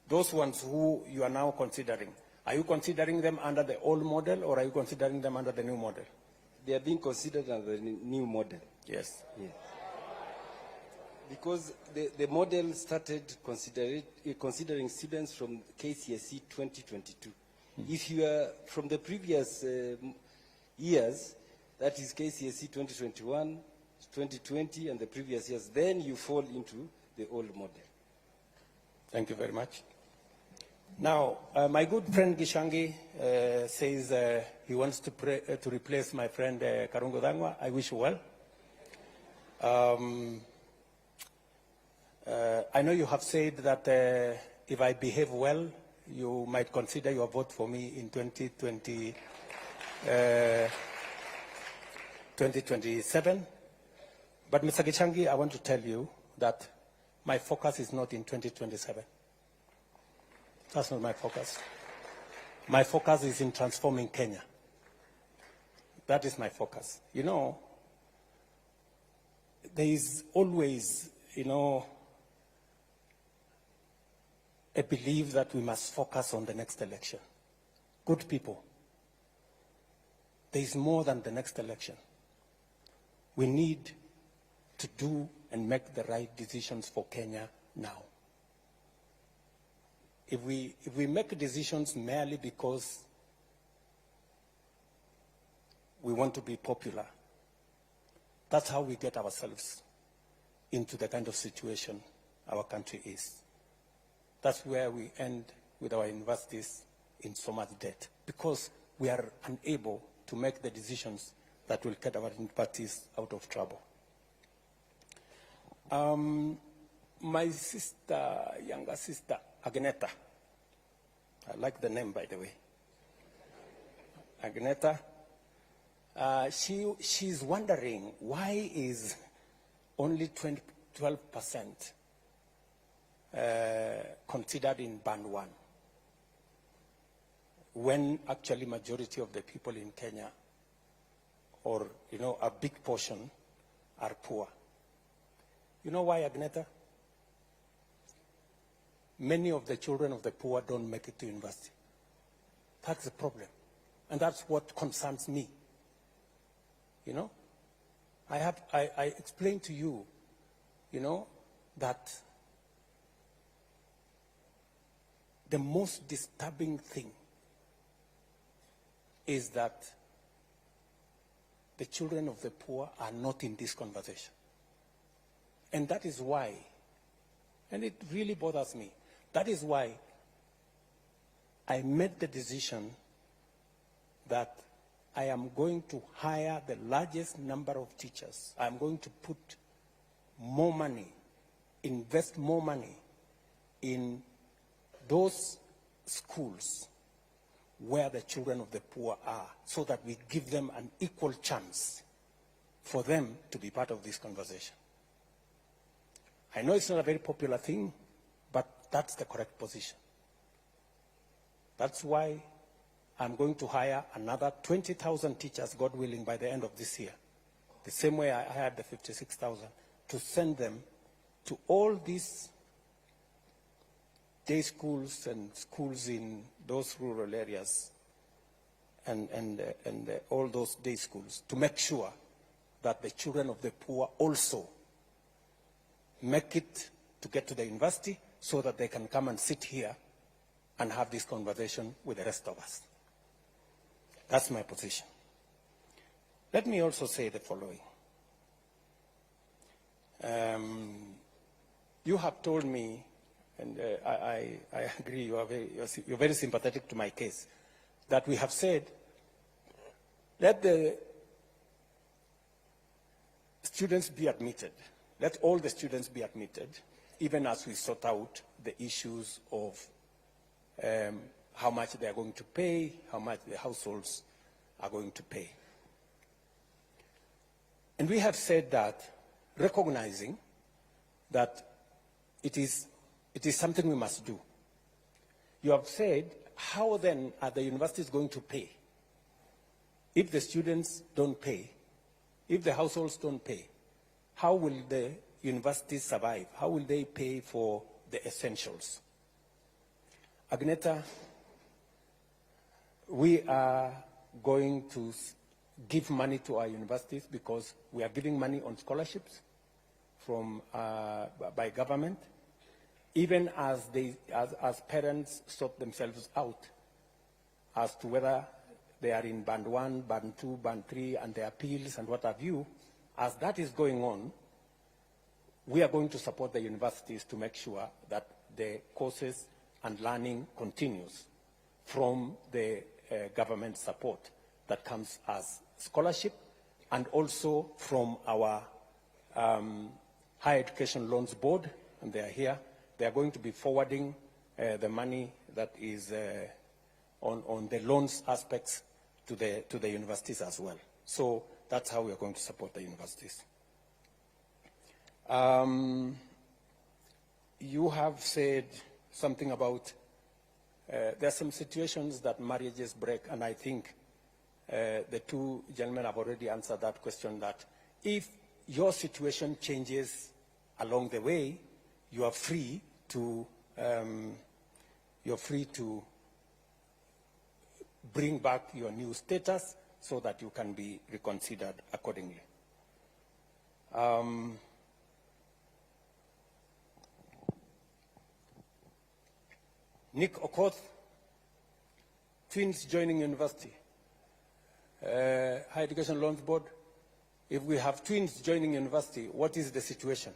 those ones who you are now considering, are you considering them under the old model or are you considering them under the new model? They are being considered under the new model. Yes. Yeah. Because the model started considering students from KCSE 2022. If you are from the previous years, that is KCSE 2021, 2020, and the previous years, then you fall into the old model. Thank you very much. Now, my good friend Gishangi says he wants to replace my friend Karungo Dangwa. I wish you well. I know you have said that if I behave well, you might consider your vote for me in 2027. But Mr. Gishangi, I want to tell you that my focus is not in 2027. That's not my focus. My focus is in transforming Kenya. That is my focus. You know, there is always, you know, a belief that we must focus on the next election. Good people, there is more than the next election. We need to do and make the right decisions for Kenya now. If we make decisions merely because we want to be popular, that's how we get ourselves into the kind of situation our country is. That's where we end with our universities in so much debt, because we are unable to make the decisions that will get our universities out of trouble. My sister, younger sister, Agneta, I like the name, by the way. Agneta, she's wondering why is only 12% considered in band 1, when actually majority of the people in Kenya, or you know, a big portion, are poor. You know why, Agneta? Many of the children of the poor don't make it to university. That's the problem. And that's what concerns me. You know? I explained to you, you know, that the most disturbing thing is that the children of the poor are not in this conversation. And that is why, and it really bothers me, that is why I made the decision that I am going to hire the largest number of teachers. I'm going to put more money, invest more money in those schools where the children of the poor are, so that we give them an equal chance for them to be part of this conversation. I know it's not a very popular thing, but that's the correct position. That's why I'm going to hire another 20,000 teachers, God willing, by the end of this year. The same way I hired the 56,000, to send them to all these day schools and schools in those rural areas and all those day schools, to make sure that the children of the poor also make it to get to the university so that they can come and sit here and have this conversation with the rest of us. That's my position. Let me also say the following. You have told me, and I agree, you're very sympathetic to my case, that we have said, let the students be admitted. Let all the students be admitted, even as we sort out the issues of how much they are going to pay, how much the households are going to pay. And we have said that, recognizing that it is something we must do. You have said, how then are the universities going to pay? If the students don't pay, if the households don't pay, how will the universities survive? How will they pay for the essentials? Agneta, we are going to give money to our universities because we are giving money on scholarships from by government, even as parents sort themselves out as to whether they are in band 1, band 2, band 3, and the appeals and what have you. As that is going on, we are going to support the universities to make sure that the courses and learning continues from the government support that comes as scholarship, and also from our Higher Education Loans Board, and they are here. They are going to be forwarding the money that is on the loans aspects to the universities as well. So that's how we are going to support the universities. You have said something about there are some situations that marriages break, and I think the two gentlemen have already answered that question, that if your situation changes along the way, you are free to bring back your new status so that you can be reconsidered accordingly. Nick Okoth, twins joining university. Higher Education Loans Board, if we have twins joining university, what is the situation?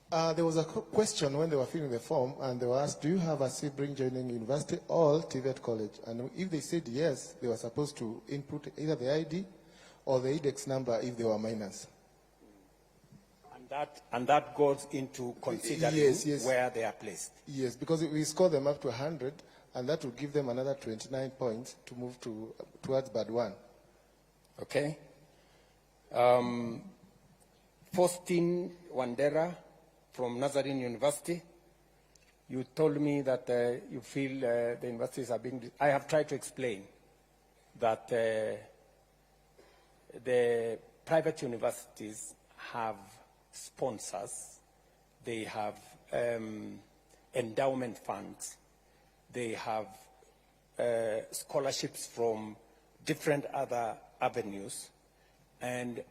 There was a question when they were filling the form, and they were asked, do you have a sibling joining university or TVET college? And if they said yes, they were supposed to input either the ID or the index number if they were minors. And that goes into considering where they are placed. Yes, because we score them up to 100, and that will give them another 29 points to move towards band 1. Okay. Faustin Wandera from Nazarene University. You told me that you feel the universities are being... I have tried to explain that the private universities have sponsors, they have endowment funds, they have scholarships from different other avenues, and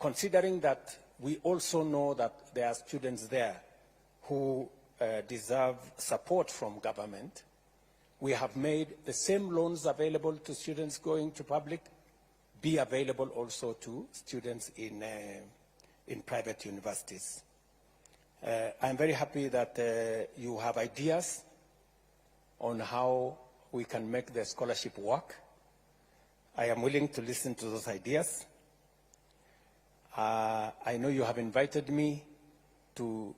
considering that we also know that there are students there who deserve support from government, we have made the same loans available to students going to public be available also to students in private universities. I'm very happy that you have ideas on how we can make the scholarship work. I am willing to listen to those ideas. I know you have invited me to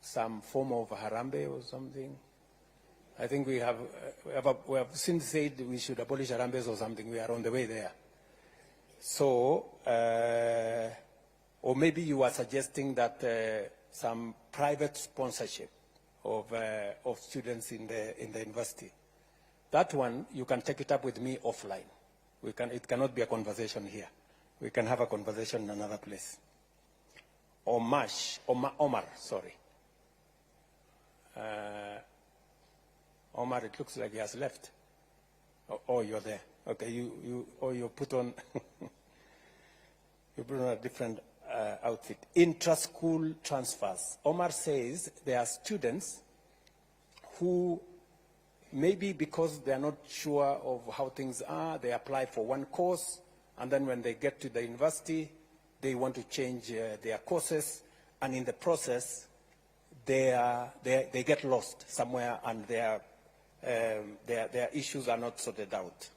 some form of harambe or something. I think we have since said we should abolish Harambes or something. We are on the way there. So, or maybe you are suggesting that some private sponsorship of students in the university. That one, you can take it up with me offline. It cannot be a conversation here. We can have a conversation in another place. Omar, sorry. Omar, it looks like he has left. Oh, you're there. Okay, you put on you put on a different outfit. Intra-school transfers. Omar says there are students who maybe because they are not sure of how things are, they apply for one course, and then when they get to the university, they want to change their courses, and in the process, they get lost somewhere, and their issues are not sorted out.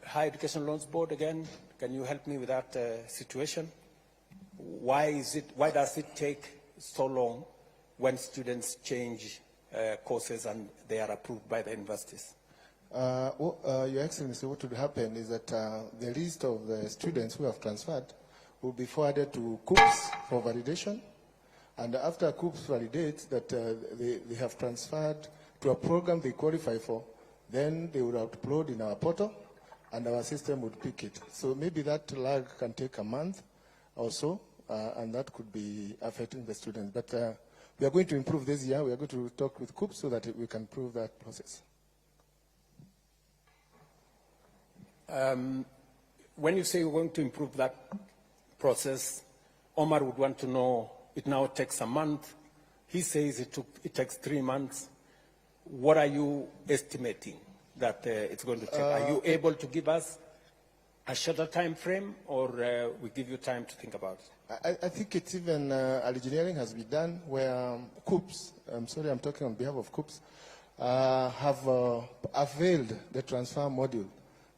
Higher Education Loans Board, again, can you help me with that situation? Why does it take so long when students change courses and they are approved by the universities? Your Excellency, what would happen is that the list of the students who have transferred will be forwarded to COOPS for validation. And after COOPS validates that they have transferred to a program they qualify for, then they would upload in our portal and our system would pick it. So maybe that lag can take a month or so, and that could be affecting the students. But we are going to improve this year. We are going to talk with COOPS so that we can improve that process. When you say you're going to improve that process, Omar would want to know, it now takes a month. He says it takes 3 months. What are you estimating that it's going to take? Are you able to give us a shorter time frame, or we give you time to think about it? I think it's even engineering has been done where COOPS, I'm sorry, I'm talking on behalf of COOPS, have availed the transfer module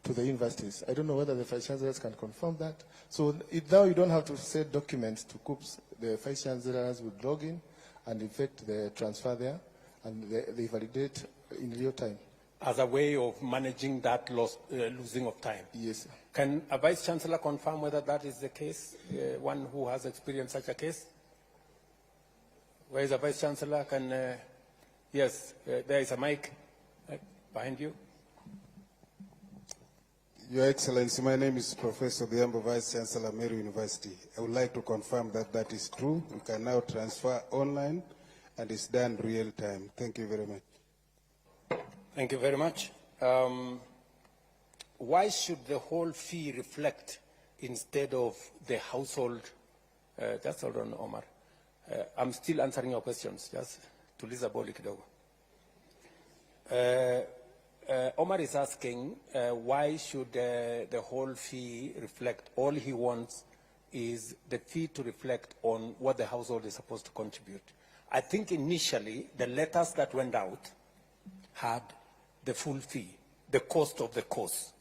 to the universities. I don't know whether the Vice Chancellors can confirm that. So now you don't have to send documents to COOPS. The Vice Chancellors would log in and effect the transfer there, and they validate in real time. As a way of managing that losing of time? Yes, sir. Can a Vice Chancellor confirm whether that is the case, one who has experienced such a case? Where is the Vice Chancellor? Yes, there is a mic behind you. Your Excellency, my name is Professor Biambo, Vice Chancellor, Meru University. I would like to confirm that that is true. You can now transfer online, and it's done real time. Thank you very much. Thank you very much. Why should the whole fee reflect instead of the household? Just hold on, Omar. I'm still answering your questions. Just to Lisa Boli kidogo. Omar is asking why should the whole fee reflect? All he wants is the fee to reflect on what the household is supposed to contribute. I think initially the letters that went out had the full fee, the cost of the course,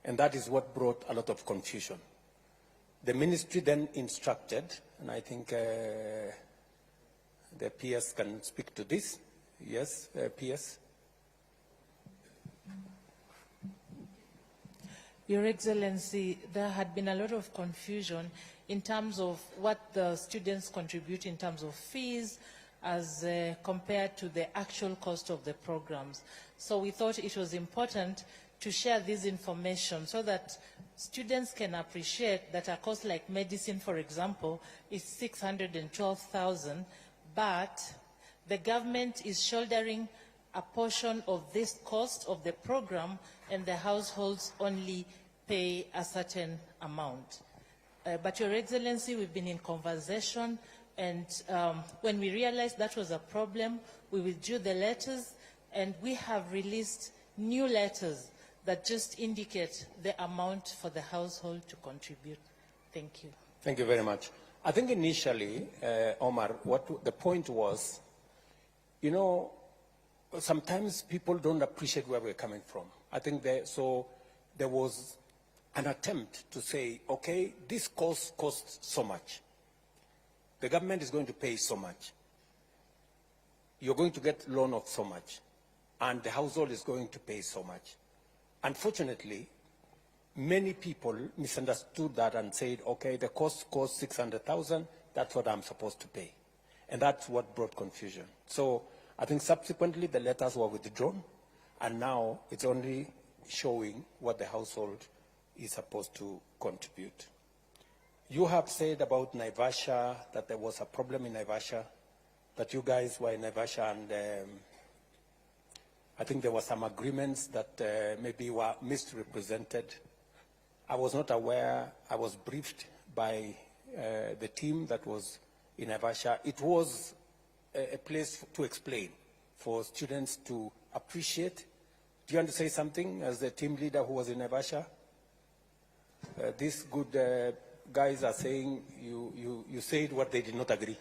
and that is what brought a lot of confusion. The ministry then instructed, and I think the PS can speak to this. Yes, PS. Your Excellency, there had been a lot of confusion in terms of what the students contribute in terms of fees as compared to the actual cost of the programs. So we thought it was important to share this information so that students can appreciate that a course like medicine, for example, is 612,000, but the government is shouldering a portion of this cost of the program, and the households only pay a certain amount. But Your Excellency, we've been in conversation, and when we realized that was a problem, we withdrew the letters, and we have released new letters that just indicate the amount for the household to contribute. Thank you. Thank you very much. I think initially, Omar, what the point was, you know, sometimes people don't appreciate where we're coming from. I think so there was an attempt to say, okay, this course costs so much. The government is going to pay so much. you're going to get loan of so much, and the household is going to pay so much. Unfortunately, many people misunderstood that and said, okay, the cost costs 600,000, that's what I'm supposed to pay. And that's what brought confusion. So I think subsequently the letters were withdrawn, and now it's only showing what the household is supposed to contribute. You have said about Naivasha that there was a problem in Naivasha, that you guys were in Naivasha, and I think there were some agreements that maybe were misrepresented. I was not aware. I was briefed by the team that was in Naivasha. It was a place to explain, for students to appreciate. Do you want to say something as the team leader who was in Naivasha? These good guys are saying you said what they did not agree.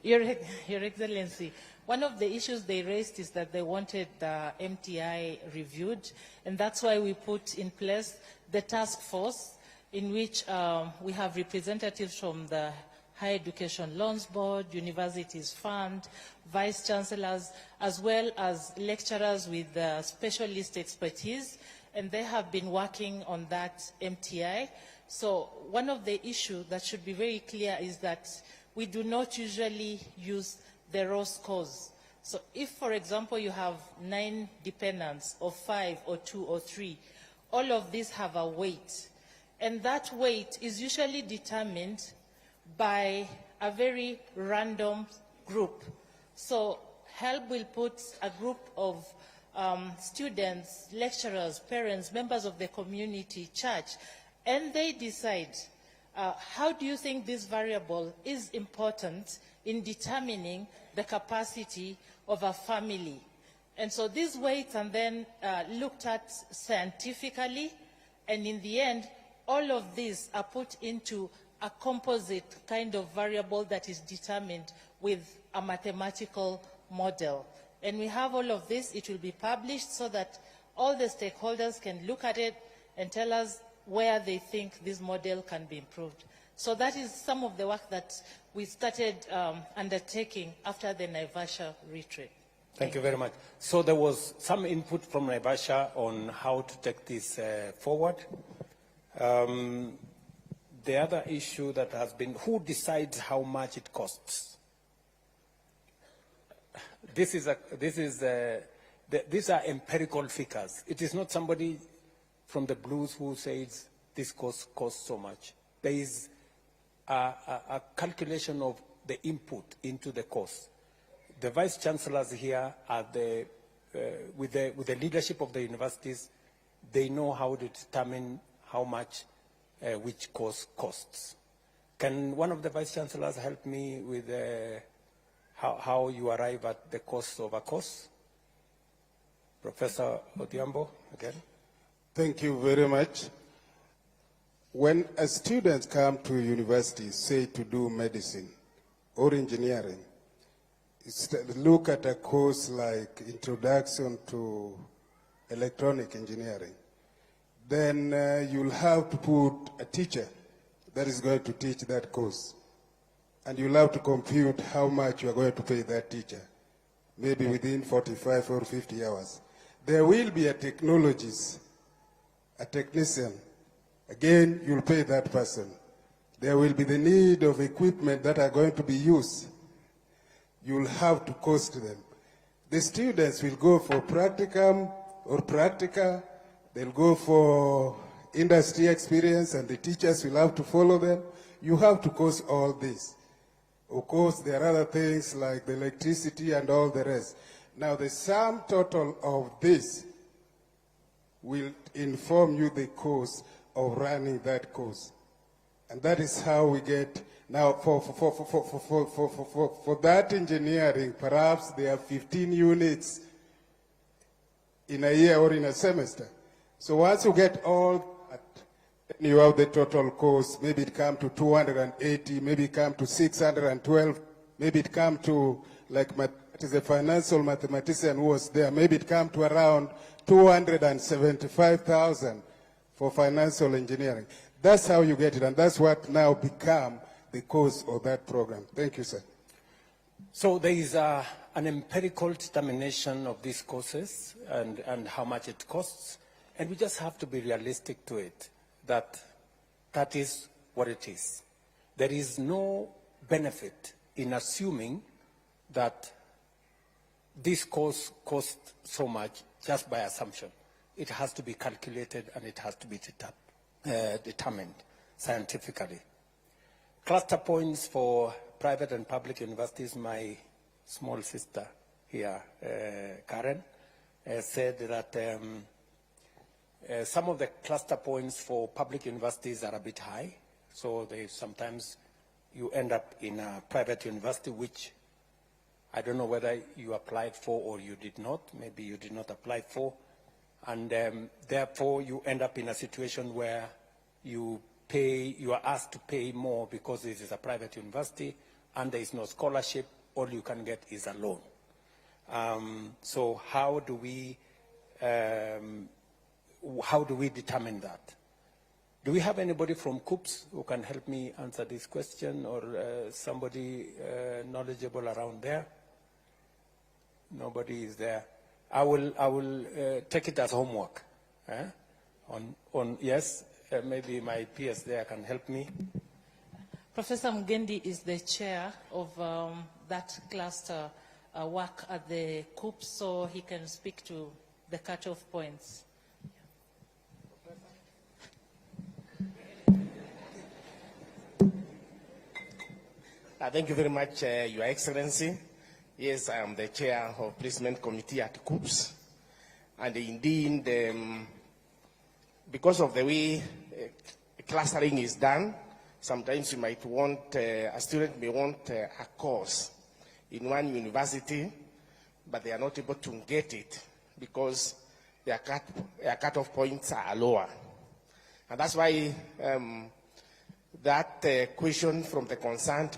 Your Excellency, one of the issues they raised is that they wanted the MTI reviewed, and that's why we put in place the task force in which we have representatives from the Higher Education Loans Board, Universities Fund, Vice Chancellors, as well as lecturers with specialist expertise, and they have been working on that MTI. So one of the issues that should be very clear is that we do not usually use the raw scores. So if, for example, you have 9 dependents, or 5, or 2, or 3, all of these have a weight. And that weight is usually determined by a very random group. So HELP will put a group of students, lecturers, parents, members of the community, church, and they decide how do you think this variable is important in determining the capacity of a family. And so these weights are then looked at scientifically, and in the end, all of these are put into a composite kind of variable that is determined with a mathematical model. And we have all of this. It will be published so that all the stakeholders can look at it and tell us where they think this model can be improved. So that is some of the work that we started undertaking after the Naivasha retreat. Thank you very much. So there was some input from Naivasha on how to take this forward. The other issue that has been, who decides how much it costs? These are empirical figures. It is not somebody from the blues who says this costs so much. There is a calculation of the input into the cost. The vice chancellors here are with the leadership of the universities. They know how to determine how much which course costs. Can one of the vice chancellors help me with how you arrive at the cost of a course? Professor Odhiambo, again. Thank you very much. When students come to university, say to do medicine or engineering, look at a course like Introduction to Electronic Engineering, then you'll have to put a teacher that is going to teach that course. And you'll have to compute how much you are going to pay that teacher, maybe within 45 or 50 hours. There will be a technologist, a technician. Again, you'll pay that person. There will be the need of equipment that are going to be used. You'll have to cost them. The students will go for practicum or practica. They'll go for industry experience, and the teachers will have to follow them. You have to cost all this. Of course, there are other things like the electricity and all the rest. Now, the sum total of this will inform you the cost of running that course. And that is how we get, now for that engineering, perhaps there are 15 units in a year or in a semester. So once you get all that, you have the total cost. Maybe it comes to 280, maybe it comes to 612, maybe it comes to, like it is a financial mathematician who was there, maybe it comes to around 275,000 for financial engineering. That's how you get it, and that's what now become the cost of that program. Thank you, sir. So there is an empirical determination of these courses and how much it costs, and we just have to be realistic to it, that that is what it is. There is no benefit in assuming that this course costs so much just by assumption. It has to be calculated and it has to be determined scientifically. Cluster points for private and public universities, my small sister here, Karen, said that some of the cluster points for public universities are a bit high, so sometimes you end up in a private university, which I don't know whether you applied for or you did not. Maybe you did not apply for. And therefore, you end up in a situation where you are asked to pay more because this is a private university and there is no scholarship. All you can get is a loan. So how do we determine that? Do we have anybody from COOPS who can help me answer this question, or somebody knowledgeable around there? Nobody is there. I will take it as homework. Yes, maybe my peers there can help me. Professor Mugendi is the chair of that cluster work at the COOPS, so he can speak to the cutoff points. Thank you very much, Your Excellency. Yes, I am the chair of placement committee at COOPS. And indeed, because of the way clustering is done, sometimes you might want, a student may want a course in one university, but they are not able to get it because their cutoff points are lower. And that's why that question from the concerned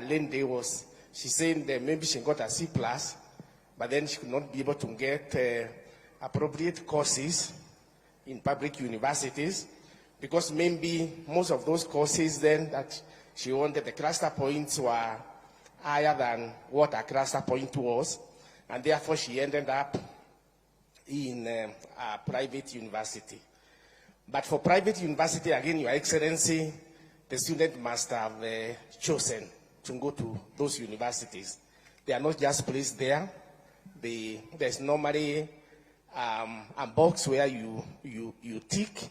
lady was, she said that maybe she got a C+, but then she could not be able to get appropriate courses in public universities, because maybe most of those courses then that she wanted, the cluster points were higher than what her cluster point was, and therefore she ended up in a private university. But for private university, again, Your Excellency, the student must have chosen to go to those universities. They are not just placed there. There's normally a box where you tick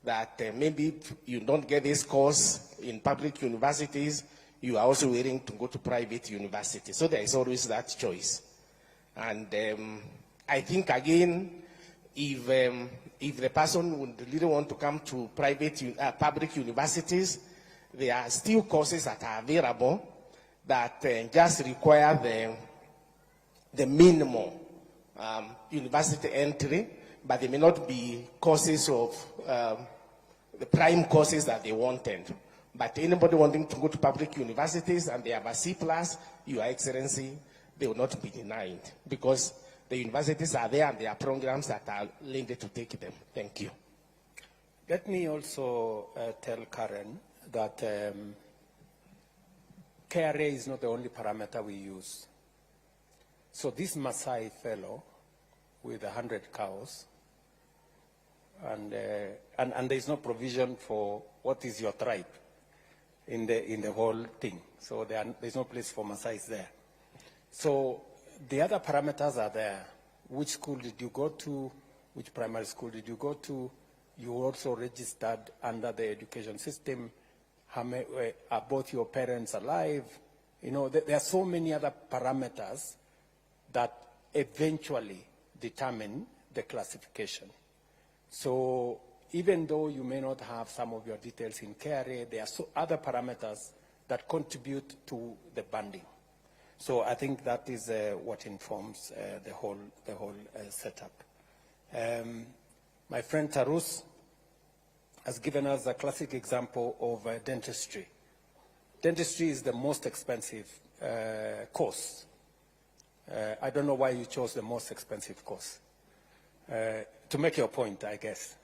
that maybe if you don't get this course in public universities, you are also willing to go to private universities. So there is always that choice. And I think, again, if the person would really want to come to public universities, there are still courses that are available that just require the minimum university entry, but they may not be courses of the prime courses that they wanted. But anybody wanting to go to public universities and they have a C+, Your Excellency, they will not be denied, because the universities are there and there are programs that are linked to take them. Thank you. Let me also tell Karen that KRA is not the only parameter we use. So this Maasai fellow with 100 cows, and there is no provision for what is your tribe in the whole thing. So there's no place for Maasais there. So the other parameters are there. Which school did you go to? Which primary school did you go to? You also registered under the education system. Are both your parents alive? You know, there are so many other parameters that eventually determine the classification. So even though you may not have some of your details in KRA, there are other parameters that contribute to the banding. So I think that is what informs the whole setup. My friend Tarus has given us a classic example of dentistry. Dentistry is the most expensive course. I don't know why you chose the most expensive course. To make your point, I guess,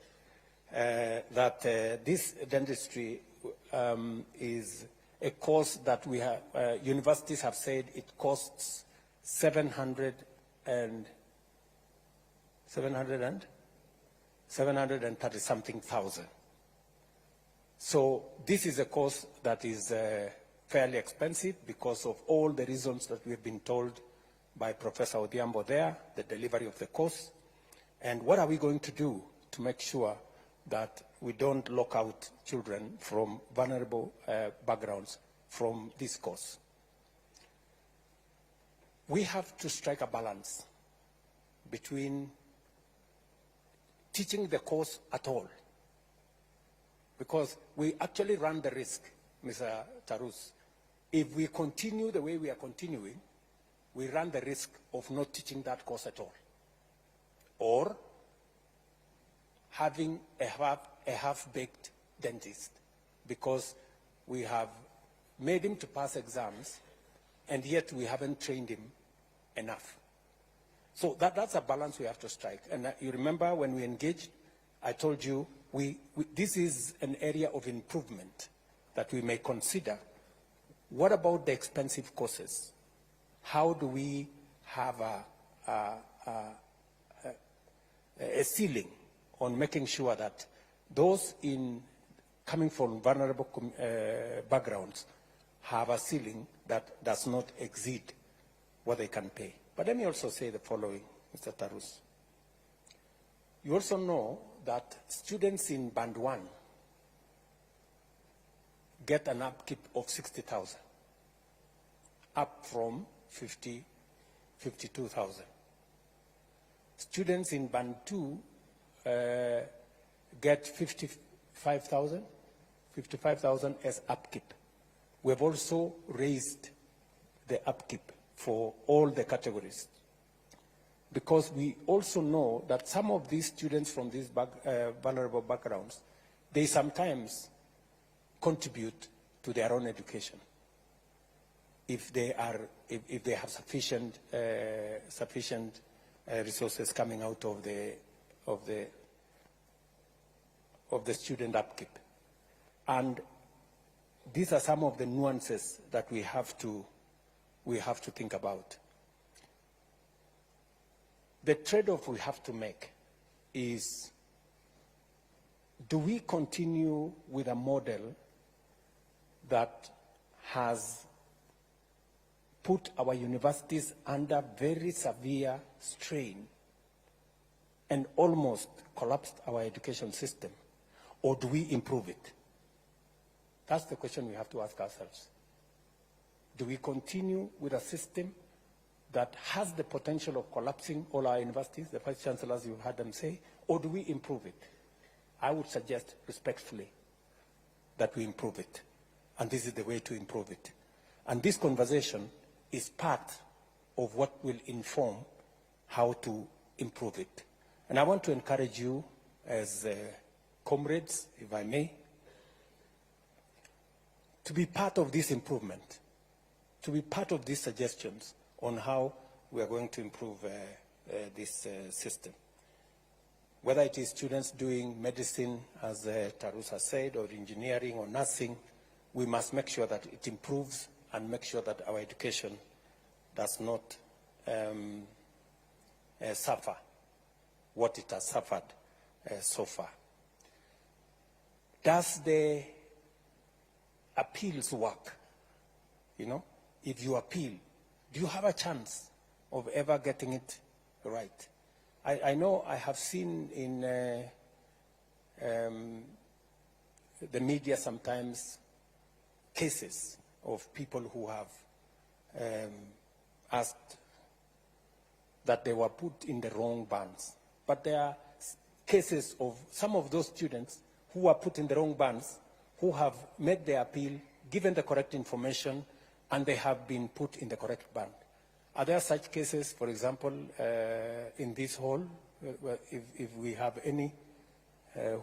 that this dentistry is a course that we have, universities have said it costs 730 something thousand. So this is a course that is fairly expensive because of all the reasons that we've been told by Professor Odhiambo there, the delivery of the course. And what are we going to do to make sure that we don't lock out children from vulnerable backgrounds from this course? We have to strike a balance between teaching the course at all, because we actually run the risk, Mr. Tarus. If we continue the way we are continuing, we run the risk of not teaching that course at all, or having a half-baked dentist, because we have made him to pass exams, and yet we haven't trained him enough. So that's a balance we have to strike. And you remember when we engaged, I told you this is an area of improvement that we may consider. What about the expensive courses? How do we have a ceiling on making sure that those coming from vulnerable backgrounds have a ceiling that does not exceed what they can pay? But let me also say the following, Mr. Tarus. You also know that students in Band 1 get an upkeep of 60,000, up from 52,000. Students in Band 2 get 55,000 as upkeep. We have also raised the upkeep for all the categories, because we also know that some of these students from these vulnerable backgrounds, they sometimes contribute to their own education if they have sufficient resources coming out of the student upkeep. And these are some of the nuances that we have to think about. The trade-off we have to make is, do we continue with a model that has put our universities under very severe strain and almost collapsed our education system, or do we improve it? That's the question we have to ask ourselves. Do we continue with a system that has the potential of collapsing all our universities, the Vice Chancellors, you've heard them say, or do we improve it? I would suggest respectfully that we improve it. And this is the way to improve it. And this conversation is part of what will inform how to improve it. And I want to encourage you as comrades, if I may, to be part of this improvement, to be part of these suggestions on how we are going to improve this system. Whether it is students doing medicine, as Tarus has said, or engineering or nursing, we must make sure that it improves and make sure that our education does not suffer what it has suffered so far. Does the appeals work? You know, if you appeal, do you have a chance of ever getting it right? I know I have seen in the media sometimes cases of people who have asked that they were put in the wrong bands. But there are cases of some of those students who were put in the wrong bands, who have made their appeal, given the correct information, and they have been put in the correct band. Are there such cases, for example, in this hall, if we have any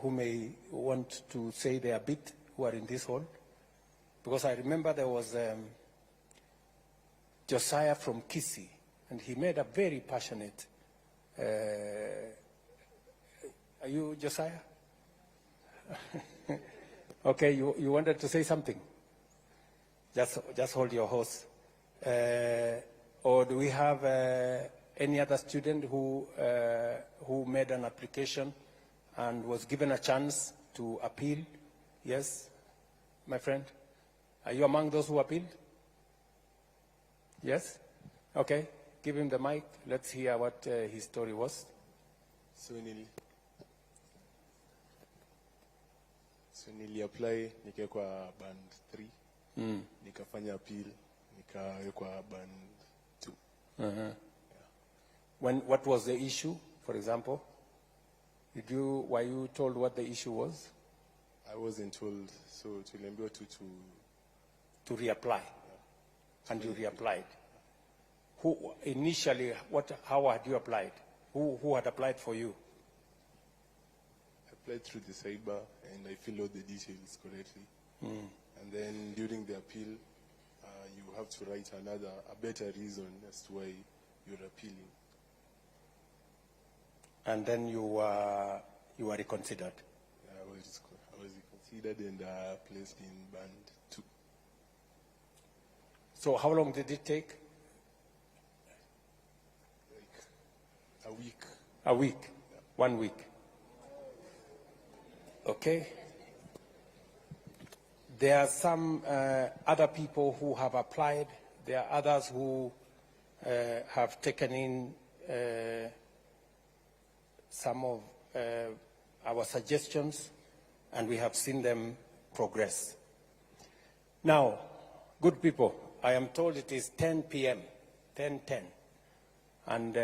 who may want to say their bit who are in this hall? Because I remember there was Josiah from Kisii, and he made a very passionate, are you Josiah? Okay, you wanted to say something? Just hold your horse. Or do we have any other student who made an application and was given a chance to appeal? Yes, my friend? Are you among those who appealed? Yes? Okay, give him the mic. Let's hear what his story was. So nili-apply nikawekwa band 3, nikafanya appeal, nikawekwa band 2. Yeah. What was the issue, for example? Were you told what the issue was? I wasn't told, so tuliambiwa to reapply. Yeah. And you reapplied. Who initially, how had you applied? Who had applied for you? I applied through the cyber and I filled out the details correctly. And then during the appeal, you have to write a better reason as to why you're appealing. And then you were reconsidered? I was reconsidered and placed in band 2. So how long did it take? A week. A week? Yeah. 1 week? Okay. There are some other people who have applied. There are others who have taken in some of our suggestions, and we have seen them progress. Now, good people, I am told it is 10 p.m., 10:10. And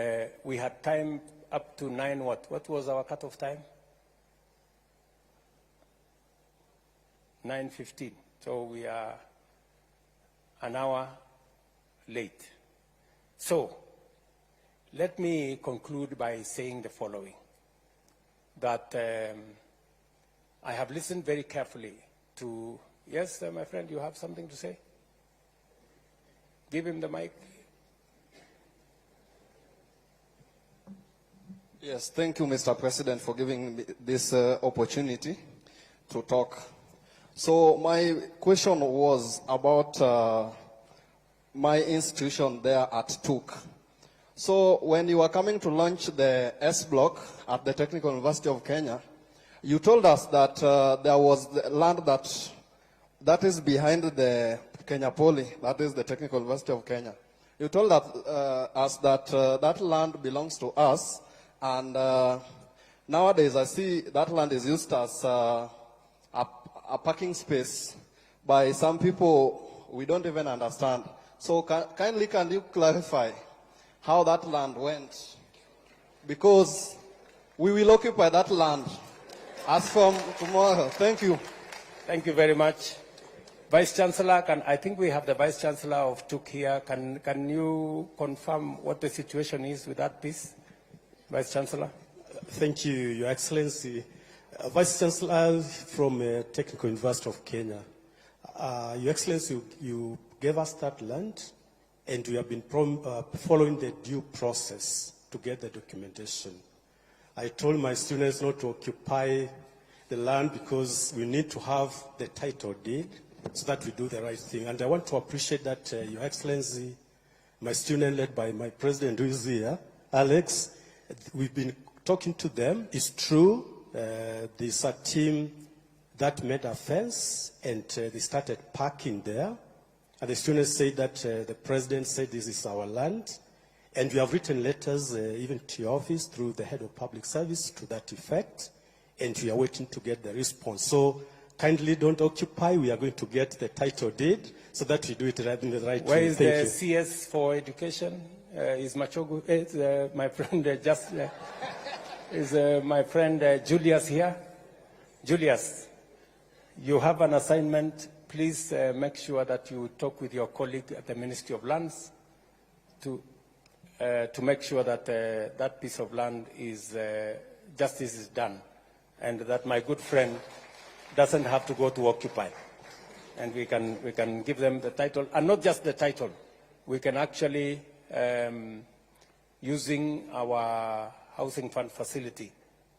we had time up to 9 what? What was our cutoff time? 9:15. So we are an hour late. So let me conclude by saying the following, that I have listened very carefully to, yes, my friend, you have something to say? Give him the mic. Yes, thank you, Mr. President, for giving me this opportunity to talk. So my question was about my institution there at TUK. So when you were coming to launch the S block at the Technical University of Kenya, you told us that there was the land that is behind the Kenya Poly, that is the Technical University of Kenya. You told us that that land belongs to us. And nowadays, I see that land is used as a parking space by some people we don't even understand. So kindly, can you clarify how that land went? Because we will occupy that land as from tomorrow. Thank you. Thank you very much. Vice Chancellor, I think we have the Vice Chancellor of TUK here. Can you confirm what the situation is with that piece? Vice Chancellor. Thank you, Your Excellency. Vice Chancellor from Technical University of Kenya. Your Excellency, you gave us that land, and we have been following the due process to get the documentation. I told my students not to occupy the land because we need to have the title deed so that we do the right thing. And I want to appreciate that, Your Excellency, my student led by my president who is here, Alex, we've been talking to them. It's true, there's a team that made a fence and they started parking there. And the students said that the president said this is our land. And we have written letters even to your office through the head of public service to that effect. And we are waiting to get the response. So kindly don't occupy. We are going to get the title deed so that we do it right in the right way. Where is the CS for education? Is Machogu, my friend is my friend Julius here? Julius, you have an assignment. Please make sure that you talk with your colleague at the Ministry of Lands to make sure that that piece of land is, justice is done, and that my good friend doesn't have to go to occupy. And we can give them the title, and not just the title. We can actually, using our housing fund facility,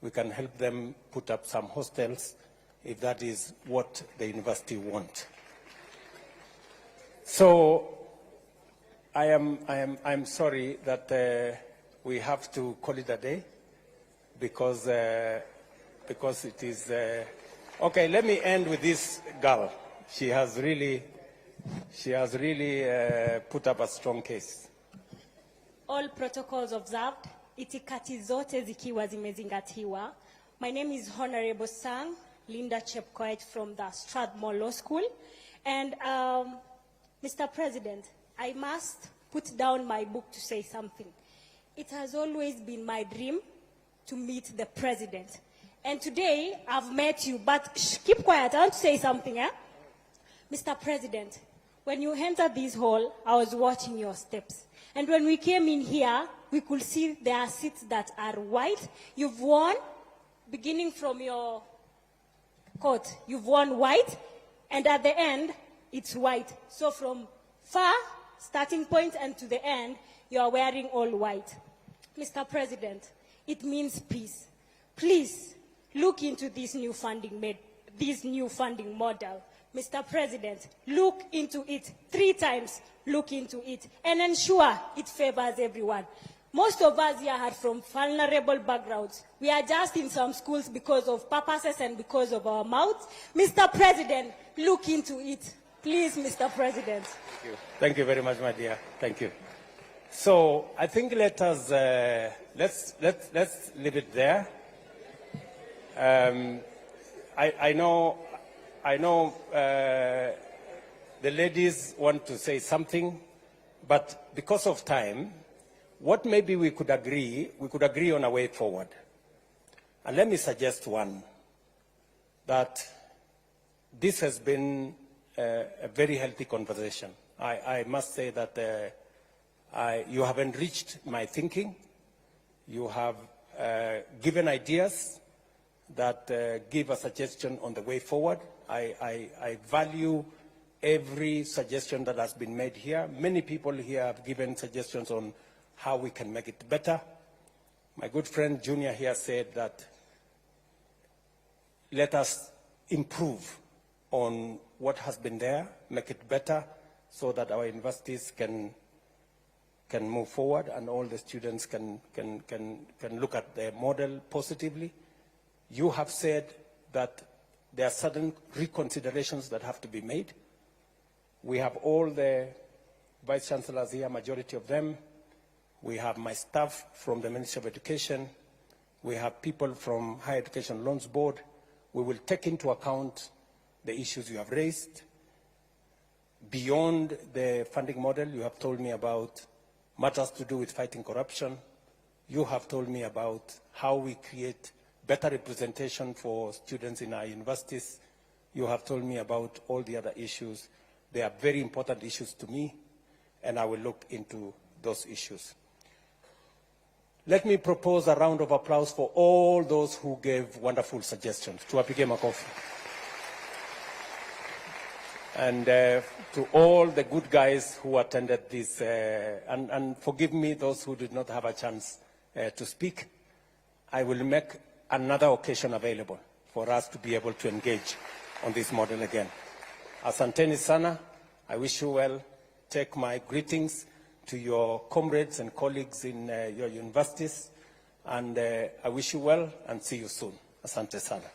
we can help them put up some hostels if that is what the university wants. So I'm sorry that we have to call it a day because it is, okay, let me end with this girl. She has really put up a strong case. All protocols observed, itikati zote zikiwa zimezingatiwa. My name is Honorable Sang Linda Chepkoech from the Strathmore Law School. And Mr. President, I must put down my book to say something. It has always been my dream to meet the president. And today, I've met you, but keep quiet, I want to say something, eh? Mr. President, when you entered this hall, I was watching your steps. And when we came in here, we could see there are seats that are white. You've worn, beginning from your coat, you've worn white, and at the end, it's white. So from far, starting point, and to the end, you are wearing all white. Mr. President, it means peace. Please, look into this new funding model. Mr. President, look into it 3 times, look into it, and ensure it favors everyone. Most of us here are from vulnerable backgrounds. We are just in some schools because of purposes and because of our mouths. Mr. President, look into it. Please, Mr. President. Thank you. Thank you very much, my dear. Thank you. So I think let us, let's leave it there. I know the ladies want to say something, but because of time, what maybe we could agree on a way forward. And let me suggest one, that this has been a very healthy conversation. I must say that you have enriched my thinking. You have given ideas that give a suggestion on the way forward. I value every suggestion that has been made here. Many people here have given suggestions on how we can make it better. My good friend Junior here said that let us improve on what has been there, make it better, so that our universities can move forward and all the students can look at the model positively. You have said that there are certain reconsiderations that have to be made. We have all the vice chancellors here, majority of them. We have my staff from the Ministry of Education. We have people from Higher Education Loans Board. We will take into account the issues you have raised. Beyond the funding model, you have told me about matters to do with fighting corruption. You have told me about how we create better representation for students in our universities. You have told me about all the other issues. They are very important issues to me, and I will look into those issues. Let me propose a round of applause for all those who gave wonderful suggestions. Tuwapige makofi. And to all the good guys who attended this, and forgive me those who did not have a chance to speak. I will make another occasion available for us to be able to engage on this model again. Asanteni sana. I wish you well. Take my greetings to your comrades and colleagues in your universities. And I wish you well and see you soon. Asante sana.